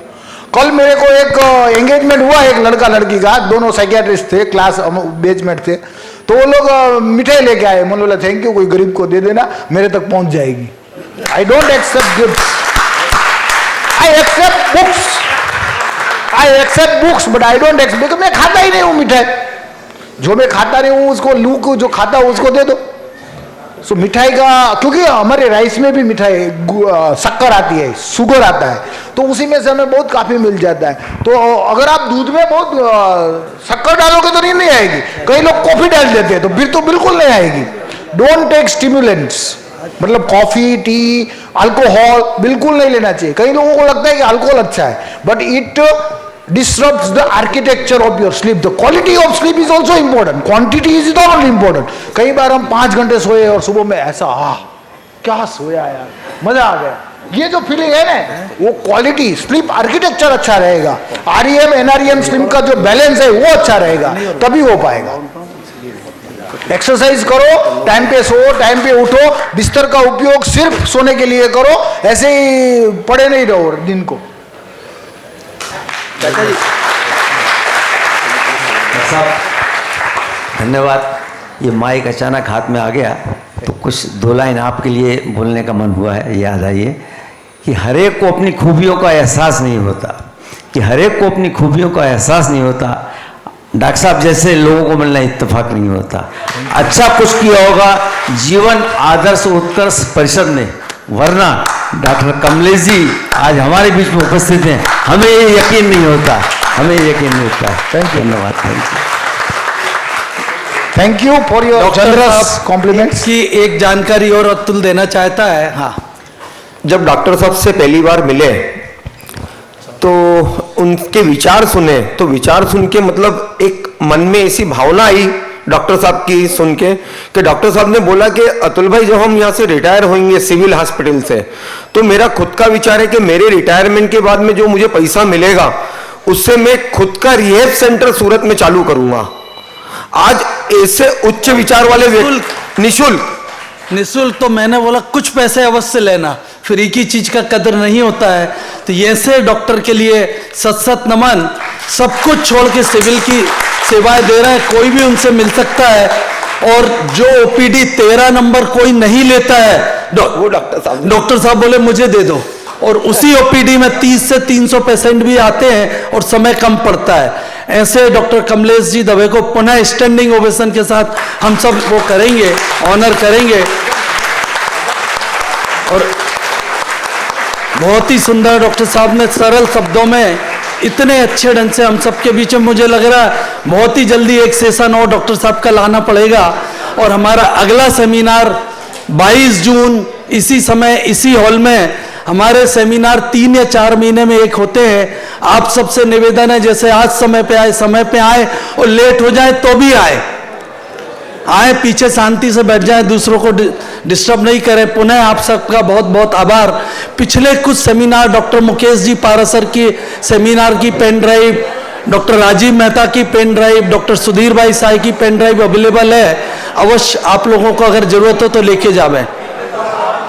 कल मेरे को एक एंगेजमेंट हुआ, एक लड़का लड़की का, दोनों साइकियाट्रिस्ट थे, क्लास बेचमेंट थे। तो वो लोग मिठाई लेके आए। मैंने बोला थैंक यू, कोई गरीब को दे देना, मेरे तक पहुंच जाएगी। I don't accept gifts, I accept books, I accept books but I don't accept, मैं खाता ही नहीं हूं मिठाई। जो मैं खाता नहीं हूं उसको लू को, जो खाता हूं उसको दे दो। सो मिठाई का, क्योंकि हमारे राइस में भी मिठाई शक्कर आती है, शुगर आता है, तो उसी में से हमें बहुत काफी मिल जाता है। तो अगर आप दूध में बहुत शक्कर डालोगे तो नहीं आएगी। कई लोग कॉफी डाल देते हैं तो फिर तो बिल्कुल नहीं आएगी। डोंट टेक स्टिमुलेंट्स, मतलब कॉफी, टी, अल्कोहल बिल्कुल नहीं लेना चाहिए। कई लोगों को लगता है कि अल्कोहल अच्छा है, but it disrupts the architecture of your sleep. The quality of sleep is also important. Quantity is not only important. कई बार हम 5 घंटे सोए और सुबह में ऐसा क्या सोया यार, मजा आ गया, ये जो फीलिंग है ना, वो क्वालिटी स्लीप आर्किटेक्चर अच्छा रहेगा, REM NREM स्लीप का जो बैलेंस है वो अच्छा रहेगा, तभी हो पाएगा। एक्सरसाइज करो, टाइम पे सो, टाइम पे उठो, बिस्तर का उपयोग सिर्फ सोने के लिए करो, ऐसे ही पड़े नहीं रहो दिन को।
साहब धन्यवाद। ये माइक अचानक हाथ में आ गया तो कुछ 2 लाइन आपके लिए बोलने का मन हुआ है। याद आइए कि हर एक को अपनी खूबियों का एहसास नहीं होता, कि हर एक को अपनी खूबियों का एहसास नहीं होता। डॉक्टर साहब जैसे लोगों को मिलना इत्तेफाक नहीं होता। अच्छा कुछ किया होगा जीवन आदर्श उत्कर्ष परिषद ने, वरना डॉक्टर कमलेश जी आज हमारे बीच में उपस्थित हैं, हमें ये यकीन नहीं होता, हमें यकीन नहीं होता।
थैंक यू,
धन्यवाद।
Thank you for your generous compliments.
की एक जानकारी और अतुल देना चाहता है। हाँ,
जब डॉक्टर साहब से पहली बार मिले तो उनके विचार सुने, तो विचार सुन के मतलब एक मन में ऐसी भावना आई डॉक्टर साहब की सुन के कि डॉक्टर साहब ने बोला कि अतुल भाई जब हम यहाँ से रिटायर होंगे सिविल हॉस्पिटल से, तो मेरा खुद का विचार है कि मेरे रिटायरमेंट के बाद में जो मुझे पैसा मिलेगा उससे मैं खुद का रिहैब सेंटर सूरत में चालू करूंगा। आज ऐसे उच्च विचार वाले
निःशुल्क तो मैंने बोला कुछ पैसे अवश्य लेना, फ्री की चीज का कदर नहीं होता है। तो ऐसे डॉक्टर के लिए सत सत नमन, सब कुछ छोड़ के सिविल की सेवाएं दे रहे हैं, कोई भी उनसे मिल सकता है। और जो OPD 13 नंबर कोई नहीं लेता है, वो डॉक्टर साहब बोले मुझे दे दो, और उसी OPD में 30 से 300 पेशेंट भी आते हैं और समय कम पड़ता है। ऐसे डॉक्टर कमलेश जी दवे को पुनः स्टैंडिंग ओवेशन के साथ हम सब वो करेंगे, ऑनर करेंगे। और बहुत ही सुंदर डॉक्टर साहब ने सरल शब्दों में इतने अच्छे ढंग से हम सबके बीच में, मुझे लग रहा है बहुत ही जल्दी एक सेशन और डॉक्टर साहब का लाना पड़ेगा। और हमारा अगला सेमिनार 22 जून इसी समय इसी हॉल में, हमारे सेमिनार 3 या 4 महीने में एक होते हैं। आप सबसे निवेदन है जैसे आज समय पे आए और लेट हो जाए तो भी आए, पीछे शांति से बैठ जाए, दूसरों को डिस्टर्ब नहीं करें। पुनः आप सबका बहुत बहुत आभार। पिछले कुछ सेमिनार डॉक्टर मुकेश जी पारासर की सेमिनार की pen drive, doctor Rajiv Mehta की पेन ड्राइव, डॉक्टर सुधीर भाई साई की पेन ड्राइव अवेलेबल है। अवश्य आप लोगों को अगर जरूरत हो तो लेके जावें।